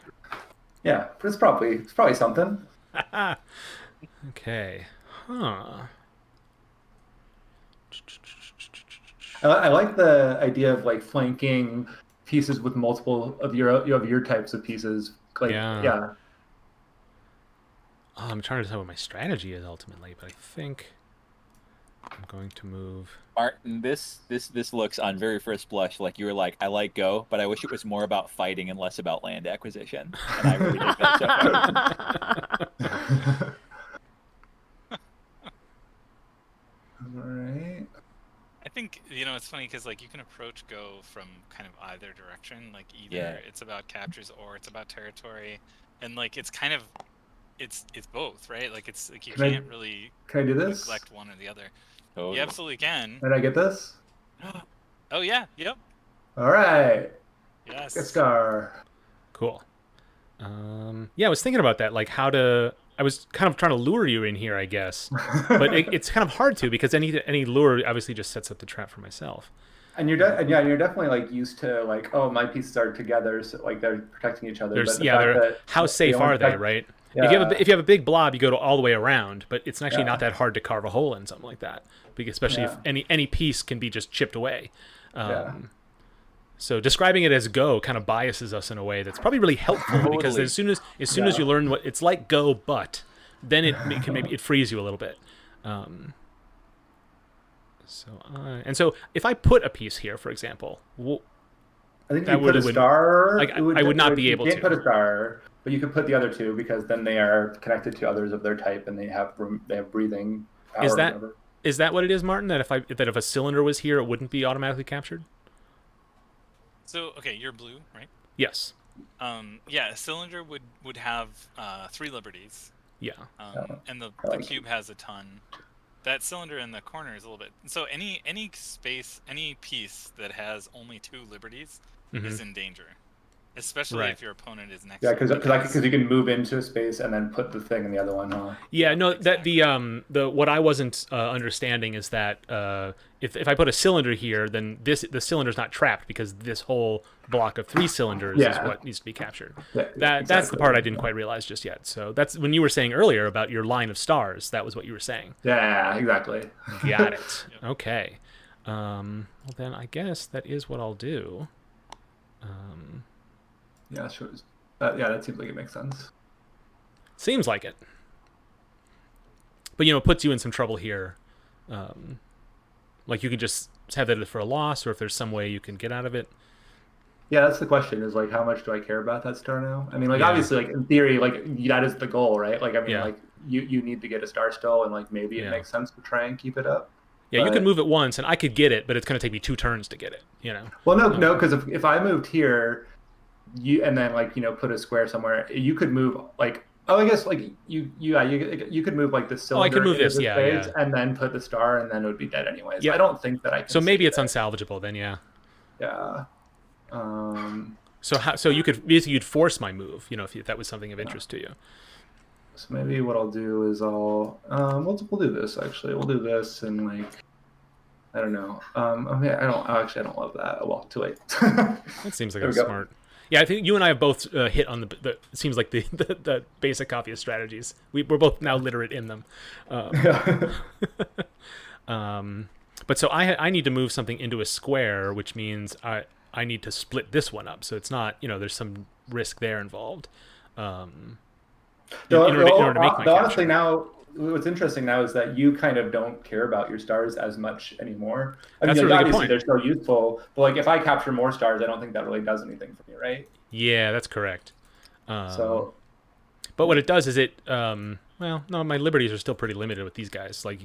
Yeah, but it's probably something. Okay. Huh. I like the idea of flanking pieces with multiple of your types of pieces. Yeah. Oh, I'm trying to decide what my strategy is ultimately, but I think I'm going to move. Martin, this looks on very first blush like you were like, I like Go, but I wish it was more about fighting and less about land acquisition. And I really dig that so far. All right. I think it's funny because you can approach Go from kind of either direction. Either it's about captures or it's about territory, and it's kind of it's both, right? It's you can't really. Can I do this? Neglect one or the other. Totally. You absolutely can. Can I get this? Oh yeah. Yep. All right. Yes. Get scar. Cool. Yeah, I was thinking about that, I was kind of trying to lure you in here, I guess, but it's kind of hard to because any lure obviously just sets up the trap for myself. And you're definitely used to my pieces are together, so they're protecting each other. How safe are they, right? if you have a big blob, you go all the way around, but it's actually not that hard to carve a hole in something like that, because especially if any piece can be just chipped away. So describing it as Go kind of biases us in a way that's probably really helpful because as soon as you learn what it's like Go, but then it can maybe it frees you a little bit. So if I put a piece here, for example, I think if you put a star, I would not be able to. You can't put a star, but you could put the other two because then they are connected to others of their type and they have breathing power. Is that what it is, Martin? That if a cylinder was here, it wouldn't be automatically captured? So okay, you're blue, right? Yes. Yeah, a cylinder would have 3 liberties. Yeah. And the cube has a ton. That cylinder in the corner is a little bit. So any space, any piece that has only 2 liberties is in danger, especially if your opponent is next. Yeah, because you can move into a space and then put the thing in the other one. Huh? Yeah, no, exactly. That the what I wasn't understanding is that if I put a cylinder here, then the cylinder's not trapped because this whole block of 3 cylinders is what needs to be captured. Yeah, that's the part I didn't quite realize just yet. So that's when you were saying earlier about your line of stars. That was what you were saying. Yeah, exactly. Got it. Okay. Well, then I guess that is what I'll do. Yeah, sure. That seems like it makes sense. Seems like it. But, it puts you in some trouble here. Like, you can just have that for a loss, or if there's some way you can get out of it. Yeah, that's the question, is, like, how much do I care about that star now? I mean, like, obviously, like, in theory, like, that is the goal, right? Like, I mean, like, you need to get a star still, and, like, maybe it makes sense to try and keep it up. Yeah, you can move it once, and I could get it, but it's going to take me 2 turns to get it, Well, no, because if I moved here, and then, like, put a square somewhere, you could move, like, I guess, like, you could move, like, the cylinder I can move this, space, and then put the star, and then it would be dead anyways. Yeah. I don't think that I can. So maybe it's unsalvageable then, yeah. Yeah. So you could basically you'd force my move, if that was something of interest to you. So maybe what I'll do is we'll do this actually. We'll do this and like I don't know. I mean, I don't love that. Well, too late. That seems like a smart. Yeah, I think you and I have both hit on the it seems like the basic copy of strategies. We're both now literate in them. But so I need to move something into a square, which means I need to split this one up. So it's not, there's some risk there involved. In order to make my honestly, now what's interesting now is that you kind of don't care about your stars as much anymore. I mean, That's a really good obviously point. They're still useful, but like if I capture more stars, I don't think that really does anything for me, right? Yeah, that's correct. But what it does is well, no, my liberties are still pretty limited with these guys. Like,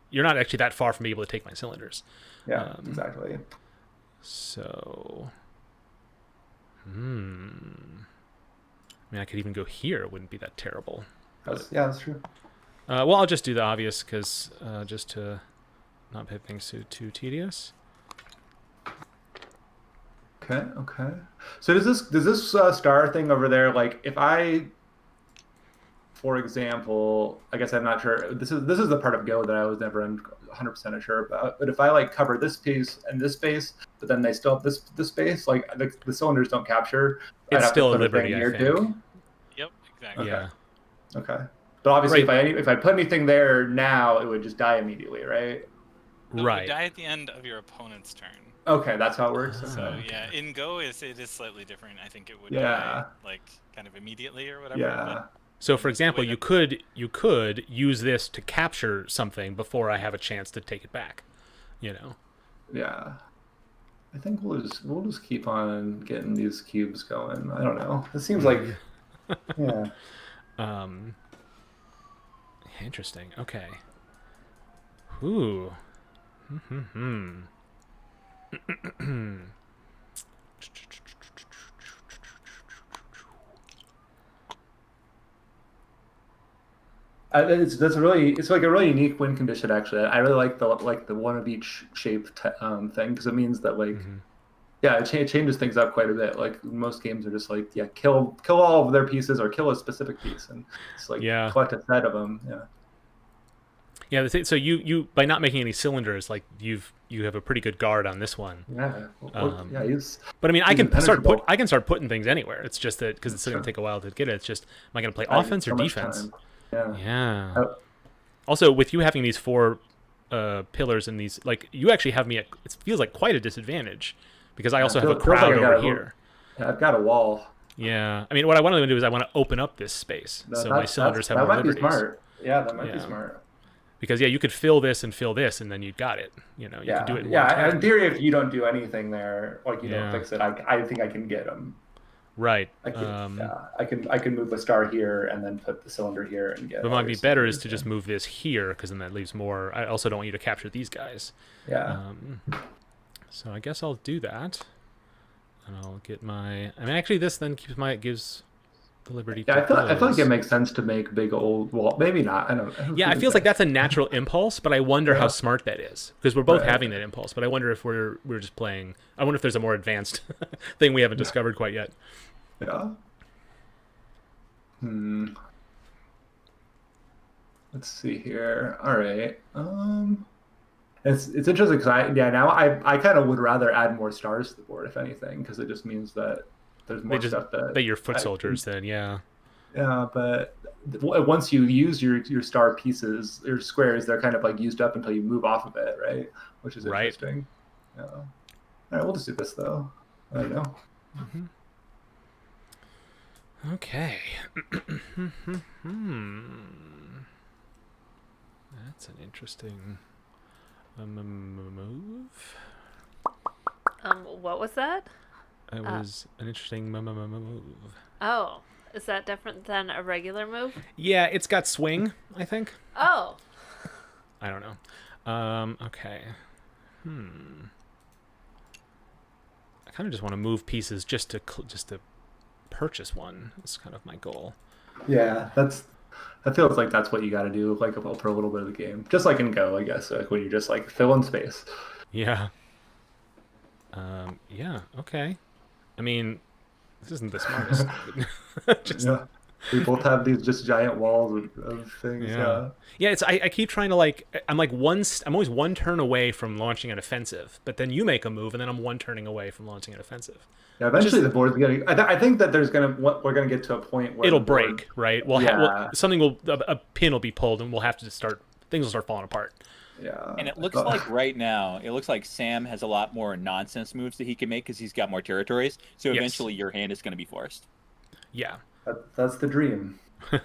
you're not actually that far from being able to take my cylinders. Yeah, exactly. So, I mean, I could even go here. It wouldn't be that terrible. That's true. Well, I'll just do the obvious because just to not make things too tedious. Okay. So does this star thing over there, like if I, for example, I guess I'm not sure. This is the part of Go that I was never 100% sure about. But if I like cover this piece and this space, but then they still have this space, like the cylinders don't capture. It's still a liberty, I think. Yep, exactly. Okay. Yeah. Okay. But obviously, if I put anything there now, it would just die immediately, right? It Right. would die at the end of your opponent's turn. Okay, that's how it works. So yeah, in Go it is slightly different. I think it would Yeah. die like kind of immediately or whatever. Yeah. So, for example, you could use this to capture something before I have a chance to take it back. Yeah. I think we'll just keep on getting these cubes going. I don't know. It seems like yeah. Interesting. Okay. Ooh. It's like a really unique win condition actually. I really like the one of each shape thing because it means that like it changes things up quite a bit. Like most games are just like kill all of their pieces or kill a specific piece and it's like collect a set of them. Yeah. So you by not making any cylinders, like you have a pretty good guard on this one. Yeah. He's. But I mean, I he's can impenetrable. start putting things anywhere. It's just that because it's going to take a while to get it. It's just, am I going to play offense or So much defense? time. Yeah. Yeah. Oh. Also, with you having these 4 pillars and these, like, you actually have me at, it feels like quite a disadvantage because I also have a feels like crowd I got over a- here. Yeah, I've got a wall. Yeah. I mean, what I want to do is I want to open up this space so my cylinders have that more might liberties. be smart. Yeah, that might be Yeah. smart. Because you could fill this, and then you've got it. You Yeah, can do it. In yeah. one turn. In theory, if you don't do anything there, like you Yeah. don't fix it, I think I can get them. Right. I can move a star here and then put the cylinder here and get. What all might be your better is cylinders, to just move this here, because then that leaves more. I also don't want you to capture these guys. Yeah. So I guess I'll do that, and I'll get my. I mean, actually, this then gives the liberty. Yeah, to I feel like those. it makes sense to make big old wall. Maybe not. I don't. Yeah, it feels like that's a natural impulse, but I wonder how smart that is because we're both Right. having that impulse. But I wonder if we're just playing. I wonder if there's a more advanced thing we haven't discovered quite yet. Yeah. Let's see here. All right. It's interesting because I kind of would rather add more stars to the board if anything because it just means that there's more stuff that your foot soldiers then yeah. Yeah, but once you use your star pieces, your squares, they're kind of like used up until you move off of it, right? Which is Right. interesting. Yeah. All right, we'll just do this though. I don't know. Okay. That's an interesting move. What was that? It was an interesting move. Oh, is that different than a regular move? Yeah, it's got swing, I think. Oh. I don't know. Okay. I kind of just want to move pieces just to purchase one. It's kind of my goal. Yeah, that feels like that's what you got to do, like for a little bit of the game, just like in Go, I guess, like when you just like fill in space. Yeah. Yeah. Okay. I mean, this isn't the smartest. Yeah, we both have these just giant walls of things. Yeah. Yeah. It's I keep trying to I'm always one turn away from launching an offensive, but then you make a move, and then I'm one turning away from launching an offensive. Yeah, eventually the board's getting. I think that we're gonna get to a point where it'll break, right? Yeah. A pin will be pulled, and things will start falling apart. Yeah. And it looks like right now, Sam has a lot more nonsense moves that he can make because he's got more territories. So Yes. eventually your hand is going to be forced. Yeah. That's the dream. Right,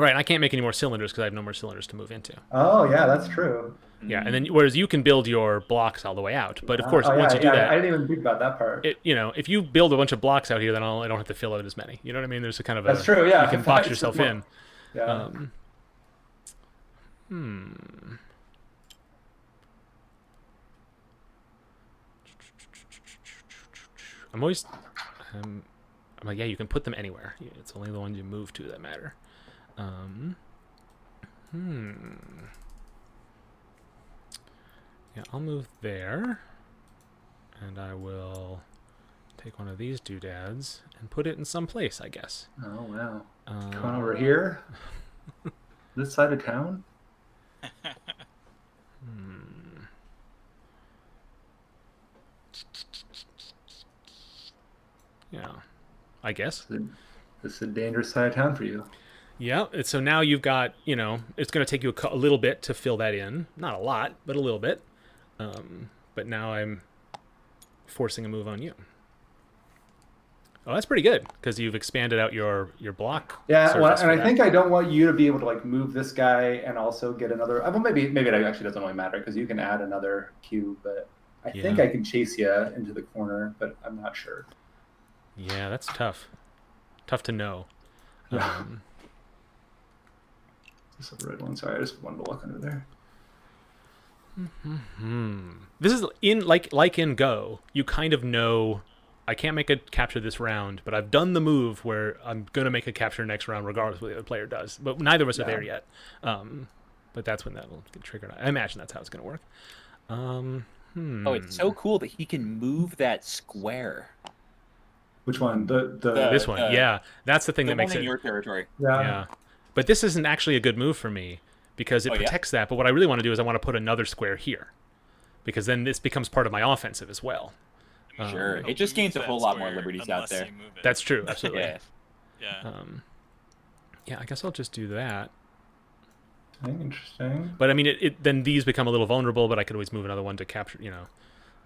and I can't make any more cylinders because I have no more cylinders to move into. Oh yeah, that's true. Yeah, and then whereas you can build your blocks all the way out, but of course once you do that, I didn't even think about that part. if you build a bunch of blocks out here, then I don't have to fill out as many. You know what I mean? There's a kind of That's true. Yeah, you can box yourself in. Yeah. I'm always, I'm like, yeah, you can put them anywhere. It's only the ones you move to that matter. Yeah, I'll move there, and I will take one of these doodads and put it in some place, I guess. Oh wow. Come on over here. This side of town. Yeah, I guess. This is a dangerous side of town for you. Yeah, so now you've got, it's going to take you a little bit to fill that in. Not a lot, but a little bit. But now I'm forcing a move on you. Oh, that's pretty good, because you've expanded out your block. Yeah, well, surface and for I that. think I don't want you to be able to like move this guy and also get another. Well, maybe it actually doesn't really matter because you can add another cube. But I think I can chase you into the corner, but I'm not sure. Yeah, that's tough. Tough to know. Yeah. This is the red one. Sorry, I just wanted to look under there. This is like in Go. You kind of know. I can't make a capture this round, but I've done the move where I'm gonna make a capture next round, regardless of what the other player does. But neither of us are there yet. But that's when that'll get triggered. I imagine that's how it's gonna work. Oh, it's so cool that he can move that square. Which one? The this one, yeah. That's the thing The that makes one in it. your territory. Yeah. But this isn't actually a good move for me because it protects that. But what I really want to do is I want to put another square here, because then this becomes part of my offensive as well. Sure. It just gains a whole lot more liberties out there. That's true. Absolutely. Yeah. Yeah, I guess I'll just do that. Interesting. But I mean, then these become a little vulnerable, but I could always move another one to capture,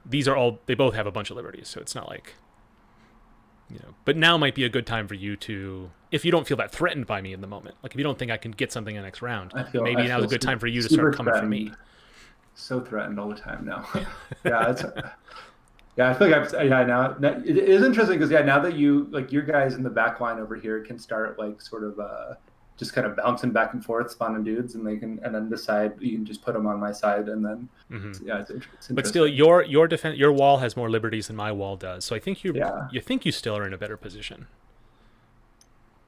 These are all, they both have a bunch of liberties, so it's not like, But now might be a good time for you to, if you don't feel that threatened by me in the moment, like if you don't think I can get something in the next round, maybe now's a good time for you to start coming for me. So threatened all the time now. I feel like now it is interesting because now that your guys in the back line over here can start like sort of just kind of bouncing back and forth, spawning dudes, and then decide you can just put them on my side, and then it's interesting. But still, your wall has more liberties than my wall does, so I think you think you still are in a better position.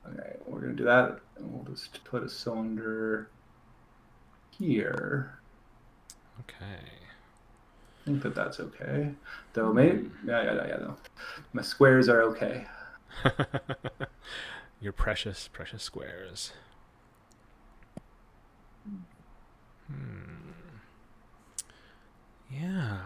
Okay, we're gonna do that, and we'll just put a cylinder here. Okay. I think that's okay. Though maybe no. My squares are okay. Your precious squares. Yeah.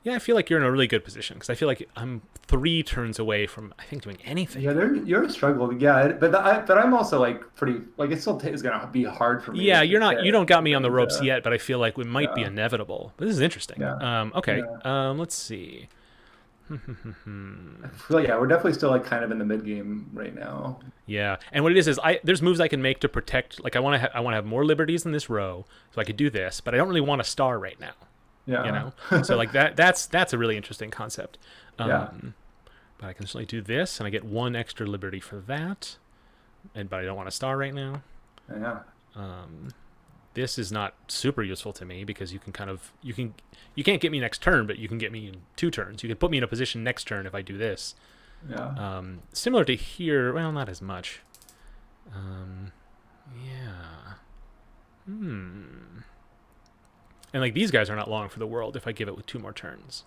Yeah, I feel like you're in a really good position because I feel like I'm 3 turns away from, I think, doing anything. Yeah, you're a struggle. Yeah, but I'm also like pretty, like it still is gonna be hard for me. Yeah, you don't got me on the ropes yet, but I feel like it might be inevitable. But this is interesting. Yeah. Okay. Let's see. I feel like, we're definitely still like kind of in the mid game right now. Yeah, and what it is there's moves I can make to protect. Like I want to have more liberties in this row, so I could do this, but I don't really want a star right now. Yeah. So like that's a really interesting concept. Yeah. But I can certainly do this, and I get 1 extra liberty for that. But I don't want a star right now. Yeah. This is not super useful to me because you can't get me next turn, but you can get me in 2 turns. You can put me in a position next turn if I do this. Yeah. Similar to here, well, not as much. Yeah. And like these guys are not long for the world if I give it with 2 more turns.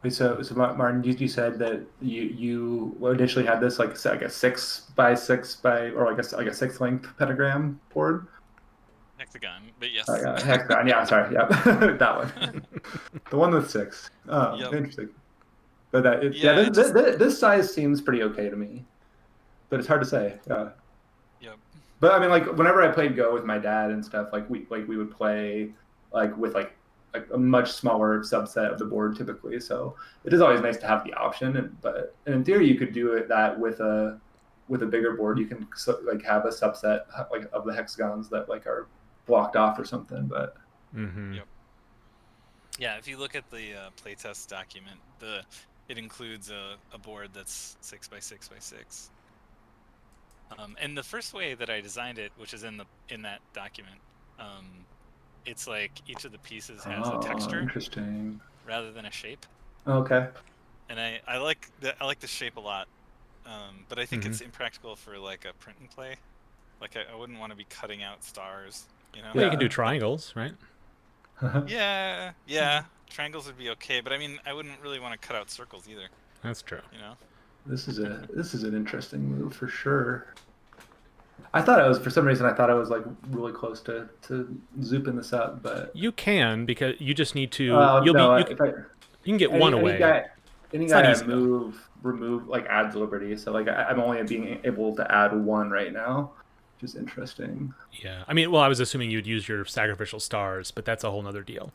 Wait, so Martin, you said that you initially had this like a 6x6 or like a 6 length pentagram board. Hexagon, but yes. Hexagon. Yeah, sorry. Yeah, that one. The one with 6. Oh, interesting. But this size seems pretty okay to me. But it's hard to say. Yeah. Yep. But I mean, like whenever I played Go with my dad and stuff, like we would play like with like a much smaller subset of the board typically. So it is always nice to have the option. But in theory, you could do that with a bigger board. You can like have a subset like of the hexagons that like are blocked off or something. But Yep. Yeah, if you look at the playtest document, it includes a board that's 6x6x6. And the first way that I designed it, which is in that document, it's like each of the pieces has a texture, interesting, rather than a shape. Okay. And I like the shape a lot, but I think it's impractical for like a print and play. Like I wouldn't want to be cutting out stars, Well, you can do triangles, right? Yeah. Triangles would be okay, but I mean, I wouldn't really want to cut out circles either. That's true. This is an interesting move for sure. I thought it was, for some reason, like really close to zooping this up, but you can, because you just need to. You can get one away. Any guy I remove like adds liberty, so like I'm only being able to add 1 right now, which is interesting. Yeah, I mean, well, I was assuming you'd use your sacrificial stars, but that's a whole nother deal.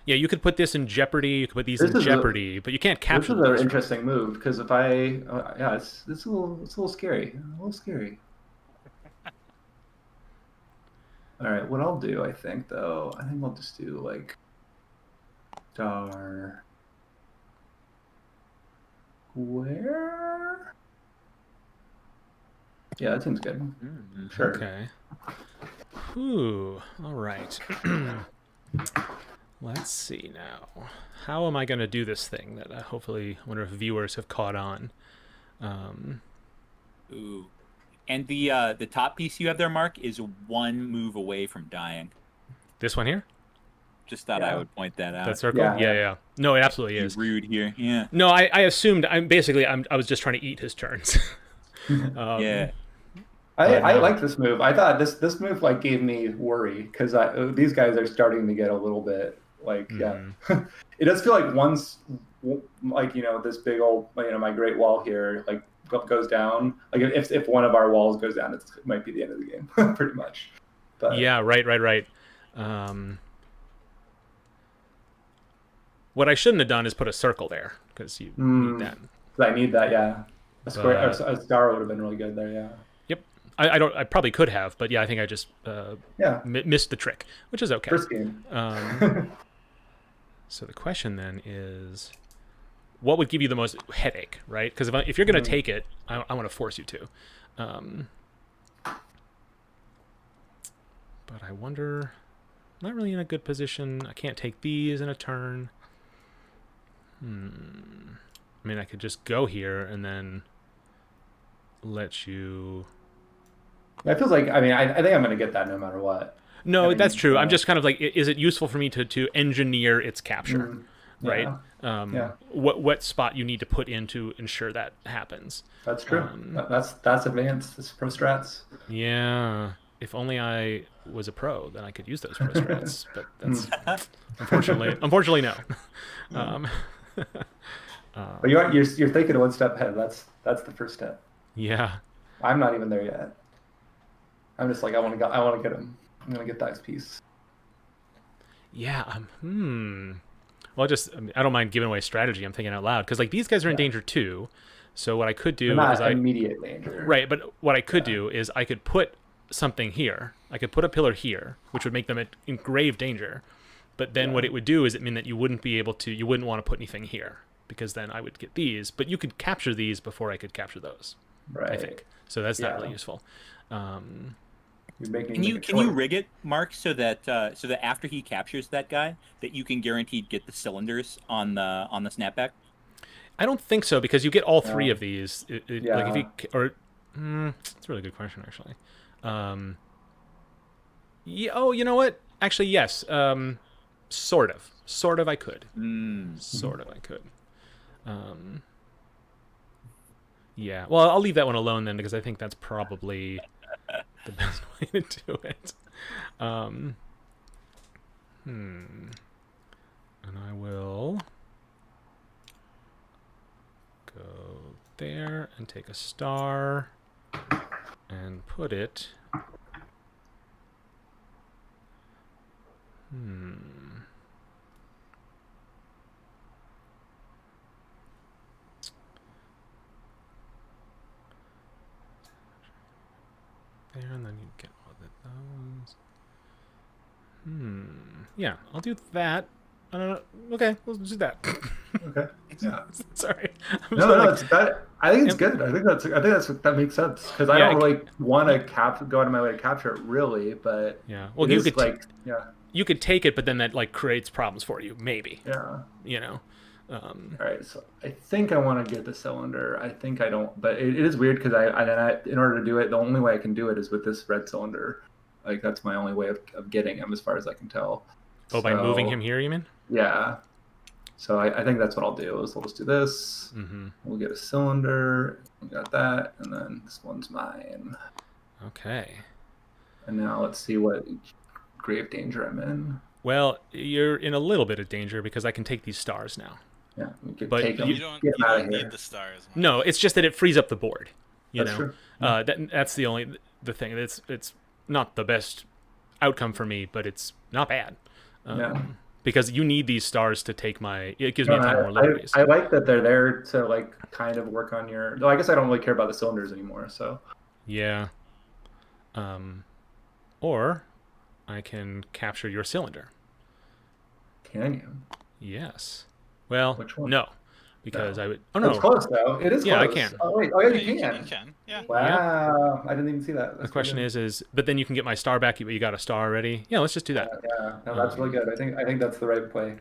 Yeah, you could put this in jeopardy. You could put these in jeopardy, but you can't capture. This is an interesting move because if it's a little scary. A little scary. All right, what I'll do, I think I'll just do like star square. Yeah, that seems good. Sure. Okay. Ooh. All right. Let's see now. How am I going to do this thing that hopefully, I wonder if viewers have caught on. Ooh. And the top piece you have there, Mark, is 1 move away from dying. This one here? Just thought I would point that out. That circle? Yeah. Yeah. No, it absolutely Be is. rude here. Yeah. No, I assumed. I was just trying to eat his turns. Yeah. I like this move. I thought this move like gave me worry because these guys are starting to get a little bit like it does feel like once like this big old my Great Wall here like goes down, like if one of our walls goes down, it might be the end of the game pretty much. But yeah, right. What I shouldn't have done is put a circle there because you need that. I need that, yeah. A square, a star would have been really good there, yeah. Yep. I probably could have, but yeah, I think I just missed the trick, which is okay. First game. So the question then is, what would give you the most headache, right? Because if you're going to take it, I want to force you to. But I wonder, I'm not really in a good position. I can't take these in a turn. I mean, I could just go here and then let you... It feels like, I think I'm going to get that no matter what. No, that's true. I'm just kind of like, is it useful for me to engineer its capture, right? What spot you need to put in to ensure that happens. That's true. That's advanced. It's pro strats. Yeah. If only I was a pro, then I could use those pro strats. But that's unfortunately no. But you're thinking one step ahead. That's the first step. Yeah. I'm not even there yet. I'm just like I want to get him. I'm gonna get that piece. Yeah. Well, I don't mind giving away strategy. I'm thinking out loud because like these guys are in danger too. So what I could do is immediate danger. Right, but what I could do is I could put something here. I could put a pillar here, which would make them in grave danger. But then what it would do is it mean that you wouldn't want to put anything here because then I would get these. But you could capture these before I could capture those. Right. I think so. That's not really useful. Can you rig it, Mark, so that after he captures that guy, that you can guaranteed get the cylinders on the snapback? I don't think so because you get all three of these. Like if you that's a really good question actually. You know what? Actually, yes. Sort of. I could. Sort of. I could. Yeah. Well, I'll leave that one alone then because I think that's probably the best way to do it. And I will go there and take a star and put it. There, and then you get all of those. Yeah, I'll do that. I don't know. Okay, we'll do that. Okay. Yeah. Sorry. No, it's that. I think it's good. I think that makes sense because I don't really want to go out of my way to capture it, really. But well, you could take it, but then that like creates problems for you, maybe. Yeah. All right, so I think I want to get the cylinder. I think I don't, but it is weird because I in order to do it, the only way I can do it is with this red cylinder. Like that's my only way of getting him, as far as I can tell. Oh, by moving him here, you mean? Yeah. So I think that's what I'll do. Is we'll just do this. We'll get a cylinder. We got that, and then this one's mine. Okay. And now let's see what grave danger I'm in. Well, you're in a little bit of danger because I can take these stars now. Yeah, we could but take them. You don't need the stars. Mark. No, it's just that it frees up the board. That's true. That's the thing. It's not the best outcome for me, but it's not bad. Because you need these stars to take it gives me a ton more liberties. I like that they're there to like kind of work on your. Though I guess I don't really care about the cylinders anymore. So. Yeah. Or I can capture your cylinder. Can you? Yes. Well, which one? No, because I would. Oh no, it's close though. It is. Yeah, close. I can. Oh wait. Oh yeah, you can. You can. Yeah. Wow. I didn't even see that. The question is, but then you can get my star back. You got a star already. Yeah, let's just do that. Yeah. No, that's really good. I think that's the right play.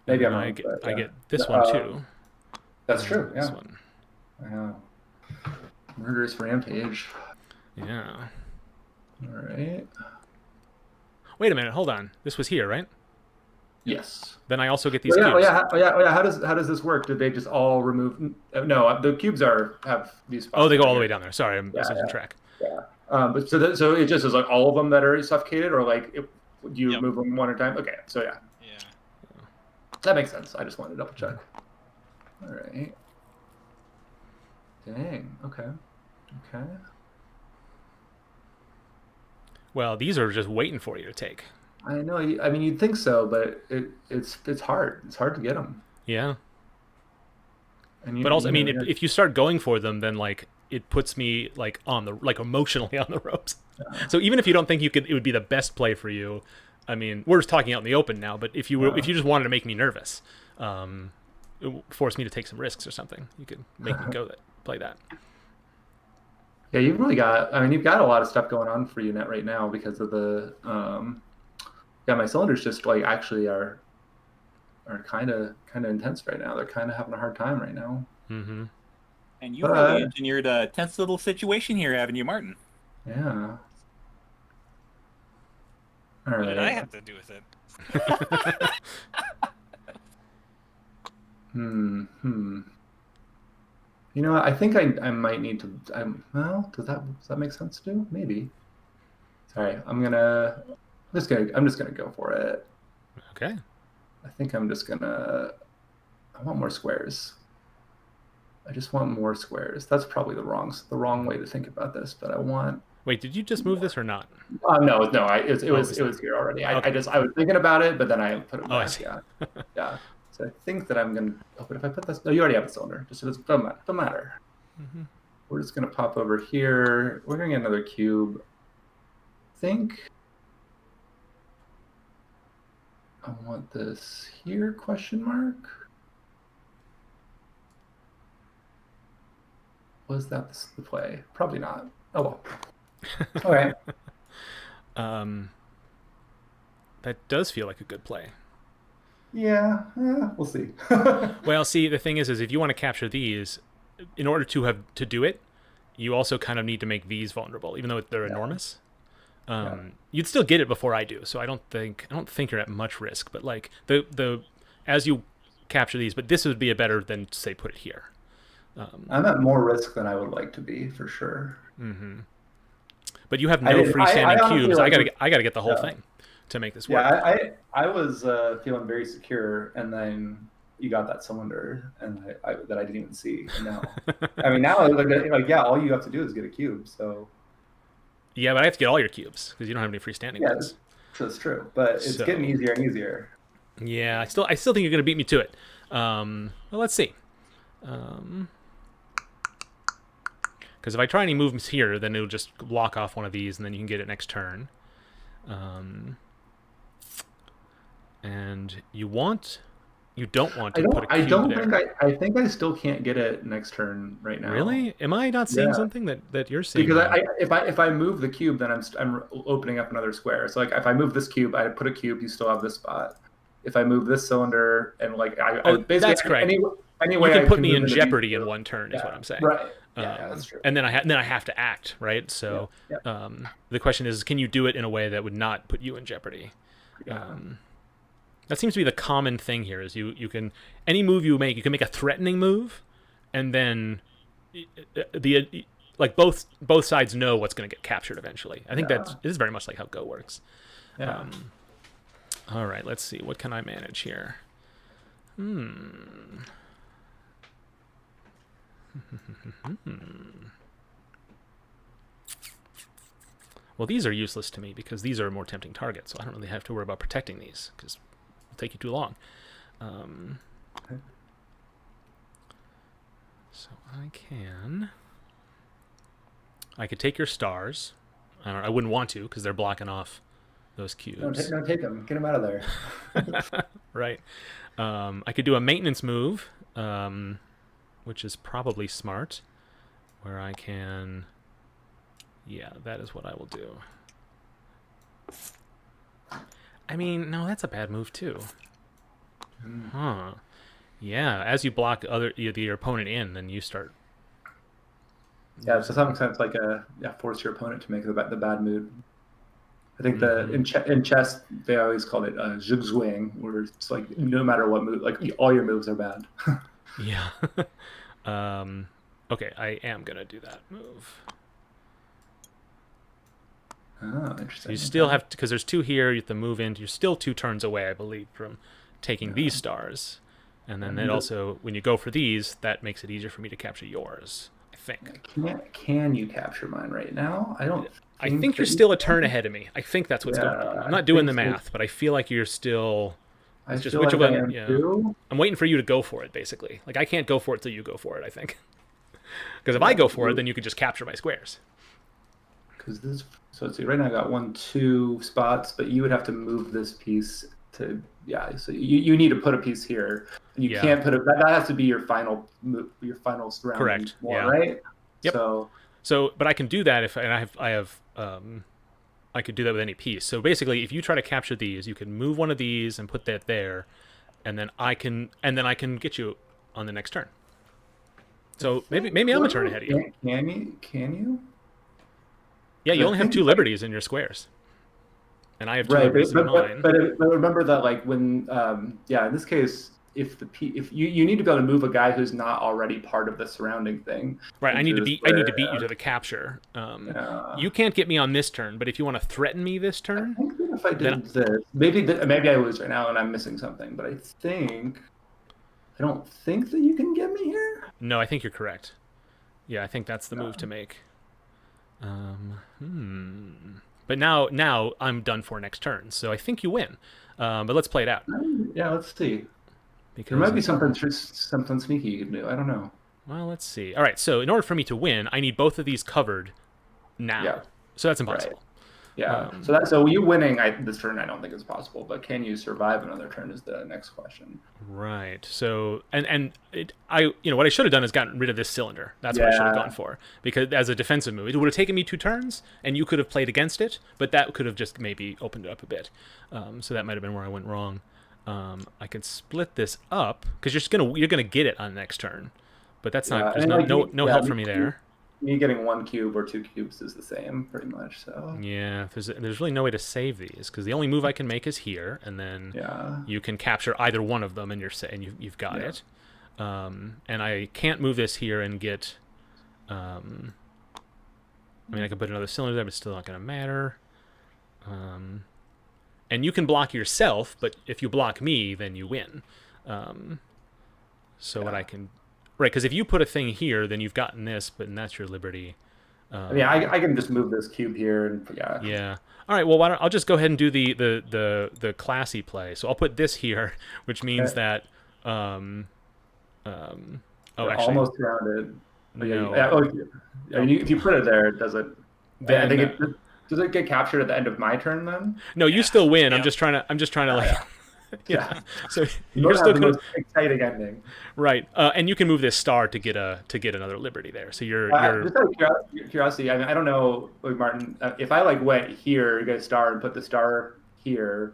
Maybe I'm wrong. I get this one too. That's true. Yeah. This one. Wow. Murderous rampage. Yeah. All right. Wait a minute. Hold on. This was here, right? Yes. Then I also get these Oh yeah, cubes. How does this work? Did they just all remove? No, the cubes have these spots. Oh, they go all the here. way down there. Sorry, I'm losing track. Yeah. But so it just is like all of them that are suffocated, or like do you move them one at a time? Okay. So yeah. Yeah. That makes sense. I just wanted to double check. All right. Dang. Okay. Okay. Well, these are just waiting for you to take. I know. I mean, you'd think so, but it's hard. It's hard to get them. Yeah. And But also, I mean, if you start going for them, then like it puts me like emotionally on the ropes. Yeah. So even if you don't think it would be the best play for you, I mean, we're just talking out in the open now. But if you just wanted to make me nervous, force me to take some risks or something, you could make me play that. Yeah, you've really got. I mean, you've got a lot of stuff going on for you net right now because of the. My cylinders just like actually are kind of intense right now. They're kind of having a hard time right now. Mm-hmm. And you really engineered a tense little situation here, haven't you, Martin? Yeah. All What right. did I have to do with it? You know what? I think I might need to. Well, does that make sense too? Maybe. Sorry, I'm just gonna go for it. Okay. I think I'm just gonna. I want more squares. I just want more squares. That's probably the wrong way to think about this, but I want. Wait, did you just move this or not? No. It was here already. Okay. I was thinking about it, but then I put it back. I see. Yeah. Yeah. So I think that I'm gonna. Oh, but if I put this, no, you already have the cylinder. Just it doesn't matter. Mm-hmm. We're just gonna pop over here. We're gonna get another cube. I think I want this here? Question mark. Was that the play? Probably not. Oh well. All right. That does feel like a good play. Yeah, we'll see. Well, see, the thing is if you want to capture these, in order to do it, you also kind of need to make these vulnerable, even though they're enormous. You'd still get it before I do, so I don't think you're at much risk. But like the as you capture these, but this would be a better than say put it here. I'm at more risk than I would like to be for sure. Mm-hmm. But you have no freestanding cubes. I gotta get the whole thing to make this work. Yeah, I was feeling very secure, and then you got that cylinder, and that I didn't even see. And now, I mean, now all you have to do is get a cube. So yeah, but I have to get all your cubes because you don't have any freestanding ones. That's true, but it's getting easier and easier. Yeah, I still think you're gonna beat me to it. Well, let's see. Because if I try any movements here, then it'll just block off one of these, and then you can get it next turn. And you don't want to put a cube there. I think I still can't get it next turn right now. Really? Am I not seeing something that you're seeing? Because if I move the cube, then I'm opening up another square. So like if I move this cube, I put a cube, you still have this spot. If I move this cylinder and like that's correct. Anyway, you can put me in jeopardy in one turn, is what I'm saying. Right. Yeah, that's true. And then I have to act, right? So the question is, can you do it in a way that would not put you in jeopardy? That seems to be the common thing here. Is you can any move you can make a threatening move, and then both sides know what's going to get captured eventually. I think this is very much like how Go works. Yeah. All right, let's see. What can I manage here? Well, these are useless to me because these are more tempting targets, so I don't really have to worry about protecting these because it'll take you too long. So I could take your stars. I wouldn't want to because they're blocking off those cubes. Don't take them. Get them out of there. Right. I could do a maintenance move, which is probably smart, where I can... Yeah, that is what I will do. I mean, no, that's a bad move too. Huh. Yeah, as you block your opponent in, then you start... Yeah, so to some extent, it's like force your opponent to make the bad move. I think that in chess they always called it zugzwang, where it's like no matter what move, like all your moves are bad. Yeah. Okay, I am gonna do that move. Oh, interesting. You still have to, because there's 2 here. You have to move in. You're still 2 turns away, I believe, from taking these stars. And then it also, when you go for these, that makes it easier for me to capture yours, I think. Can you capture mine right now? I think you're still a turn ahead of me. I think that's what's going on. I'm not doing the math, but I feel like you're still. It's just which one. Yeah. I'm waiting for you to go for it, basically. Like I can't go for it till you go for it. I think. Because if I go for it, then you could just capture my squares. Because so let's see. Right now I got 1, 2 spots, but you would have to move this piece to So you need to put a piece here. You can't put it. That has to be your final surrounding. Correct. One, right. Yep. So, but I can do that if I have I could do that with any piece. So basically, if you try to capture these, you can move one of these and put that there, and then I can get you on the next turn. So maybe I'm a turn ahead of you. Can you? Yeah, you only have 2 liberties in your squares, and I have 2 liberties in mine. But remember that, like when in this case, if you need to be able to move a guy who's not already part of the surrounding thing. Right, I need to beat you to the capture. You can't get me on this turn, but if you want to threaten me this turn, I think that if I did this, maybe I lose right now and I'm missing something. But I don't think that you can get me here. No, I think you're correct. Yeah, I think that's the move to make. But now I'm done for next turn, so I think you win. But let's play it out. Yeah, let's see. Because there might be something sneaky you can do. I don't know. Well, let's see. All right, so in order for me to win, I need both of these covered now. Yeah. So that's impossible. Right. Yeah. So you winning this turn, I don't think is possible. But can you survive another turn is the next question. Right. So what I should have done is gotten rid of this cylinder. That's what I should have gone for, because as a defensive move, it would have taken me 2 turns, and you could have played against it. But that could have just maybe opened it up a bit. So that might have been where I went wrong. I could split this up because you're gonna get it on the next turn, but that's not. There's no help for me there. Me getting 1 cube or 2 cubes is the same, pretty much. So yeah, there's really no way to save these because the only move I can make is here, and then you can capture either one of them, and you've got it. And I can't move this here and get. I mean, I could put another cylinder there, but it's still not gonna matter. And you can block yourself, but if you block me, then you win. What I can... Right, because if you put a thing here, then you've gotten this, and that's your liberty. I can just move this cube here. And Yeah. All right, well, I'll just go ahead and do the classy play. So I'll put this here, which means that... actually... almost rounded. No. If you put it there, it doesn't... I think does it get captured at the end of my turn then? No, you still win. Yeah. I'm just trying to like. Yeah. So you're still the most exciting ending. Right. And you can move this star to get another liberty there. So you're. Just out of curiosity, I mean, I don't know, Martin. If I went here, get a star, and put the star here,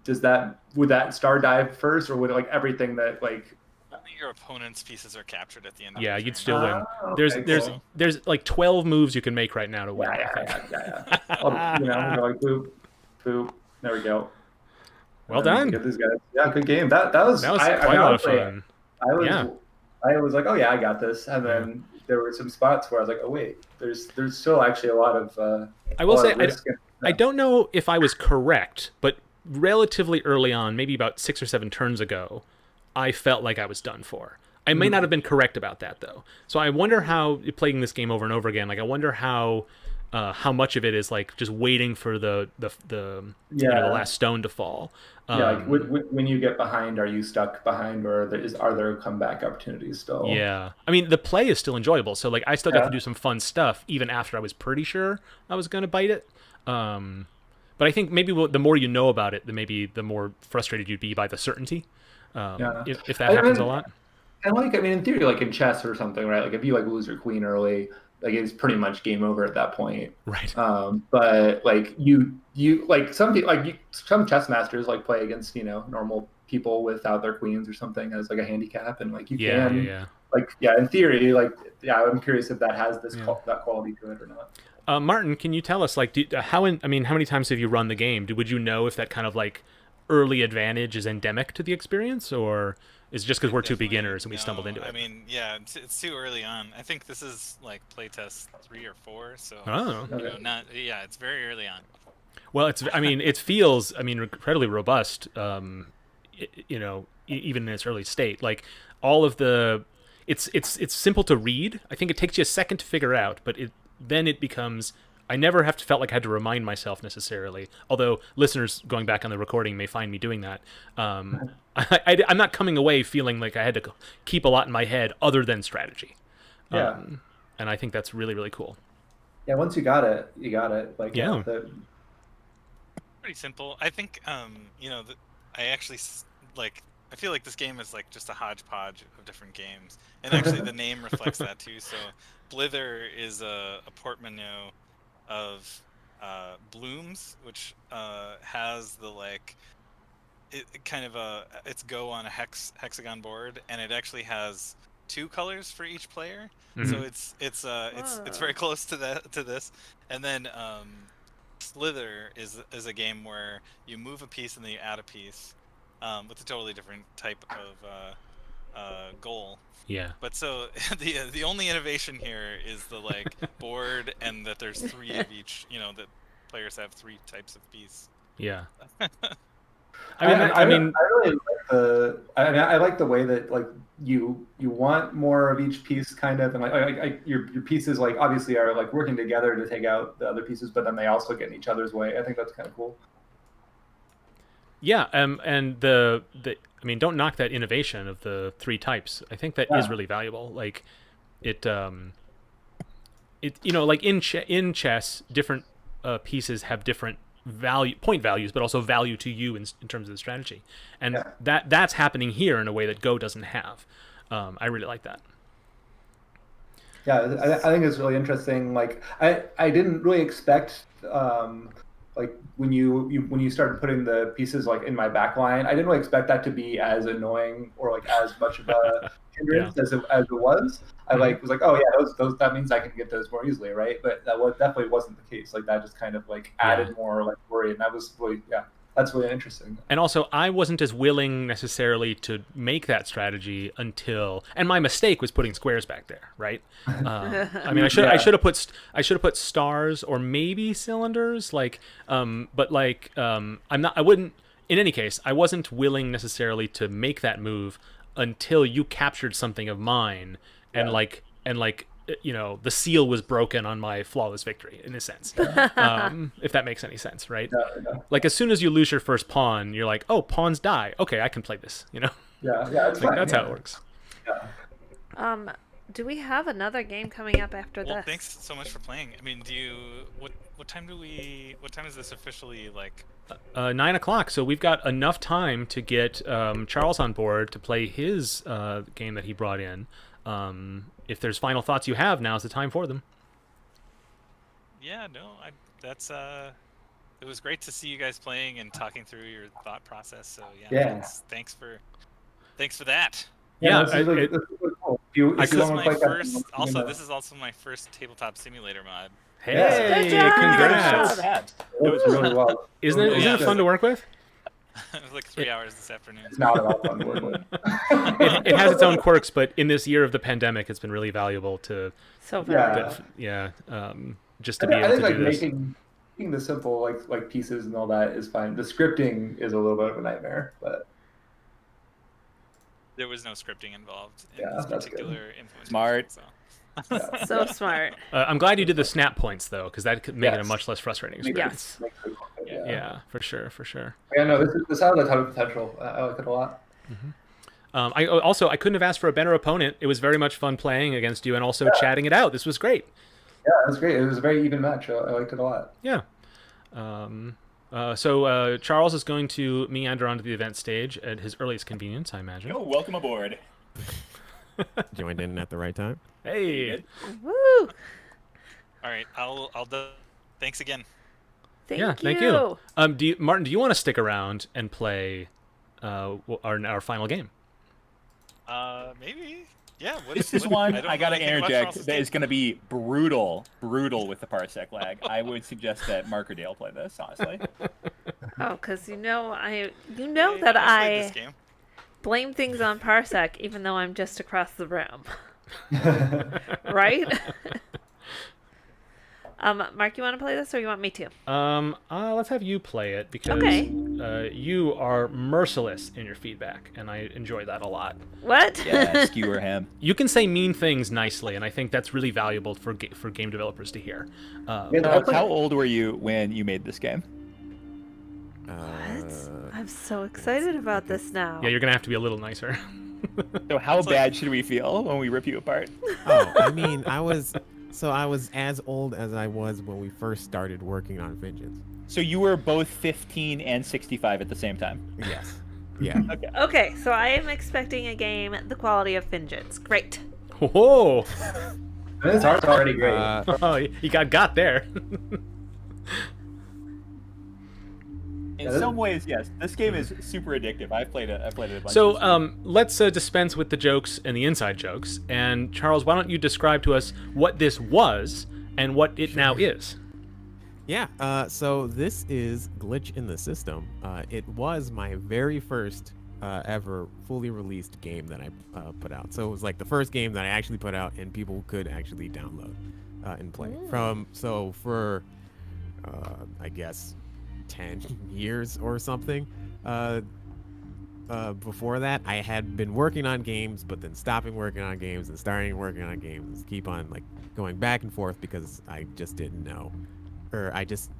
would that star die first, or would everything that Only your opponent's pieces are captured at the end. Yeah, you'd still win. There's 12 moves you can make right now to win. Yeah. Go boop, boop. There we go. Well done. Get these guys. Yeah, good game. That was quite a lot of fun. I was like, oh yeah, I got this, and then there were some spots where I was like, oh wait, there's still actually a lot of. I will say I don't know if I was correct, but relatively early on, maybe about 6 or 7 turns ago, I felt like I was done for. I may not have been correct about that though. So I wonder how, playing this game over and over again, I wonder how much of it is just waiting for the last stone to fall. When you get behind, are you stuck behind, or are there comeback opportunities still? Yeah, I mean the play is still enjoyable. So I still got to do some fun stuff even after I was pretty sure I was gonna bite it. But I think maybe the more you know about it, the more frustrated you'd be by the certainty. If that happens a lot. And in theory, in chess or something, right? If you lose your queen early, it's pretty much game over at that point. Right. But you some people, some chess masters play against normal people without their queens or something as a handicap, and you can in theory, I'm curious if that has this Yeah. that quality to it or not. Martin, can you tell us how many times have you run the game? Would you know if that kind of like early advantage is endemic to the experience, or is it just because we're two beginners and we stumbled into it? I mean, yeah, it's too early on. I think this is like playtest 3 or 4, so it's very early on. Well, it feels incredibly robust. Even in its early state, like all of the, it's simple to read. I think it takes you a second to figure out, but then it becomes. I never felt like I had to remind myself necessarily. Although listeners going back on the recording may find me doing that. I'm not coming away feeling like I had to keep a lot in my head other than strategy. Yeah. And I think that's really, really cool. Yeah. Once you got it, you got it. Pretty simple. I think I feel like this game is like just a hodgepodge of different games, and actually the name reflects that too. So Blither is a portmanteau of blooms, which has the it's go on a hexagon board, and it actually has 2 colors for each player. Mm-hmm. So it's very close to this. And then Slither is a game where you move a piece and then you add a piece, with a totally different type of goal. Yeah. But so the only innovation here is the board, and that there's 3 of each. That players have 3 types of piece. Yeah. I really I like the way that you want more of each piece kind of, and your pieces obviously are working together to take out the other pieces, but then they also get in each other's way. I think that's kind of cool. Yeah, and don't knock that innovation of the 3 types. I think that is really valuable. In chess, different pieces have different point values, but also value to you in terms of the strategy, and that's happening here in a way that Go doesn't have. I really like that. Yeah, I think it's really interesting. I didn't really expect. When you started putting the pieces in my back line, I didn't really expect that to be as annoying or as much of a hindrance as it was. I was like, oh yeah, those that means I can get those more easily, right? But that definitely wasn't the case. That just kind of added more worry, and that was really that's really interesting. And also, I wasn't as willing necessarily to make that strategy and my mistake was putting squares back there, right? I should have put stars or maybe cylinders, I wouldn't. In any case, I wasn't willing necessarily to make that move until you captured something of mine, and the seal was broken on my flawless victory, in a sense. If that makes any sense, right? Yeah. As soon as you lose your first pawn, you're like, oh, pawns die. Okay, I can play this. Yeah, it's fine. That's how it works. Yeah. Do we have another game coming up after Well, this? thanks so much for playing. I mean, what time is this officially 9:00. So we've got enough time to get Charles on board to play his game that he brought in. If there's final thoughts you have, now's the time for them. Yeah, no, it was great to see you guys playing and talking through your thought process. So thanks for that. Yeah, this is really cool. This is also my first tabletop simulator mod. Hey, congrats! It was really well. Isn't it fun to work with? It was 3 hours this afternoon. It's not at all fun to work with. It has its own quirks, but in this year of the pandemic, it's been really valuable to. So far. Just to be able to do this. Making the simple pieces and all that is fine. The scripting is a little bit of a nightmare, but there was no scripting involved in Yeah, this that's particular implementation. Smart. So smart. I'm glad you did the snap points though, because that could make it a much less frustrating experience. Yes. Yeah, for sure. Yeah, no, this has a ton of potential. I like it a lot. Mm-hmm. I couldn't have asked for a better opponent. It was very much fun playing against you and also chatting it out. This was great. Yeah, it was great. It was a very even match. I liked it a lot. Yeah. So Charles is going to meander onto the event stage at his earliest convenience, I imagine. Yo, welcome aboard. Joined in at the right time. Hey. Woo! All right, I'll thanks again. Thank you. Thank you. Martin, do you want to stick around and play our final game? Maybe. Yeah. This is one I gotta anything about interject Charles' that game. is gonna be brutal with the parsec lag. I would suggest that Mark or Dale play this, honestly. Oh, because you know Hey, that I played this I game. blame things on Parsec even though I'm just across the room. Right? Mark, you want to play this or you want me to? Let's have you play it because you are merciless in your feedback, and I enjoy that a lot. What? Yeah, skewer him. You can say mean things nicely, and I think that's really valuable for game developers to hear. How old were you when you made this game? What? I'm so excited about this now. Yeah, you're gonna have to be a little nicer. So how bad should we feel when we rip you apart? Oh, I mean, I was as old as I was when we first started working on Vengeance. So you were both 15 and 65 at the same time? Yes. Yeah. Okay. Okay, so I am expecting a game the quality of Vengeance. Great. Whoa! This art's already great. Oh, you got there. In some ways, yes. This game is super addictive. I've played it a bunch. So let's dispense with the jokes and the inside jokes. And Charles, why don't you describe to us what this was and what it now is? Yeah. So this is Glitch in the System. It was my very first ever fully released game that I put out. So it was like the first game that I actually put out and people could actually download and play. For I guess 10 years or something. Before that, I had been working on games, but then stopping working on games and starting working on games. Keep on like going back and forth because I just didn't know, or I just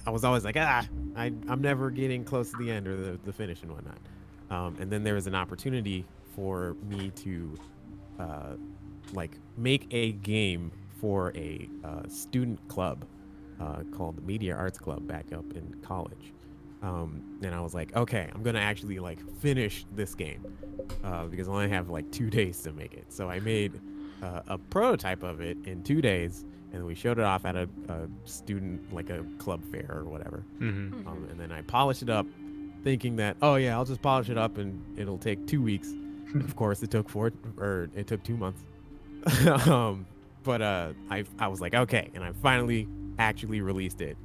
I was always like, I'm never getting close to the end or the finish and whatnot. And then there was an opportunity for me to make a game for a student club called the Media Arts Club back up in college. And I was like, okay, I'm gonna actually finish this game because I only have 2 days to make it. So I made a prototype of it in 2 days, and we showed it off at a student a club fair or whatever. Mm-hmm. And then I polished it up, thinking that I'll just polish it up and it'll take 2 weeks. Of course, it took 2 months. But I was like, okay, and I finally actually released it.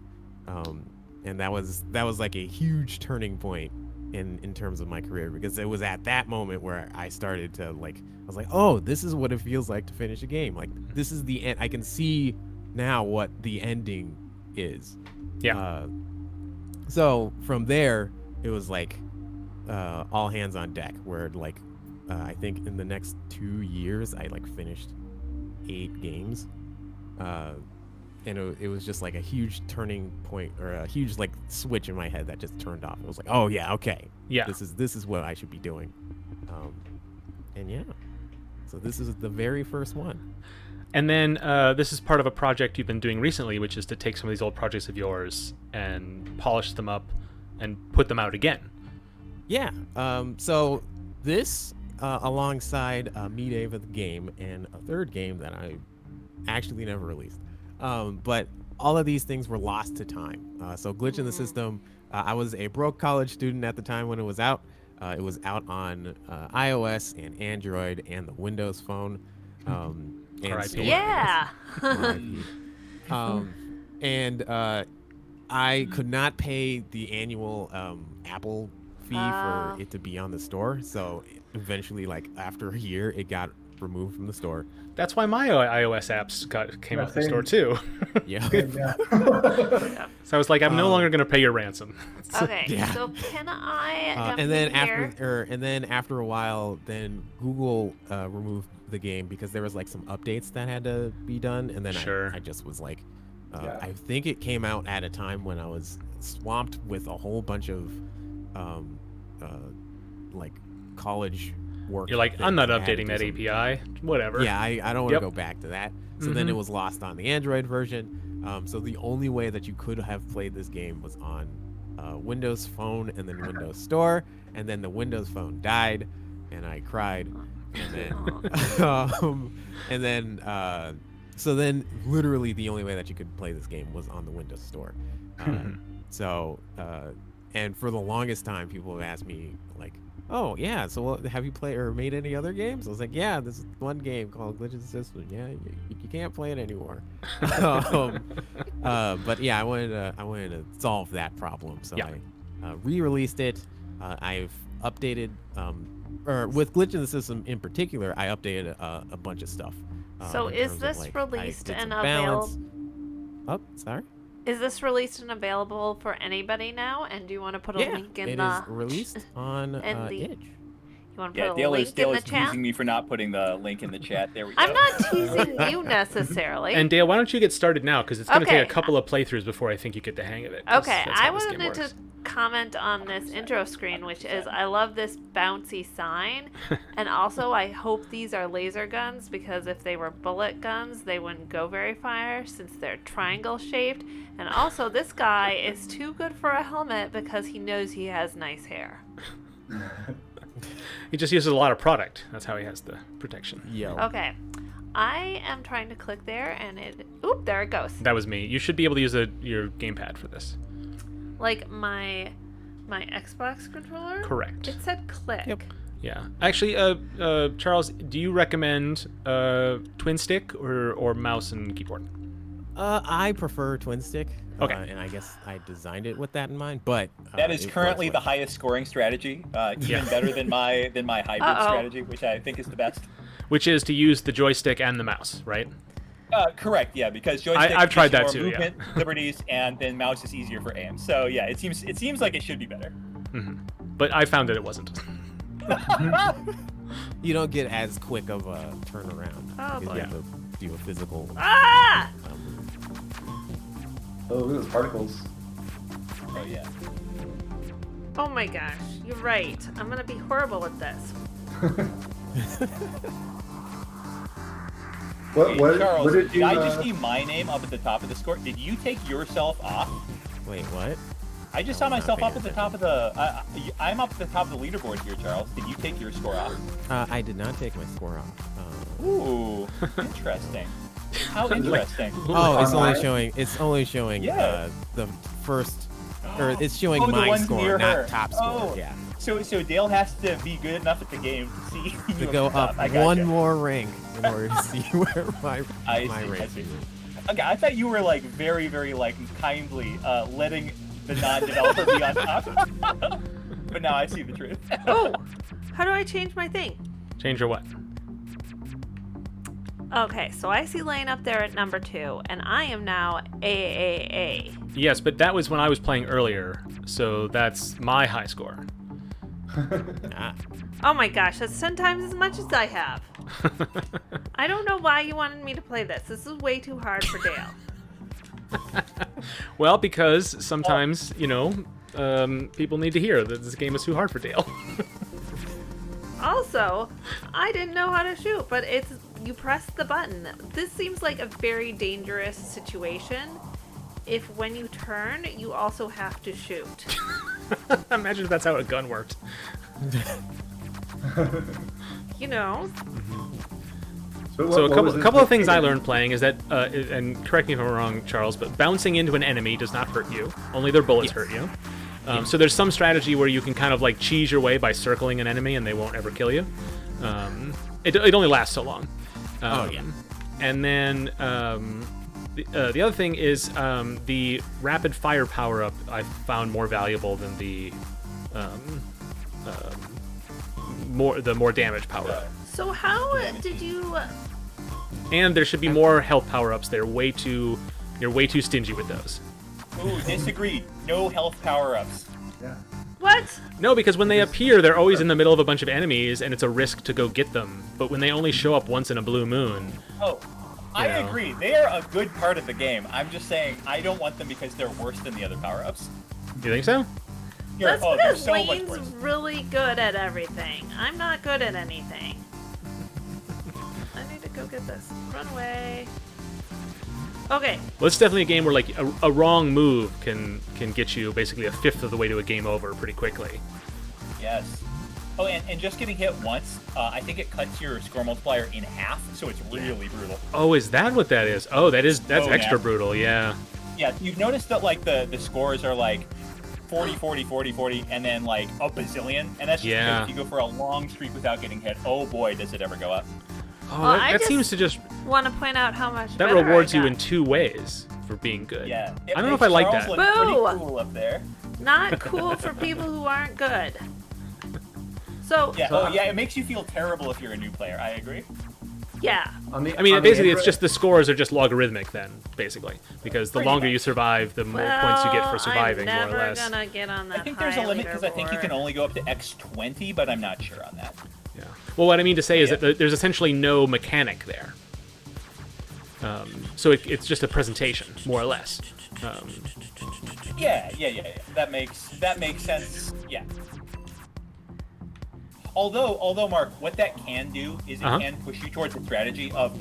And that was like a huge turning point in terms of my career, because it was at that moment where I started to I was like, oh, this is what it feels like to finish a game. This is the end. I can see now what the ending is. Yeah. So from there, it was all hands on deck, where I think in the next 2 years I finished 8 games. And it was just a huge turning point, or a huge switch in my head that just turned off. It was like, oh yeah, okay, yeah, this is what I should be doing. And yeah, so this is the very first one. And then this is part of a project you've been doing recently, which is to take some of these old projects of yours and polish them up and put them out again. Yeah. So this alongside Meet Ava the game and a third game that I actually never released. But all of these things were lost to time. So Glitch in the System, I was a broke college student at the time when it was out. It was out on iOS and Android and the Windows Phone. Yeah. And I could not pay the annual Apple fee for it to be on the store. So eventually, after a year, it got removed from the store. That's why my iOS apps came off the store too. Yeah. So I was like, I'm no longer going to pay your ransom. Okay. Yeah. So can I jump and then in here? after a while, then Google removed the game because there was some updates that had to be done, and then Sure. I just was I think it came out at a time when I was swamped with a whole bunch of college work. You're like, I'm not things. I had to updating do that some- API. Whatever. Yeah, I don't want to Yep. go back to that. So then it was lost on the Android version. So the only way that you could have played this game was on Windows Phone and then Windows Store, and then the Windows Phone died, and I cried, and then so then literally the only way that you could play this game was on the Windows Store. And for the longest time, people have asked me oh yeah, so have you played or made any other games? I was like, yeah, this is one game called Glitch in the System. Yeah, you can't play it anymore. But yeah, I wanted to solve that problem, so Yeah. I re-released it. I've updated, or with Glitch in the System in particular, I updated a bunch of stuff. So in is terms of, this like, I released did and some balance. available? Oh, sorry. Is this released and available for anybody now? And do you want to put a Yeah, link in it the is released on in the Itch. You want to Yeah, put a Dale link is in the chat? teasing me for not putting the link in the chat. There we go. I'm not teasing you necessarily. And Dale, why don't you get started now? Because it's going to Okay. take a couple of playthroughs before I think you get the hang of it. 'cause Okay, that's how I this game wanted to works. comment on this intro screen, which is I love this bouncy sign, and also I hope these are laser guns because if they were bullet guns, they wouldn't go very far since they're triangle shaped. And also, this guy is too good for a helmet because he knows he has nice hair. He just uses a lot of product. That's how he has the protection. Yeah. Okay, I am trying to click there, and oop, there it goes. That was me. You should be able to use your gamepad for this. Like my Xbox controller. Correct. It said click. Yep. Yeah. Actually, Charles, do you recommend twin stick or mouse and keyboard? I prefer twin stick. Okay. And I guess I designed it with that in mind, but That is it currently works the with- highest scoring strategy, even Yeah. better than my hybrid Uh-oh. strategy, which I think is the best. Which is to use the joystick and the mouse, right? Correct, yeah, because joystick I've tried gives that you more too, yeah. movement liberties, and then mouse is easier for aim. So yeah, it seems like it should be better. But I found that it wasn't. You don't get as quick of a turnaround. Oh, because boy. you have to do a physical. Ah! Oh, look at those particles. Oh yeah. Oh my gosh, you're right. I'm gonna be horrible at this. Charles, what did you? I just see my name up at the top of the score? Did you take yourself off? Wait, what? I just saw I'm not myself paying up at the top of the. I'm up at the top of the leaderboard here, Charles. Did you take your score off? I did not take my score off. Ooh, interesting. How interesting. Oh, it's only Online? showing. It's only showing Yeah. The first, or it's showing Oh, the my ones score, near not her. top score. Oh. Yeah. So Dale has to be good enough at the game to see To you go at the top. up I gotcha. one more rank in order to see where my I my see, I rank see. is. Okay, I thought you were like very, very like kindly letting the non-developer be on top. But now I see the truth. Oh, how do I change my thing? Change your what? Okay, so I see Lane up there at number 2, and I am now AAA. Yes, but that was when I was playing earlier, so that's my high score. Ah. Oh my gosh, that's 10 times as much as I have. I don't know why you wanted me to play this. This is way too hard for Dale. Well, because sometimes, people need to hear that this game is too hard for Dale. Also, I didn't know how to shoot, but you press the button. This seems like a very dangerous situation if when you turn, you also have to shoot. Imagine if that's how a gun worked. You know? So a couple of things I learned playing is that, and correct me if I'm wrong, Charles, but bouncing into an enemy does not hurt you. Only their bullets hurt you. So there's some strategy where you can kind of like cheese your way by circling an enemy and they won't ever kill you. It only lasts so long. And then the other thing is the rapid fire power up I found more valuable than the more damage power up. So how did you... And there should be more health power ups. You're way too stingy with those. Ooh, disagreed. No health power-ups. Yeah. What? No, because when they appear, they're always in the middle of a bunch of enemies, and it's a risk to go get them. But when they only show up once in a blue moon... Oh, I agree. They are a good part of the game. I'm just saying I don't want them because they're worse than the other power-ups. You think so? That's they're because so much Lane's worse. really good at everything. I'm not good at anything. I need to go get this. Run away. Okay. Well, it's definitely a game where like a wrong move can get you basically a fifth of the way to a game over pretty quickly. Yes. Oh, and just getting hit once, I think it cuts your score multiplier in half, so it's really brutal. Oh, is that what that is? Oh, that's extra yeah. brutal. Yeah. Yeah, you've noticed that like the scores are like 40, 40, 40, 40, and then like a bazillion. And that's just because if you go for a long streak without getting hit, oh boy, does it ever go up. Oh, Well, that seems to just want to point out how much that better rewards I you got. in two ways for being good. Yeah. I don't know if I like Charles that. looked pretty Boo! cool up there. Not cool for people who aren't good. So Yeah. Oh yeah, it makes you feel terrible if you're a new player. I agree. yeah. I mean, basically, it's just the scores are just logarithmic then, basically, because the Pretty longer much. you survive, the more points you get for Well, surviving, more I'm or never less. gonna get on that I think there's a high limit because I think you can leaderboard. only go up to X20, but I'm not sure on that. Yeah. Well, what I mean to say is Yeah. that there's essentially no mechanic there. So it's just a presentation, more or less. Yeah. That makes sense. Yeah. Although, Mark, what that can do is it can push you towards the strategy of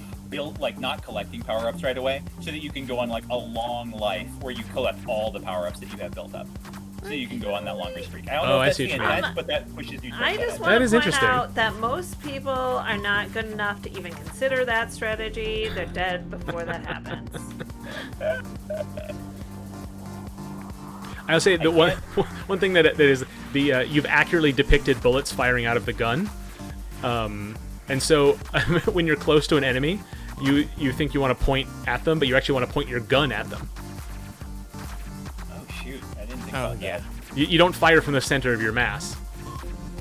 not collecting power-ups right away, so that you can go on like a long life where you collect all the power-ups that you have built up. So you can go on that longer streak. I don't know Oh, if I that's see the what you mean. intent, but that pushes you towards I just that. want That to is point interesting. out that most people are not good enough to even consider that strategy. They're dead before that happens. I'll say the one thing that is the you've accurately depicted bullets firing out of the gun, and so when you're close to an enemy, you think you want to point at them, but you actually want to point your gun at them. Oh shoot! I didn't think about that. You don't fire from the center of your mass,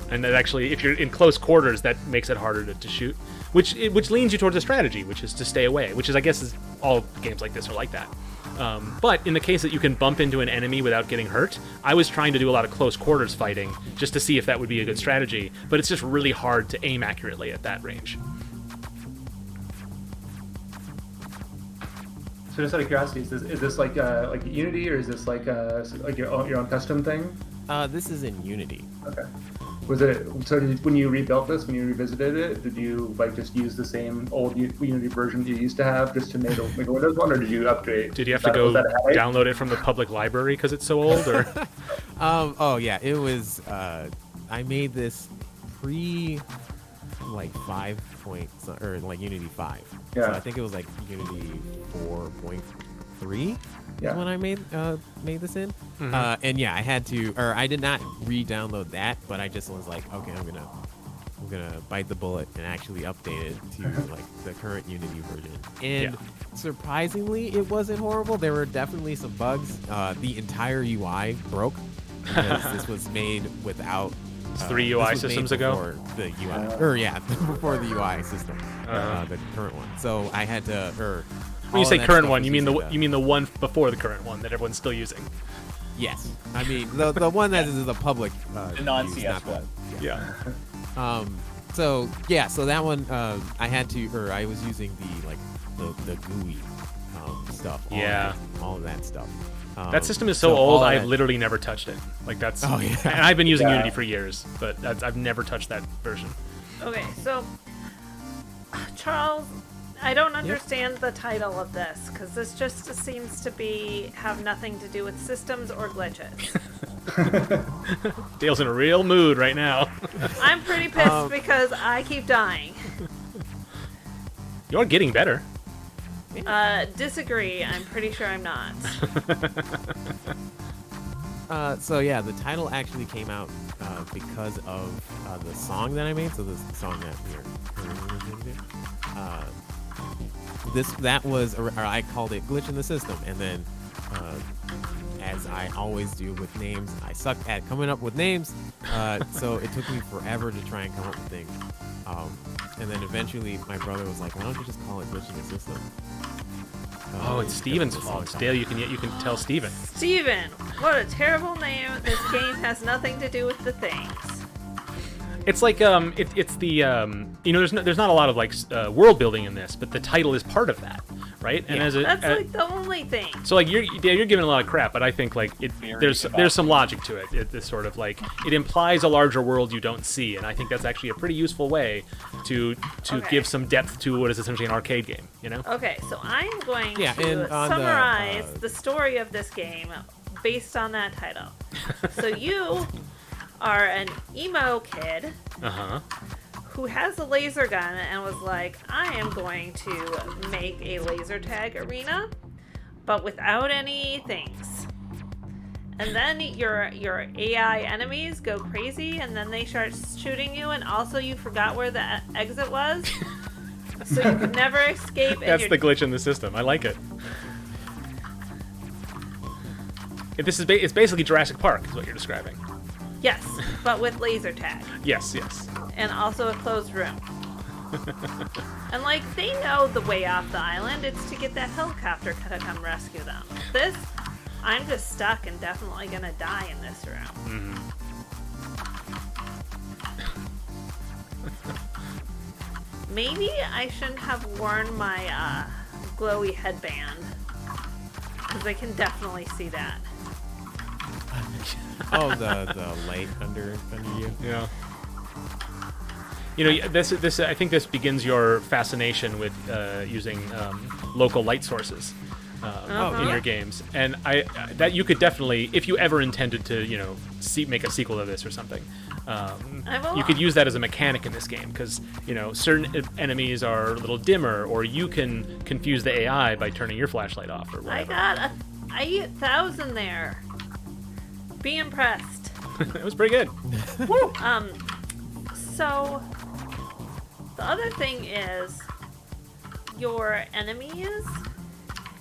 and that actually, if you're in close quarters, that makes it harder to shoot, which leans you towards a strategy, which is to stay away, which is I guess is all games like this are like that. But in the case that you can bump into an enemy without getting hurt, I was trying to do a lot of close quarters fighting just to see if that would be a good strategy, but it's just really hard to aim accurately at that range. So just out of curiosity, is this like Unity, or is this like your own custom thing? This is in Unity. Okay. Was it so? When you rebuilt this, when you revisited it, did you just use the same old Unity version you used to have just to make a Windows one, or did you upgrade? Did you have to go download it from the public library because it's so old, or? Oh yeah, it was. I made this pre 5 point or Unity 5. Yeah. So I think it was Unity 4.3. Yeah. When I made this in, Mhm. and yeah, I had to, or I did not re-download that, but I just was like, okay, I'm gonna bite the bullet and actually update it to the current Unity version. And surprisingly, it wasn't horrible. There were definitely some bugs. The entire UI broke because this was made without. It's 3 UI systems ago. Before the UI, before the UI system, the current one. So I had to, When you say current one, you mean the one before the current one that everyone's still using? Yes, I mean the one that is the public, the non-CS one. Yeah. So yeah, so that one I had to, or I was using the GUI stuff. All of that stuff. That system is so old, I've that... literally never touched it. That's. Oh yeah. And I've been using Unity for years, but I've never touched that version. Okay, so Charles, I don't understand the title of this because this just seems to have nothing to do with systems or glitches. Dale's in a real mood right now. I'm pretty pissed because I keep dying. You're getting better. Disagree. I'm pretty sure I'm not. So yeah, the title actually came out because of the song that I made. So the song that that was, or I called it "Glitch in the System," and then as I always do with names, I suck at coming up with names. So it took me forever to try and come up with things. And then eventually, my brother was like, "Why don't you just call it Glitch in the System?" Oh, it's Steven's fault. Dale, you can tell Steven. Steven, what a terrible name. This game has nothing to do with the things. It's like it's the there's not a lot of world building in this, but the title is part of that, right? And That's the only thing. So you're giving a lot of crap, but I think there's some logic to it. It's sort of it implies a larger world you don't see, and I think that's actually a pretty useful way to give some depth to what is essentially an arcade game. Okay, so I'm going to and on summarize the story of this game based on that title. So you are an emo kid who has a laser gun and was like, I am going to make a laser tag arena, but without any things. And then your AI enemies go crazy, and then they start shooting you, and also you forgot where the exit was, so you could never escape. That's the glitch in the system. I like it. It's basically Jurassic Park, is what you're describing. Yes, but with laser tag. Yes. And also a closed room. And like, they know the way off the island. It's to get that helicopter to come rescue them. This, I'm just stuck and definitely gonna die in this room. Maybe I shouldn't have worn my glowy headband, because I can definitely see that. Oh, the light under you. Yeah. You know, this I think this begins your fascination with using local light sources in your games, and that you could definitely, if you ever intended to, make a sequel to this or something, you could use that as a mechanic in this game, because certain enemies are a little dimmer, or you can confuse the AI by turning your flashlight off or whatever. I got 1,000 there. Be impressed. It was pretty good. Woo! So the other thing is your enemies,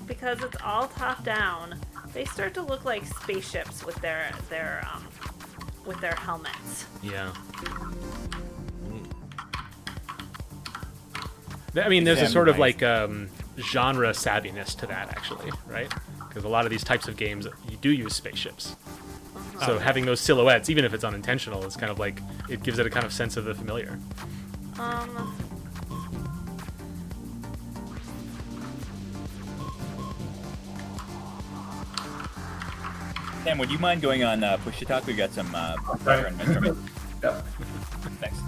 because it's all top down, they start to look like spaceships with their helmets. Yeah. I mean, there's a sort of like genre savviness to that, actually, right? Because a lot of these types of games, you do use spaceships. So having those silhouettes, even if it's unintentional, is kind of like, it gives it a kind of sense of the familiar. Sam, would you mind going on push to talk? We got some background instruments. Yep. Thanks.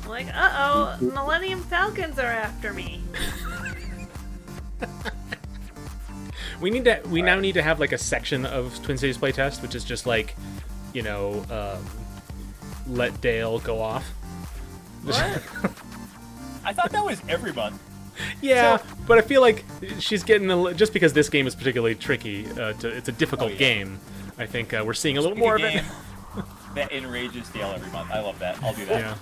Like, uh-oh, Millennium Falcons are after me. We now need to have like a section of Twin Cities Playtest, which is just like, let Dale go off. What? I thought that was every month. Yeah, but I feel like she's getting just because this game is particularly tricky. It's a difficult game. I think we're seeing a little more of it. That enrages Dale every month. I love that. I'll do that. Yeah.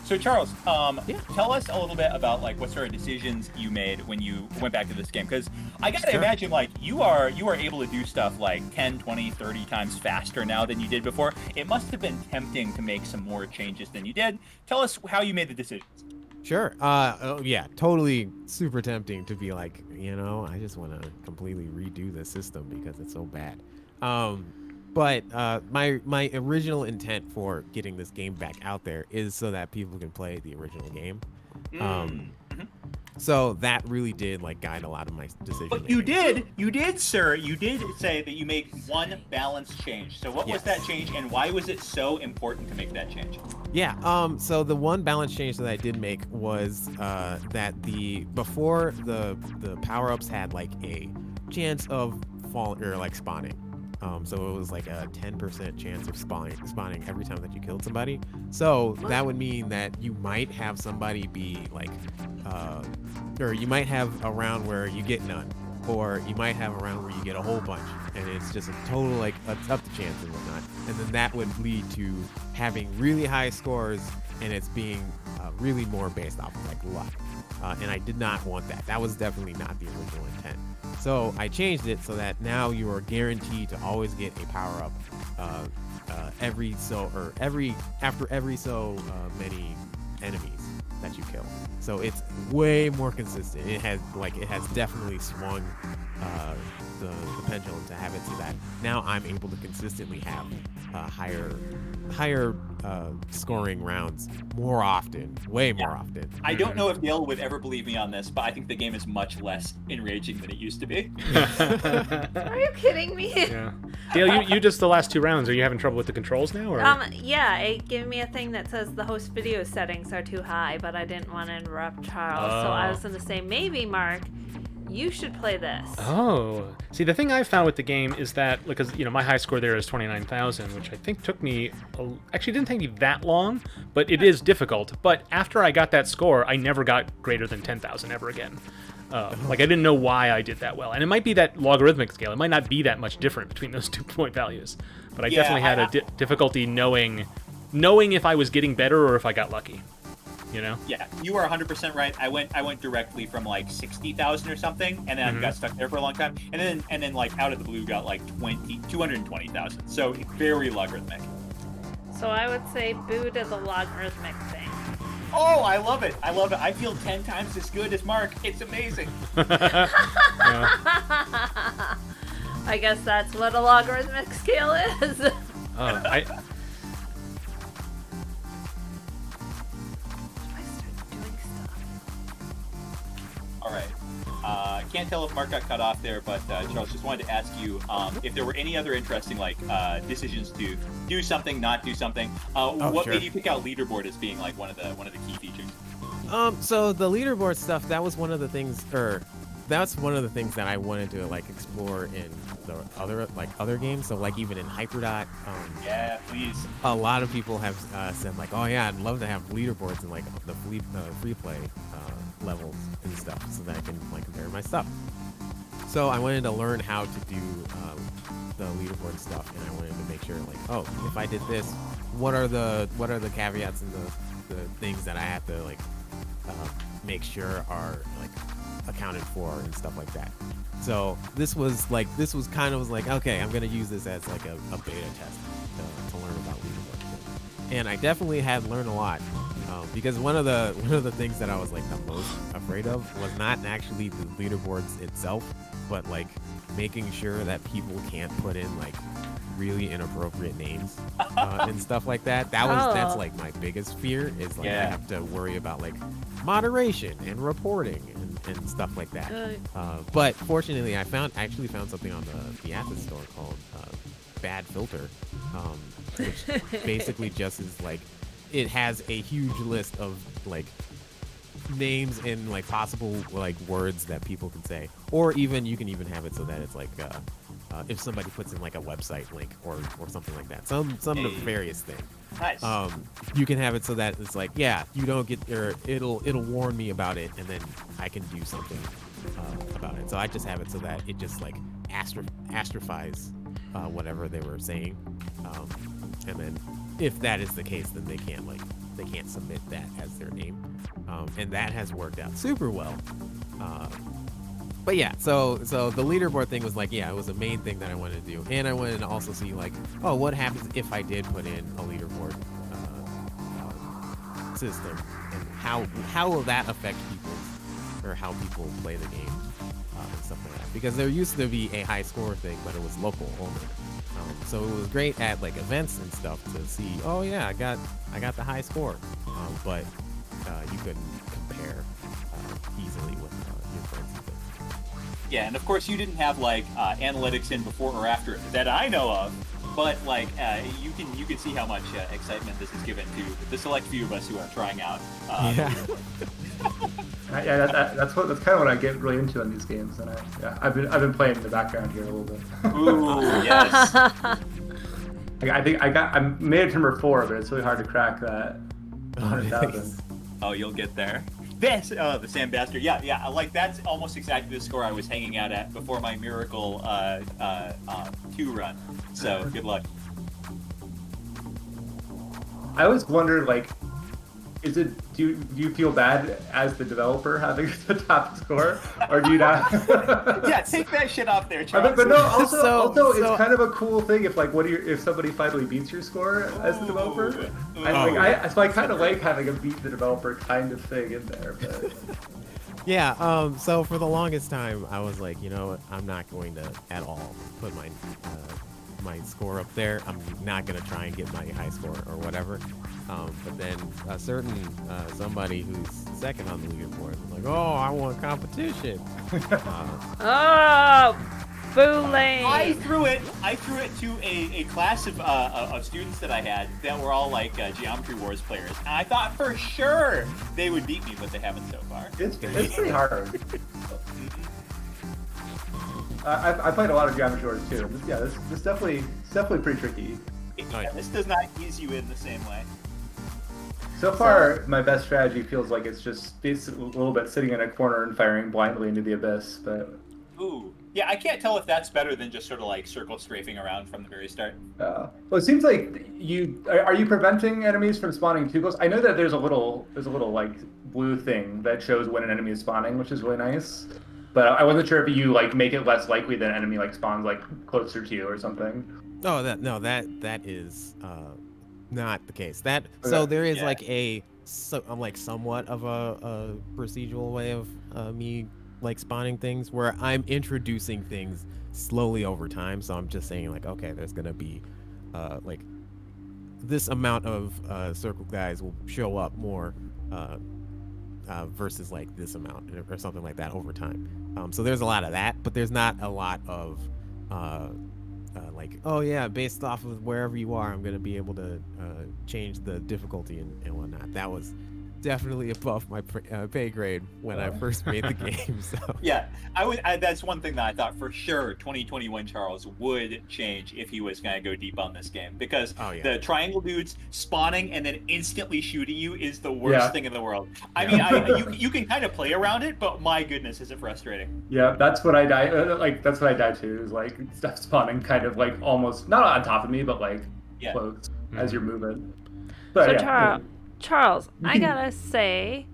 So Charles, tell us a little bit about like what sort of decisions you made when you went back to this game, because I gotta imagine like you are able to do stuff like 10, 20, 30 times faster now than you did before. It must have been tempting to make some more changes than you did. Tell us how you made the decisions. Sure. Yeah, totally super tempting to be like, I just want to completely redo the system because it's so bad. But my original intent for getting this game back out there is so that people can play the original game. So that really did like guide a lot of my decisions. But you did, sir. You did say that you made one balance change. So what was that change, and why was it so important to make that change? Yeah. So the one balance change that I did make was that before the power-ups had like a chance of falling or like spawning. So it was like a 10% chance of spawning every time that you killed somebody. So that would mean that you might have somebody be like, or you might have a round where you get none, or you might have a round where you get a whole bunch, and it's just a total like up to chance and whatnot. And then that would lead to having really high scores, and it's being really more based off of like luck. And I did not want that. That was definitely not the original intent. So I changed it so that now you are guaranteed to always get a power up after every so many enemies that you kill. So it's way more consistent. It has definitely swung the pendulum to have it so that now I'm able to consistently have higher scoring rounds more often, way more often. I don't know if Dale would ever believe me on this, but I think the game is much less enraging than it used to be. Are you kidding me? Yeah. Dale, you just the last 2 rounds. Are you having trouble with the controls now? Or? Yeah, it gave me a thing that says the host video settings are too high, but I didn't want to interrupt Charles, so I was going to say maybe, Mark, You should play this. Oh, see, the thing I found with the game is that, because my high score there is 29,000, which I think took me actually didn't take me that long, but it is difficult. But after I got that score, I never got greater than 10,000 ever again. Like I didn't know why I did that well, and it might be that logarithmic scale. It might not be that much different between those 2 point values, but I definitely had a difficulty knowing if I was getting better or if I got lucky. Yeah, you are 100% right. I went directly from like 60,000 or something, and then got stuck there for a long time, and then like out of the blue got like 220,000. So very logarithmic. So I would say boo to the logarithmic thing. Oh, I love it. I feel 10 times as good as Mark. It's amazing. I guess that's what a logarithmic scale is. All right. Can't tell if Mark got cut off there, but Charles, just wanted to ask you if there were any other interesting decisions to do something, not do something. What made you pick out leaderboard as being like one of the key features? So the leaderboard stuff, that was one of the things, that's one of the things that I wanted to explore in the other games. So even in Hyperdot, yeah, please. A lot of people have said oh yeah, I'd love to have leaderboards in the free play levels and stuff, so that I can compare my stuff. So I wanted to learn how to do the leaderboard stuff, and I wanted to make sure if I did this, what are the caveats and the things that I have to make sure are accounted for and stuff like that. So this was kind of okay, I'm gonna use this as a beta test to learn about leaderboards, and I definitely had learned a lot. Because one of the things that I was the most afraid of was not actually the leaderboards itself, but making sure that people can't put in really inappropriate names and stuff like that. That's my biggest fear is I have to worry about moderation and reporting and stuff like that. But fortunately, I actually found something on the Athens store called Bad Filter, which basically just is it has a huge list of names and possible words that people can say, or even you can even have it so that it's if somebody puts in a website link or something like that, some nefarious thing. Nice. You can have it so that it's you don't get, or it'll warn me about it, and then I can do something about it. So I just have it so that it just astrophies whatever they were saying, and then if that is the case, then they can't submit that as their name, and that has worked out super well. But yeah, so the leaderboard thing was it was the main thing that I wanted to do, and I wanted to also see what happens if I did put in a leaderboard system, and how will that affect how people play the game and stuff like that. Because there used to be a high score thing, but it was local only. So it was great at events and stuff to see. Oh yeah, I got the high score, but you couldn't compare easily with your friends. Yeah, and of course you didn't have analytics in before or after that I know of, but you can see how much excitement this has given to the select few of us who are trying out. That's kind of what I get really into in these games, and I've been playing in the background here a little bit. Ooh, yes. I think I made it to number 4, but it's really hard to crack that 100,000. Oh, you'll get there. The Sam Bastard. Yeah. That's almost exactly the score I was hanging out at before my Miracle 2 run. So good luck. I always wondered, do you feel bad as the developer having the top score, or do you not? Yeah, take that shit off there, Charles. But no, also it's kind of a cool thing if somebody finally beats your score as the developer. I kind of like having a beat the developer kind of thing in there. But... Yeah. So for the longest time, I was you know what? I'm not going to at all put my score up there. I'm not gonna try and get my high score or whatever. But then a certain somebody who's second on the leaderboard was oh, I want competition. Oh, boo lane. I threw it to a class of students that I had that were all Geometry Wars players, and I thought for sure they would beat me, but they haven't so far. It's pretty hard. I played a lot of Geometry Wars too. This definitely pretty tricky. This does not ease you in the same way. So far, my best strategy feels like it's just a little bit sitting in a corner and firing blindly into the abyss. But Ooh, yeah, I can't tell if that's better than just sort of like circle strafing around from the very start. well, it seems like are you preventing enemies from spawning too close? I know that there's a little like blue thing that shows when an enemy is spawning, which is really nice. But I wasn't sure if you like make it less likely that an enemy like spawns like closer to you or something. Oh, that is not the case. So there is like somewhat of a procedural way of me like spawning things where I'm introducing things slowly over time. So I'm just saying like, okay, there's gonna be like this amount of circle guys will show up more versus like this amount or something like that over time. So there's a lot of that, but there's not a lot of like, oh yeah, based off of wherever you are, I'm gonna be able to change the difficulty and whatnot. That was definitely above my pay grade when I first made the game. So yeah, that's one thing that I thought for sure 2021 Charles would change if he was gonna go deep on this game, because the triangle dudes spawning and then instantly shooting you is the worst thing in the world. I mean, you can kind of play around it, but my goodness, is it frustrating. Yeah, that's what I die. That's what I die to, is like stuff spawning kind of like almost not on top of me, but like close as you're moving. But so Charles, I gotta say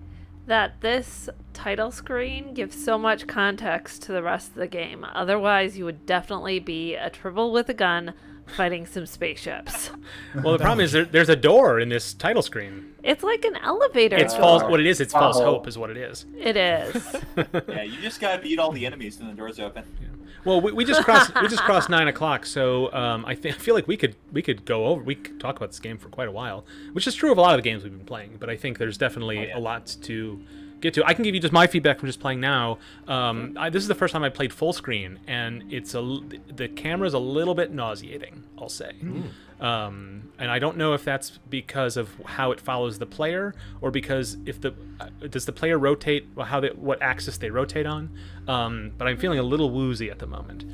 that this title screen gives so much context to the rest of the game. Otherwise, you would definitely be a tribble with a gun fighting some spaceships. Well, the problem is there's a door in this title screen. It's like an elevator. It's false. What it is, it's false hope, is what it is. It is. Yeah, you just gotta beat all the enemies and the door's open. Yeah. Well, we just crossed 9:00, so I feel like we could go over. We could talk about this game for quite a while, which is true of a lot of the games we've been playing. But I think there's definitely a lot to get to. I can give you just my feedback from just playing now. This is the first time I played full screen, and the camera's a little bit nauseating, I'll say. And I don't know if that's because of how it follows the player, or because does the player rotate, what axis they rotate on. But I'm feeling a little woozy at the moment,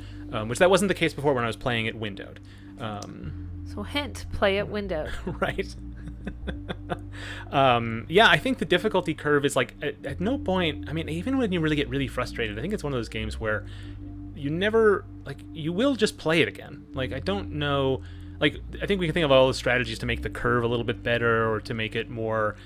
which that wasn't the case before when I was playing it windowed. So hint, play it windowed. Right. Yeah, I think the difficulty curve is like at no point. I mean, even when you really get really frustrated, I think it's one of those games where you never you will just play it again. Like I don't know. Like I think we can think of all the strategies to make the curve a little bit better, or to make it more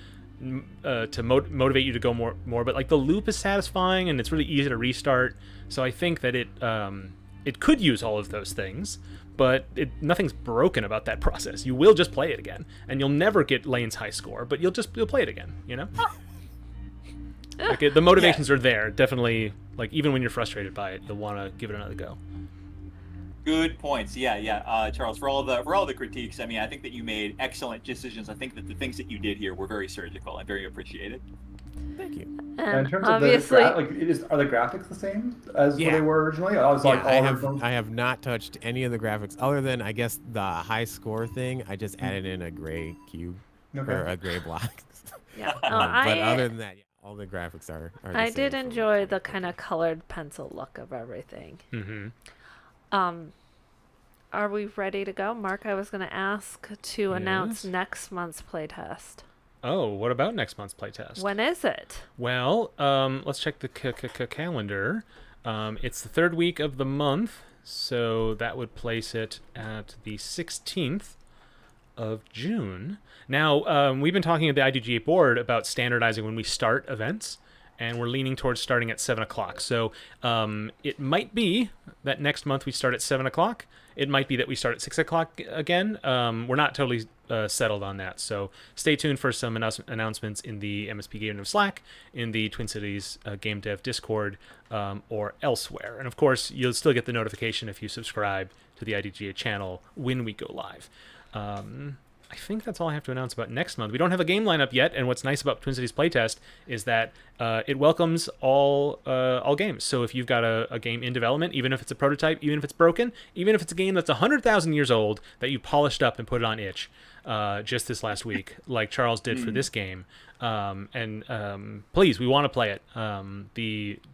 to motivate you to go more. But like the loop is satisfying, and it's really easy to restart. So I think that it could use all of those things, but nothing's broken about that process. You will just play it again, and you'll never get Lane's high score, but you'll play it again. You know, like the motivations are there, definitely. Like even when you're frustrated by it, you'll want to give it another go. Good points. Yeah. Charles, for all the critiques, I mean, I think that you made excellent decisions. I think that the things that you did here were very surgical and very appreciated. Thank you. In terms obviously, of are the graphics the same as what they were originally? I have not touched any of the graphics other than I guess the high score thing. I just added in a gray cube or a gray block. Yeah. But other than that, all the graphics are the I same did enjoy the kind of colored pencil look of everything. Mm-hmm. Are we ready to go? Mark, I was going to ask to announce next month's playtest. Oh, what about next month's playtest? When is it? Well, let's check the calendar. It's the third week of the month, so that would place it at the 16th of June. Now, we've been talking at the IDGA board about standardizing when we start events, and we're leaning towards starting at 7 o'clock. So it might be that next month we start at 7 o'clock. It might be that we start at 6 o'clock again. We're not totally settled on that. So stay tuned for some announcements in the MSP Game Dev Slack, in the Twin Cities Game Dev Discord, or elsewhere. And of course, you'll still get the notification if you subscribe to the IDGA channel when we go live. I think that's all I have to announce about next month. We don't have a game lineup yet, and what's nice about Twin Cities Playtest is that it welcomes all games. So if you've got a game in development, even if it's a prototype, even if it's broken, even if it's a game that's 100,000 years old that you polished up and put it on itch just this last week, like Charles did for this game, please, we want to play it.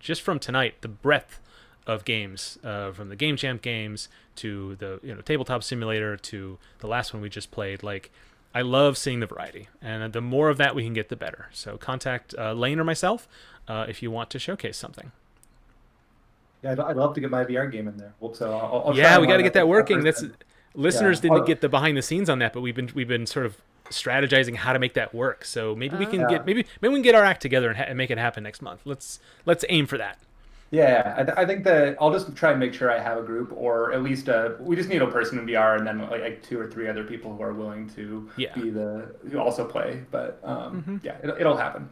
Just from tonight, the breadth of games, from the Game Jam games to the tabletop simulator to the last one we just played. Like, I love seeing the variety, and the more of that we can get, the better. So contact Lane or myself if you want to showcase something. Yeah, I'd love to get my VR game in there. So I'll yeah, try we got to get that working. person. Listeners didn't get the behind the scenes on that, but we've been sort of strategizing how to make that work. So maybe we can maybe we can get our act together and make it happen next month. Let's aim for that. Yeah, I think that I'll just try and make sure I have a group, or at least we just need a person in VR, and then like 2 or 3 other people who are willing to who also play. But yeah, it'll happen.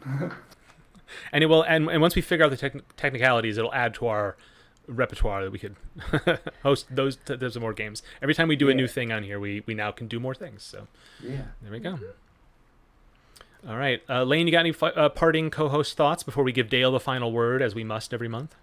And it will, and once we figure out the technicalities, it'll add to our repertoire that we could host those more games. Every time we do a new thing on here, we now can do more things. So there we go. All right, Lane, you got any parting co-host thoughts before we give Dale the final word, as we must every month?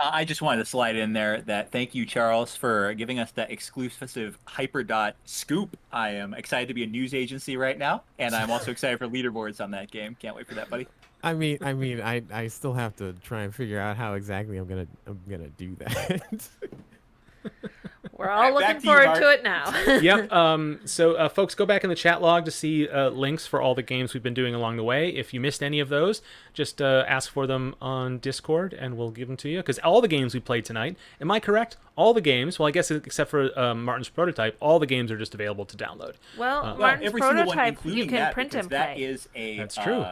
I just wanted to slide in there that thank you, Charles, for giving us that exclusive Hyperdot scoop. I am excited to be a news agency right now, and I'm also excited for leaderboards on that game. Can't wait for that, buddy. I mean, I still have to try and figure out how exactly I'm gonna do that. We're all looking forward to it now. Yep. So, folks, go back in the chat log to see links for all the games we've been doing along the way. If you missed any of those, just ask for them on Discord, and we'll give them to you. Because all the games we played tonight, am I correct? All the games, well, I guess except for Martin's Prototype, all the games are just available to download. Well, Martin's Prototype, you can print and play. That is That's true.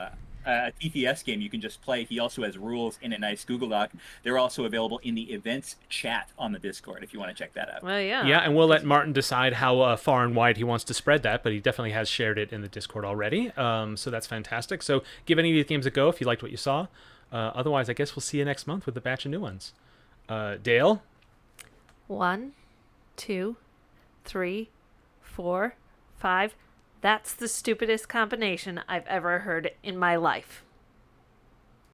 A TTS game you can just play. He also has rules in a nice Google Doc. They're also available in the events chat on the Discord if you want to check that out. Well, yeah. Yeah, and we'll let Martin decide how far and wide he wants to spread that, but he definitely has shared it in the Discord already. So that's fantastic. So give any of these games a go if you liked what you saw. Otherwise, I guess we'll see you next month with a batch of new ones. Dale? 1, 2, 3, 4, 5. That's the stupidest combination I've ever heard in my life.